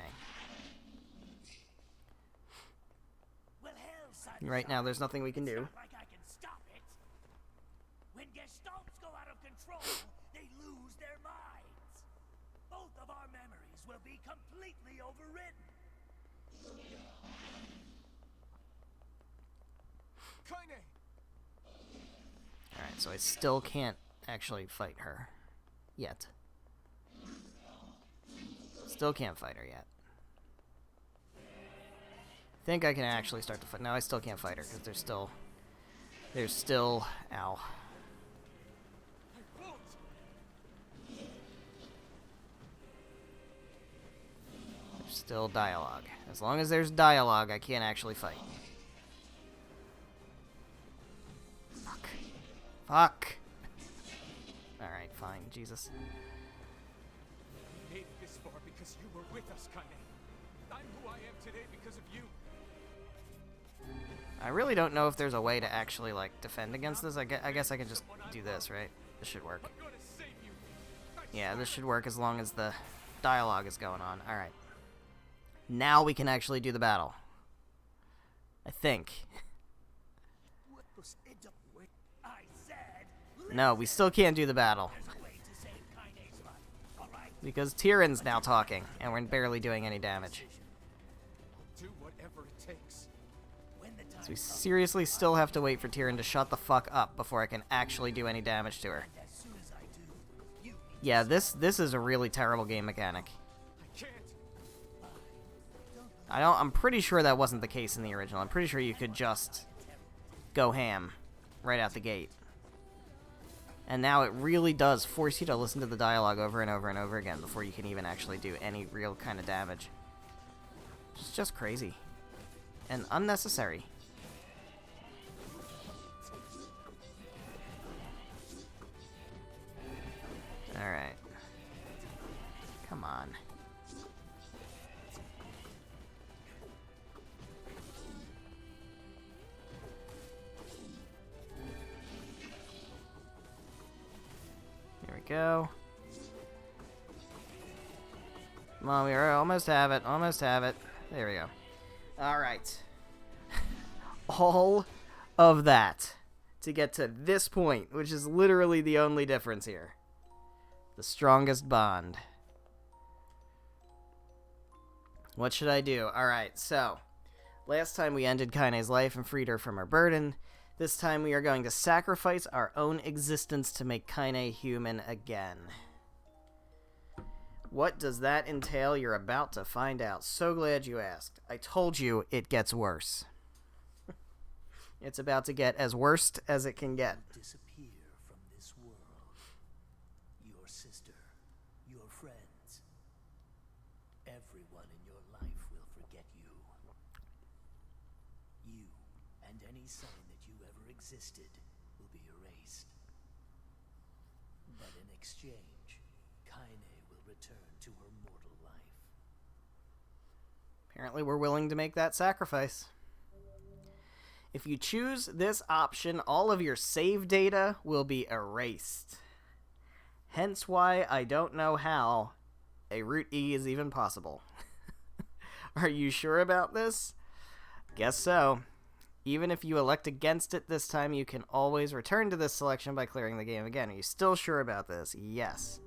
Speaker 7: Well, hell, son,
Speaker 1: Right now, there's nothing we can do.
Speaker 7: it's not like I can stop it. When gestalts go out of control, they lose their minds. Both of our memories will be completely overridden.
Speaker 6: Kaine!
Speaker 1: Alright, so I still can't actually fight her. Yet. Still can't fight her yet. Think I can actually start to fight. No, I still can't fight her because there's still, ow.
Speaker 6: I won't!
Speaker 1: There's still dialogue. As long as there's dialogue, I can't actually fight. Fuck. Fuck. Alright, fine. Jesus.
Speaker 6: I made it this far because you were with us, Kaine. I'm who I am today because of you.
Speaker 1: I really don't know if there's a way to actually, like, defend against this. I guess I can just do this, right? This should work.
Speaker 6: I'm gonna save you.
Speaker 1: Yeah, this should work as long as the dialogue is going on. Alright. Now we can actually do the battle. I think.
Speaker 7: What was it? I said,
Speaker 1: No, we still can't do the battle.
Speaker 7: there's a way to save Kaine's life. All right?
Speaker 1: Because Tyrion's now talking, and we're barely doing any damage.
Speaker 6: Do whatever it takes.
Speaker 7: When the time
Speaker 1: So we seriously still have to wait for Tyrion to shut the fuck up before I can actually do any damage to her.
Speaker 7: as soon as I do, you
Speaker 1: Yeah, this is a really terrible game mechanic.
Speaker 6: I can't.
Speaker 1: I'm pretty sure that wasn't the case in the original. I'm pretty sure you could just go ham right out the gate. And now it really does force you to listen to the dialogue over and over and over again before you can even actually do any real kind of damage. It's just crazy. And unnecessary. Alright. Come on. Here we go. Come on, we almost have it. Almost have it. There we go. Alright. All of that to get to this point, which is literally the only difference here. The strongest bond. What should I do? Alright, so last time we ended Kaine's life and freed her from her burden. This time we are going to sacrifice our own existence to make Kaine human again. What does that entail? You're about to find out. So glad you asked. I told you it gets worse. It's about to get as worst as it can get.
Speaker 7: disappear from this world. Your sister, your friends, everyone in your life will forget you. existed will be erased. But in exchange, Kaine will return to her mortal life.
Speaker 1: Apparently we're willing to make that sacrifice. If you choose this option, all of your save data will be erased. Hence why I don't know how a Route E is even possible. Are you sure about this? Guess so. Even if you elect against it this time, you can always return to this selection by clearing the game again. Are you still sure about this? Yes.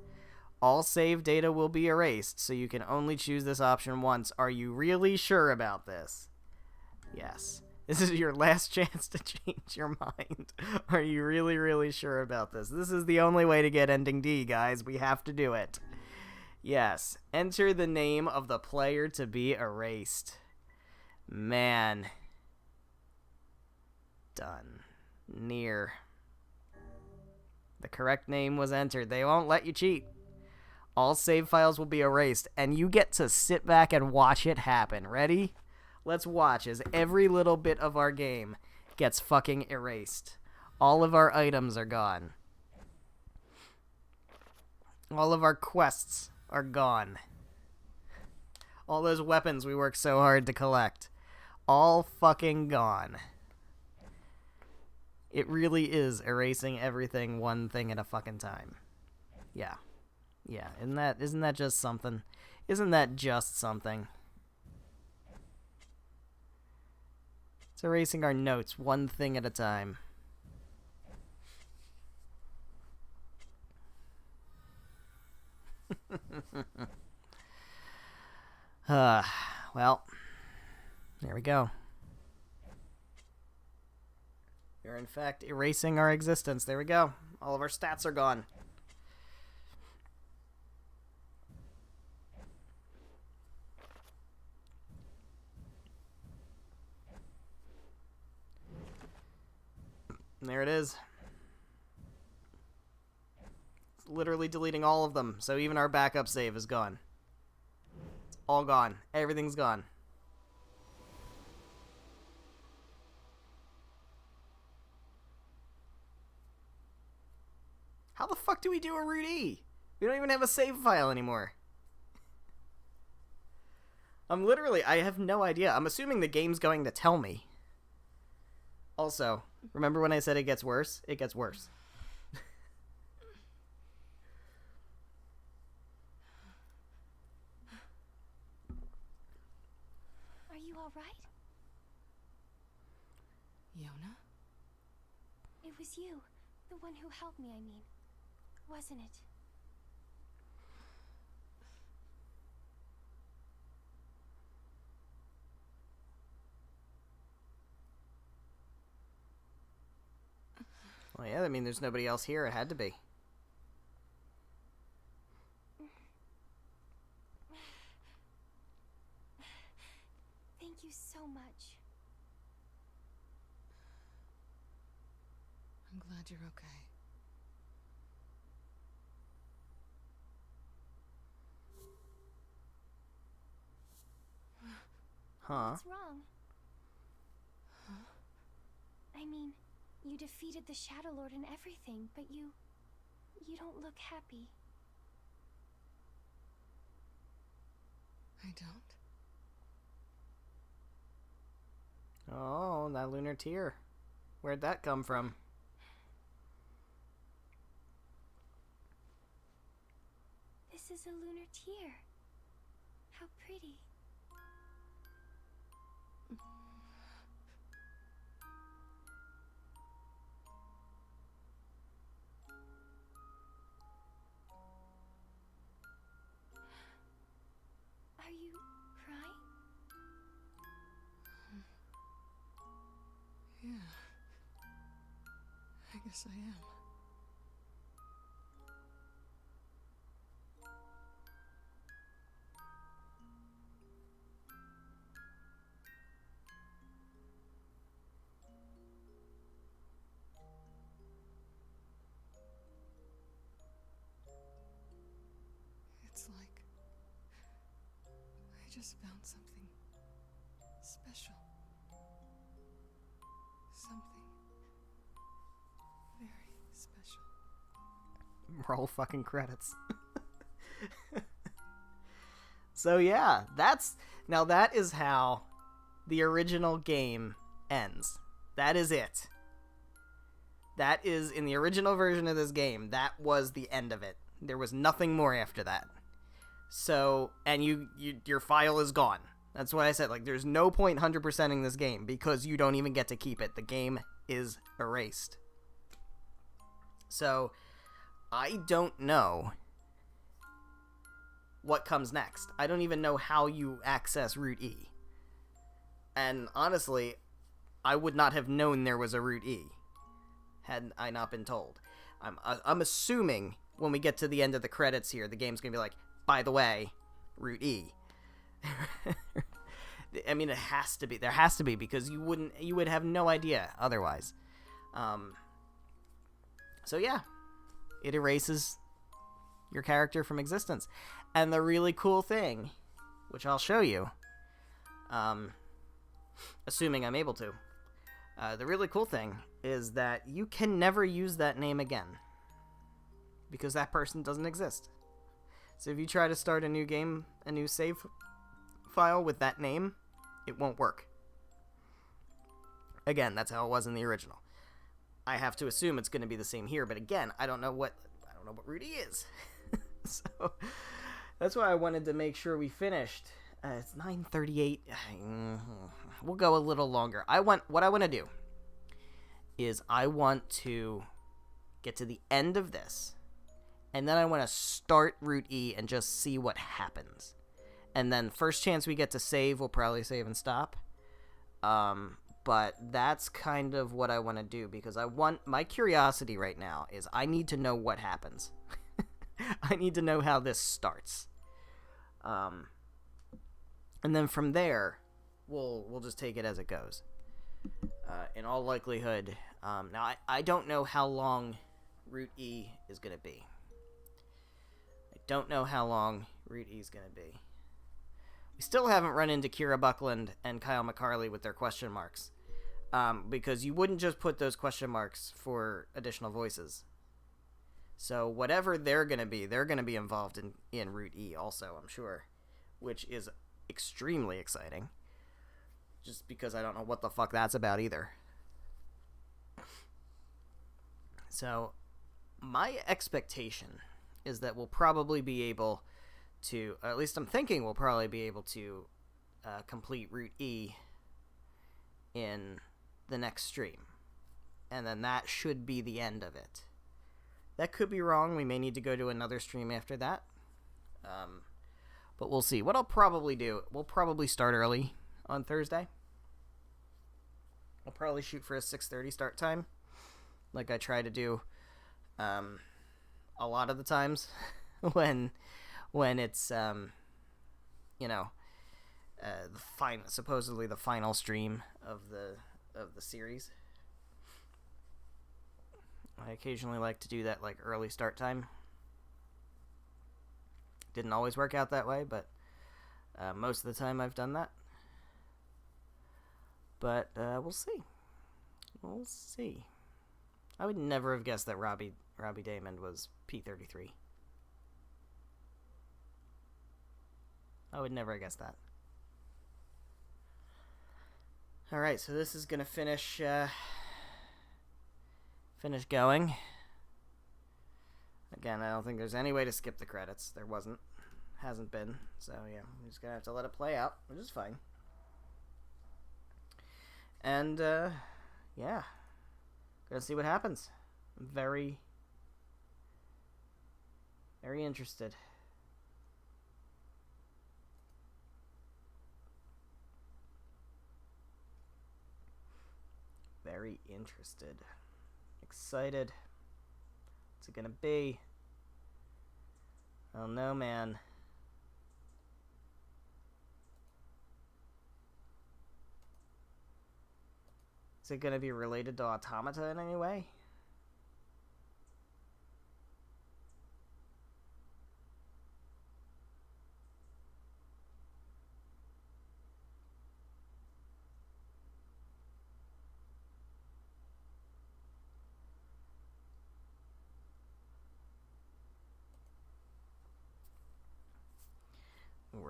Speaker 1: All save data will be erased, so you can only choose this option once. Are you really sure about this? Yes. This is your last chance to change your mind. Are you really, really sure about this? This is the only way to get ending D, guys. We have to do it. Yes. Enter the name of the player to be erased. Man. Done. NieR. The correct name was entered. They won't let you cheat. All save files will be erased, and you get to sit back and watch it happen. Ready? Let's watch as every little bit of our game gets fucking erased. All of our items are gone. All of our quests are gone. All those weapons we worked so hard to collect. All fucking gone. It really is erasing everything one thing at a fucking time. Yeah. Yeah, isn't that just something? Isn't that just something? It's erasing our notes one thing at a time. Well, there we go. We're in fact erasing our existence. There we go. All of our stats are gone. And there it is. It's literally deleting all of them, so even our backup save is gone. It's all gone. Everything's gone. How the fuck do we do a Route E? We don't even have a save file anymore. I have no idea. I'm assuming the game's going to tell me. Also, remember when I said it gets worse? It gets worse.
Speaker 3: Are you all right?
Speaker 4: Yona?
Speaker 3: It was you, the one who helped me, I mean. Wasn't it?
Speaker 1: Well, yeah, I mean, there's nobody else here. It had to be.
Speaker 3: Thank you so much.
Speaker 4: I'm glad you're okay.
Speaker 1: Huh?
Speaker 3: What's wrong? I mean, you defeated the Shadow Lord and everything, but you don't look happy.
Speaker 4: I don't.
Speaker 1: Oh, that lunar tear. Where'd that come from?
Speaker 3: This is a lunar tear. How pretty. Are you crying?
Speaker 4: Yeah. I guess I am. It's like I just found something special. Something
Speaker 1: Roll fucking credits. So yeah, that is how the original game ends. That is it. That is, in the original version of this game, that was the end of it. There was nothing more after that. So, and your file is gone. That's what I said. Like, there's no point 100%ing this game because you don't even get to keep it. The game is erased. So, I don't know what comes next. I don't even know how you access Route E. And honestly, I would not have known there was a Route E had I not been told. I'm assuming when we get to the end of the credits here, the game's gonna be like, by the way, Route E. I mean, it has to be. There has to be, because you would have no idea otherwise. So yeah, it erases your character from existence. And the really cool thing, which I'll show you, assuming I'm able to, the really cool thing is that you can never use that name again, because that person doesn't exist. So if you try to start a new game, a new save file with that name, it won't work. Again, that's how it was in the original. I have to assume it's going to be the same here, but again, I don't know what Rudy is. So that's why I wanted to make sure we finished. It's 9:38. We'll go a little longer. What I want to do is I want to get to the end of this, and then I want to start Route E and just see what happens. And then first chance we get to save, we'll probably save and stop. But that's kind of what I want to do, because my curiosity right now is I need to know what happens. I need to know how this starts. And then from there, we'll just take it as it goes. In all likelihood, now I don't know how long Route E is going to be. I don't know how long Route E is going to be. We still haven't run into Kira Buckland and Kyle McCarley with their question marks. Because you wouldn't just put those question marks for additional voices. So whatever they're going to be involved in Route E also, I'm sure. Which is extremely exciting. Just because I don't know what the fuck that's about either. So, my expectation is that we'll probably be able to, or at least I'm thinking we'll probably be able to complete Route E in the next stream. And then that should be the end of it. That could be wrong. We may need to go to another stream after that. But we'll see. What I'll probably do, we'll probably start early on Thursday. I'll probably shoot for a 6:30 start time, like I try to do a lot of the times when it's supposedly the final stream of the series. I occasionally like to do that, like, early start time. Didn't always work out that way, but most of the time I've done that. But we'll see. We'll see. I would never have guessed that Robbie Damon was P33. I would never have guessed that. Alright, so this is gonna finish going. Again, I don't think there's any way to skip the credits. There wasn't. Hasn't been. So yeah, we're just gonna have to let it play out, which is fine. And yeah, gonna see what happens. I'm very, very interested. Very interested. Excited. What's it gonna be? Oh no, man. Is it gonna be related to Automata in any way?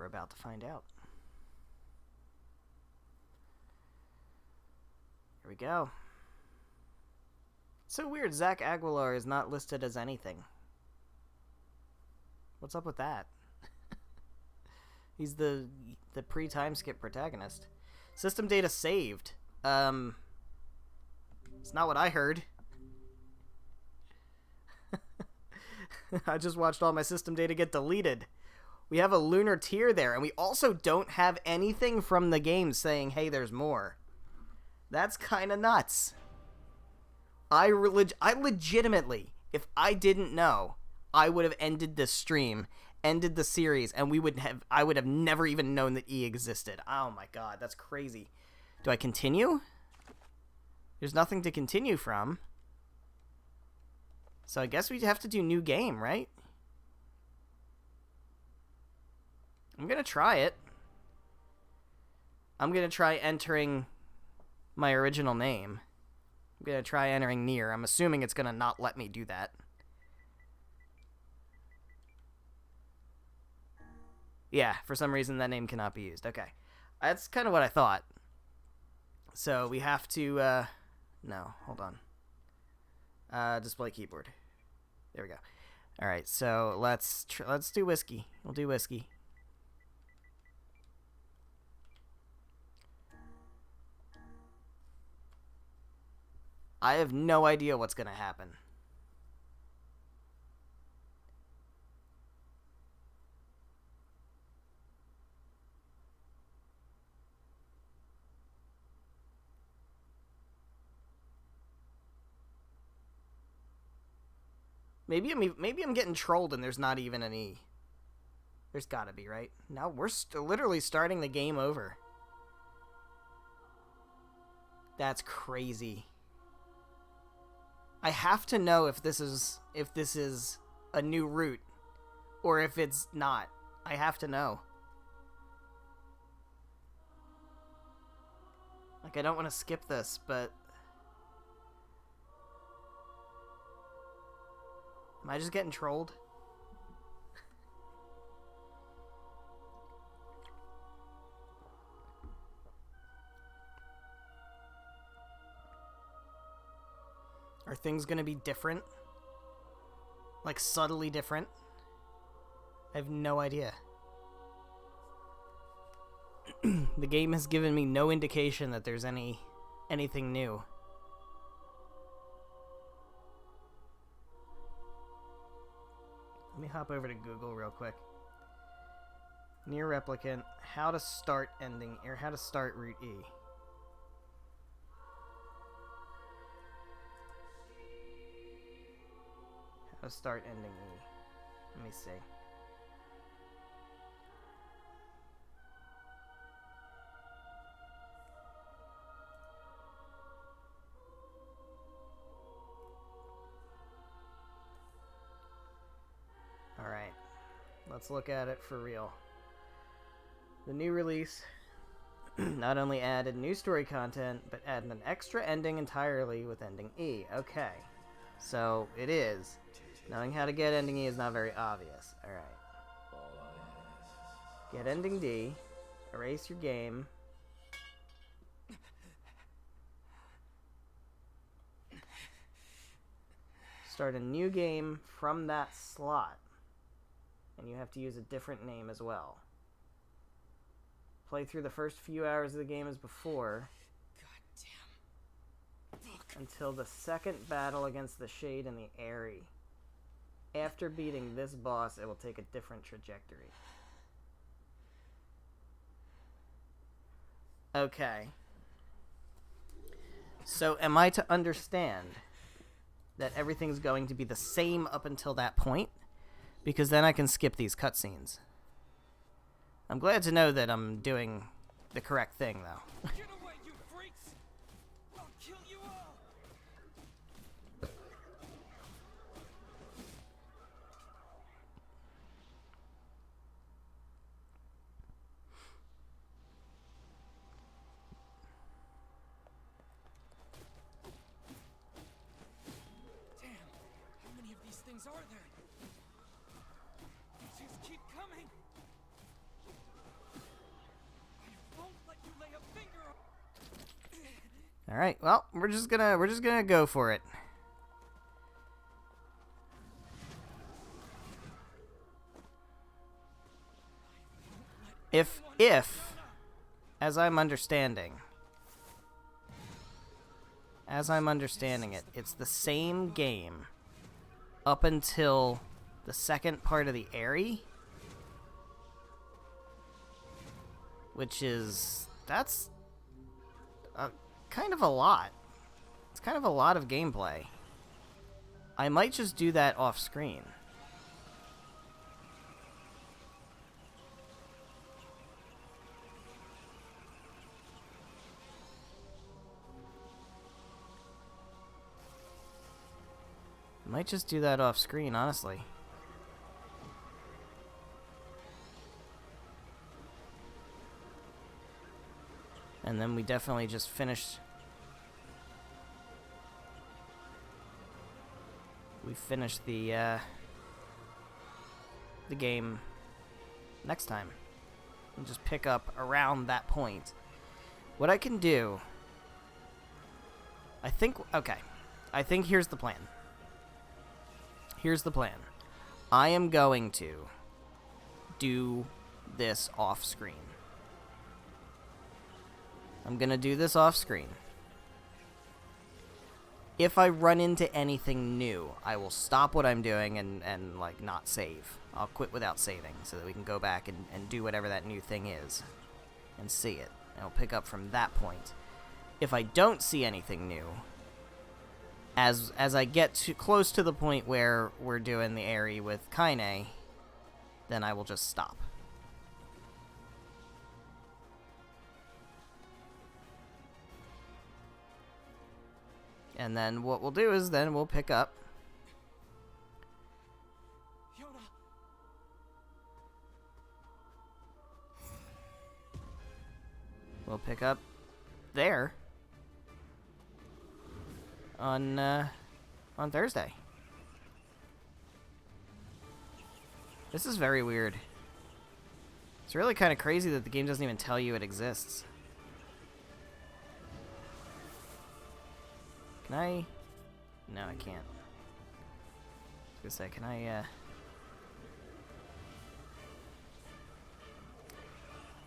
Speaker 1: we're about to find out. Here we go. So weird, Zach Aguilar is not listed as anything. What's up with that? He's the pre-time skip protagonist. System data saved. It's not what I heard. I just watched all my system data get deleted. We have a lunar tier there, and we also don't have anything from the game saying, hey, there's more. That's kind of nuts. I legitimately, if I didn't know, I would have ended this stream, ended the series, and I would have never even known that E existed. Oh my god, that's crazy. Do I continue? There's nothing to continue from. So I guess we have to do new game, right? I'm gonna try it. I'm gonna try entering my original name. I'm gonna try entering NieR. I'm assuming it's gonna not let me do that. Yeah, for some reason that name cannot be used. Okay. That's kind of what I thought. So we have to, no, hold on. Display keyboard. There we go. Alright, so let's do whiskey. We'll do whiskey. I have no idea what's going to happen. Maybe I'm getting trolled and there's not even any. There's gotta be, right? Now we're literally starting the game over. That's crazy. I have to know if this is a new route or if it's not. I have to know. Like, I don't want to skip this, but am I just getting trolled? Are things gonna be different? Like, subtly different? I have no idea. The game has given me no indication that there's anything new. Let me hop over to Google real quick. NieR Replicant, how to start ending, or how to start Route E. How to start ending E. Let me see. Alright, let's look at it for real. The new release not only added new story content, but added an extra ending entirely with ending E. Okay, so it is. Knowing how to get ending E is not very obvious. Alright. Get ending D. Erase your game. Start a new game from that slot. And you have to use a different name as well. Play through the first few hours of the game as before. Goddamn. Until the second battle against the Shade and the Airy. After beating this boss, it will take a different trajectory. Okay. So am I to understand that everything's going to be the same up until that point? Because then I can skip these cutscenes. I'm glad to know that I'm doing the correct thing, though.
Speaker 6: Get away, you freaks! I'll kill you all! Damn, how many of these things are there? These keep coming! lay a finger on...
Speaker 1: All right. Well, we're just gonna go for it. If as I'm understanding it, it's the same game up until the second part of the Airy, which is that's kind of a lot. It's kind of a lot of gameplay. I might just do that off screen. Might just do that off screen, honestly. And then we definitely just finished. We finished the game next time. And just pick up around that point. What I can do, I think here's the plan. Here's the plan. I am going to do this off screen. I'm gonna do this off screen. If I run into anything new, I will stop what I'm doing and like not save. I'll quit without saving so that we can go back and do whatever that new thing is and see it. And I'll pick up from that point. If I don't see anything new, as I get too close to the point where we're doing the Airy with Kaine, then I will just stop. And then what we'll do is then we'll pick up.
Speaker 6: Yoda.
Speaker 1: We'll pick up there on Thursday. This is very weird. It's really kind of crazy that the game doesn't even tell you it exists. Can I? No, I can't. I was gonna say, can I,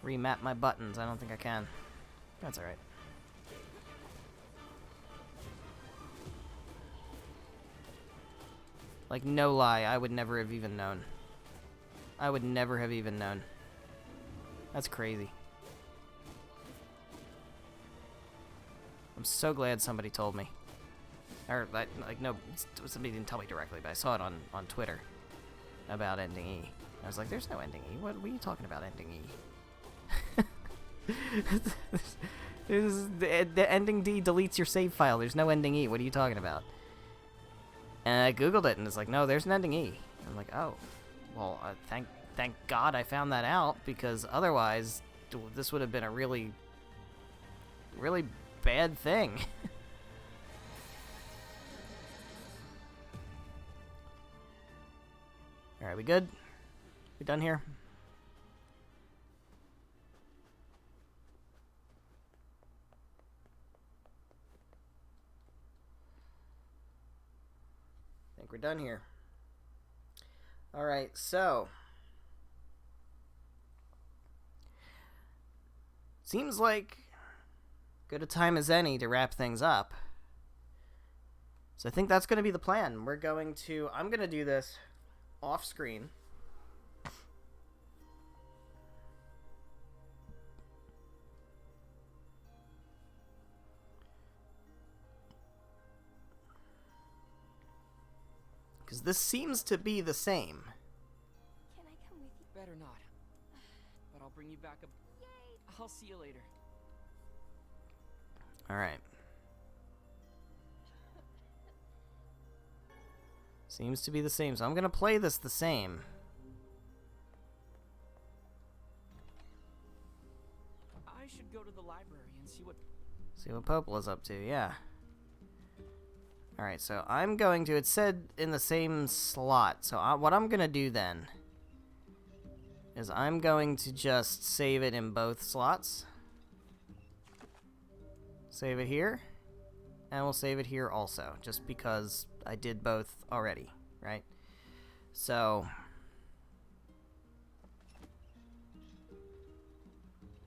Speaker 1: remap my buttons? I don't think I can. That's alright. Like, no lie, I would never have even known. I would never have even known. That's crazy. I'm so glad somebody told me. Or, like no, somebody didn't tell me directly, but I saw it on Twitter about ending E. I was like, there's no ending E. What are you talking about, ending E? The ending D deletes your save file. There's no ending E. What are you talking about? And I googled it, and it's like, no, there's an ending E. I'm like, oh, well, thank God I found that out, because otherwise, this would have been a really, really bad thing. Alright, we good? We done here? I think we're done here. Alright, so seems like good a time as any to wrap things up. So I think that's going to be the plan. I'm going to do this off screen. Because this seems to be the same.
Speaker 3: Can I come with you?
Speaker 6: Better not. But I'll bring you back a...
Speaker 3: Yay!
Speaker 6: I'll see you later.
Speaker 1: Alright. Seems to be the same, so I'm gonna play this the same.
Speaker 6: I should go to the library and see what...
Speaker 1: See what Popola's up to, yeah. Alright, so I'm going to... It said in the same slot, so what I'm gonna do then is I'm going to just save it in both slots. Save it here. And we'll save it here also, just because I did both already, right? So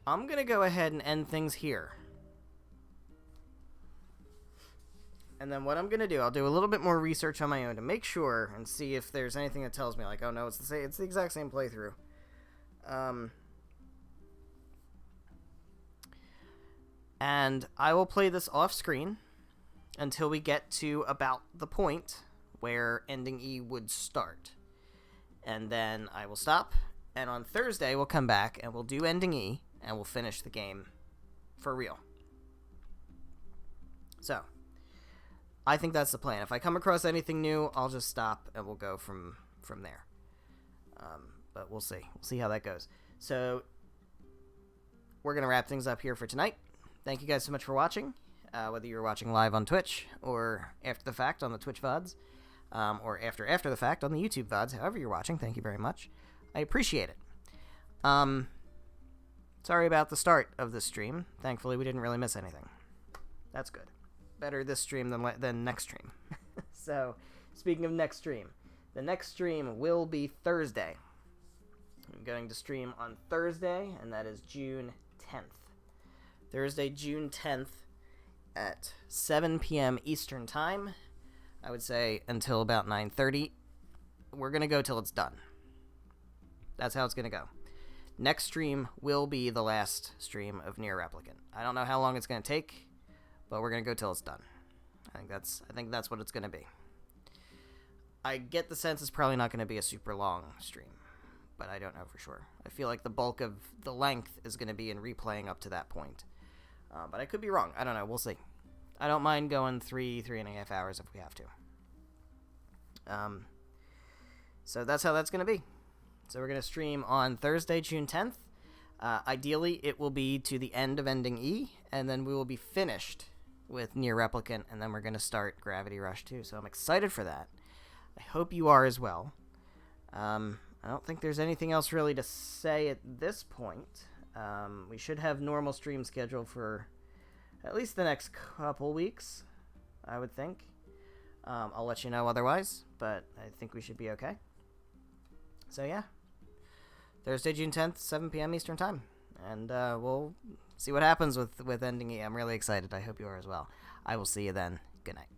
Speaker 1: I'm going to go ahead and end things here. And then what I'm going to do, I'll do a little bit more research on my own to make sure and see if there's anything that tells me, like, oh no, it's the exact same playthrough. And I will play this off screen until we get to about the point where ending E would start. And then I will stop, and on Thursday we'll come back and we'll do ending E, and we'll finish the game for real. So I think that's the plan. If I come across anything new, I'll just stop and we'll go from there. But we'll see. We'll see how that goes. So we're going to wrap things up here for tonight. Thank you guys so much for watching. Whether you're watching live on Twitch or after the fact on the Twitch VODs, or after the fact on the YouTube VODs, however you're watching, thank you very much. I appreciate it. Sorry about the start of this stream. Thankfully, we didn't really miss anything. That's good. Better this stream than next stream. So, speaking of next stream, the next stream will be Thursday. I'm going to stream on Thursday, and that is June 10th. Thursday, June 10th at 7 p.m. Eastern Time. I would say until about 9:30. We're going to go till it's done. That's how it's going to go. Next stream will be the last stream of NieR Replicant. I don't know how long it's going to take, but we're going to go till it's done. I think that's what it's going to be. I get the sense it's probably not going to be a super long stream, but I don't know for sure. I feel like the bulk of the length is going to be in replaying up to that point. But I could be wrong. I don't know. We'll see. I don't mind going 3.5 hours if we have to. So that's how that's going to be. So we're going to stream on Thursday, June 10th. Ideally, it will be to the end of ending E, and then we will be finished with NieR Replicant, and then we're going to start Gravity Rush 2. So I'm excited for that. I hope you are as well. I don't think there's anything else really to say at this point. We should have normal stream scheduled for at least the next couple weeks, I would think. I'll let you know otherwise, but I think we should be okay. So yeah, Thursday, June 10th, 7 p.m. Eastern Time, and we'll see what happens with ending E. I'm really excited. I hope you are as well. I will see you then. Good night.